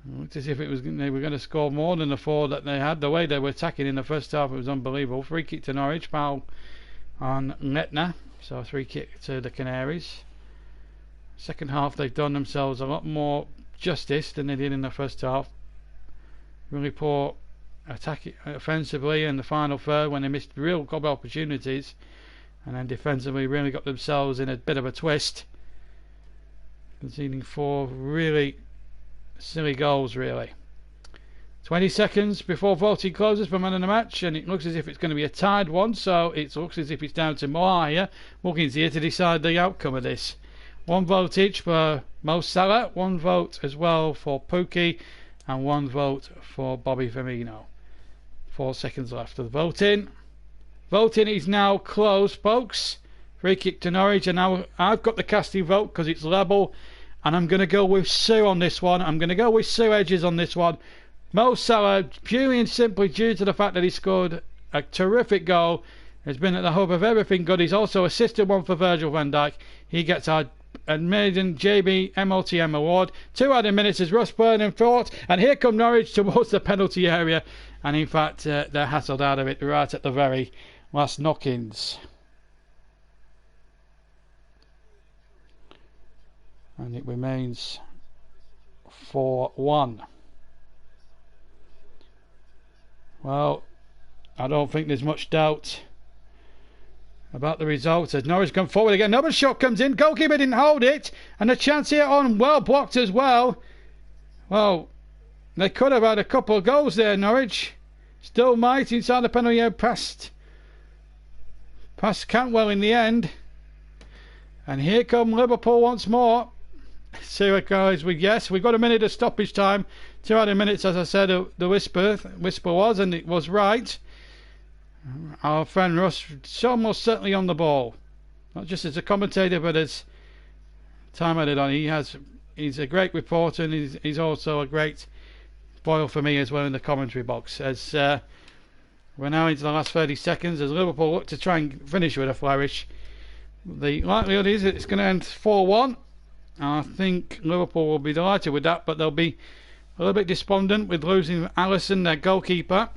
It looked as if they were going to score more than the 4 that they had. The way they were attacking in the first half, it was unbelievable. Free kick to Norwich, foul on Letna. So a free kick to the Canaries. Second half they've done themselves a lot more justice than they did in the first half. Really poor attack offensively in the final third when they missed real goal opportunities, and then defensively really got themselves in a bit of a twist, conceding 4 really silly goals really. 20 seconds before voting closes for man of the match, and it looks as if it's going to be a tied one, so it looks as if it's down to Moa here, Wilkins here to decide the outcome of this. 1 vote each for Mo Salah, 1 vote as well for Pukki, and 1 vote for Bobby Firmino. 4 seconds left of the voting. Voting is now closed, folks. Free kick to Norwich, and now I've got the casting vote because it's level, and I'm going to go with Sue on this one. I'm going to go with Sue Edges on this one. Mo Salah, purely and simply due to the fact that he scored a terrific goal has been at the hub of everything good. He's also assisted one for Virgil van Dijk. He gets our maiden JB MLTM award. 2 added minutes as Russ Burnham fought, and here come Norwich towards the penalty area, and in fact they're hassled out of it right at the very last knock-ins. And it remains 4-1. Well, I don't think there's much doubt about the result as Norwich come forward again. Another shot comes in. Goalkeeper didn't hold it, and a chance here on, well blocked as well. Well, they could have had a couple of goals there, Norwich. Still might inside the penalty area, past Cantwell in the end. And here come Liverpool once more. See what guys, yes, we've got a minute of stoppage time. 2 added minutes, as I said, the whisper was, and it was right. Our friend Russ is almost certainly on the ball, not just as a commentator but as time added on. He's a great reporter, and he's also a great foil for me as well in the commentary box. As we're now into the last 30 seconds as Liverpool look to try and finish with a flourish. The likelihood is it's going to end 4-1. I think Liverpool will be delighted with that, but they'll be a little bit despondent with losing Alisson, their goalkeeper,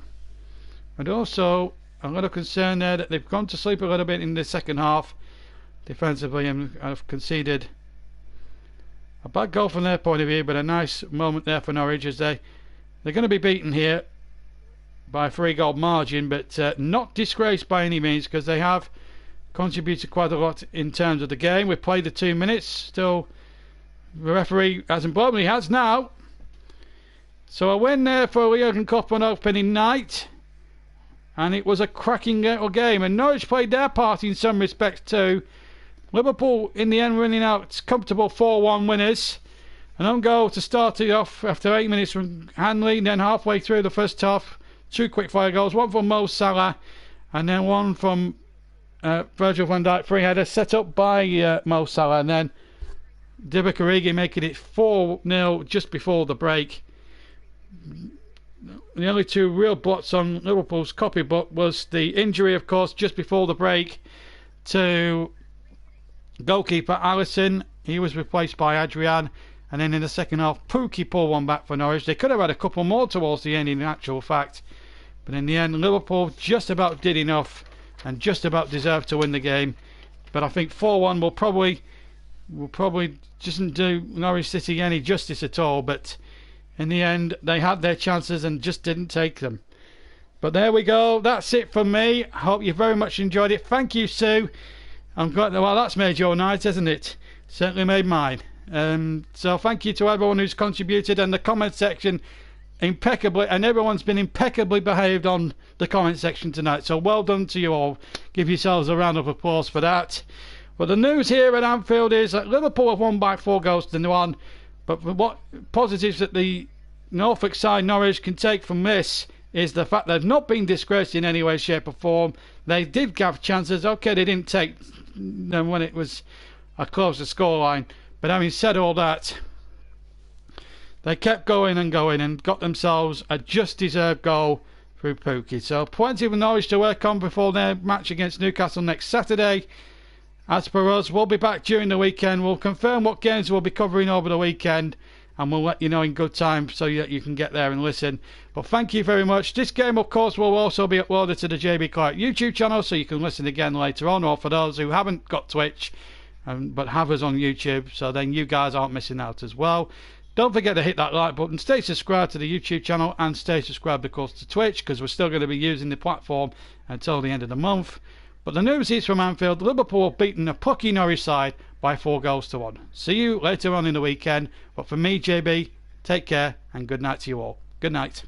and also a little concern there that they've gone to sleep a little bit in the second half defensively and have conceded a bad goal from their point of view, but a nice moment there for Norwich as they're going to be beaten here by a 3-goal margin, but not disgraced by any means, because they have contributed quite a lot in terms of the game. We've played the 2 minutes, still the referee hasn't blown, he has now. So a win there for Jurgen Klopp on opening night, and it was a cracking little game, and Norwich played their part in some respects too. Liverpool in the end winning out comfortable 4-1 winners. An own goal to start it off after 8 minutes from Hanley, then halfway through the first half 2 quick fire goals, one from Mo Salah and then one from Virgil van Dijk free header set up by Mo Salah, and then Divock Origi making it 4-0 just before the break. The only 2 real blots on Liverpool's copybook was the injury, of course, just before the break to goalkeeper Alisson. He was replaced by Adrian, and then in the second half Pukki pulled one back for Norwich. They could have had a couple more towards the end in actual fact, but in the end Liverpool just about did enough and just about deserved to win the game. But I think 4-1 will probably doesn't do Norwich City any justice at all, but in the end they had their chances and just didn't take them. But there we go, that's it from me. I hope you very much enjoyed it. Thank you, Sue. I'm glad, well, that's made your night, hasn't it? Certainly made mine. So thank you to everyone who's contributed, and the comment section impeccably, and everyone's been impeccably behaved on the comment section tonight, so well done to you all. Give yourselves a round of applause for that. Well, the news here at Anfield is that Liverpool have won by 4-1, but what positives that the Norfolk side, Norwich, can take from this is the fact they've not been disgraced in any way, shape or form. They did have chances, okay, they didn't take them when it was a closer scoreline, but having said all that, they kept going and got themselves a just deserved goal through Pukki. So plenty of Norwich to work on before their match against Newcastle next Saturday. As per us, we'll be back during the weekend. We'll confirm what games we'll be covering over the weekend, and we'll let you know in good time so that you can get there and listen. But thank you very much. This game, of course, will also be uploaded to the JB Clark YouTube channel, so you can listen again later on, or for those who haven't got Twitch but have us on YouTube, so then you guys aren't missing out as well. Don't forget to hit that like button, stay subscribed to the YouTube channel, and stay subscribed, of course, to Twitch, because we're still going to be using the platform until the end of the month. But the news is from Anfield, Liverpool have beaten a plucky Norwich side by 4-1. See you later on in the weekend. But for me, JB, take care and good night to you all. Good night.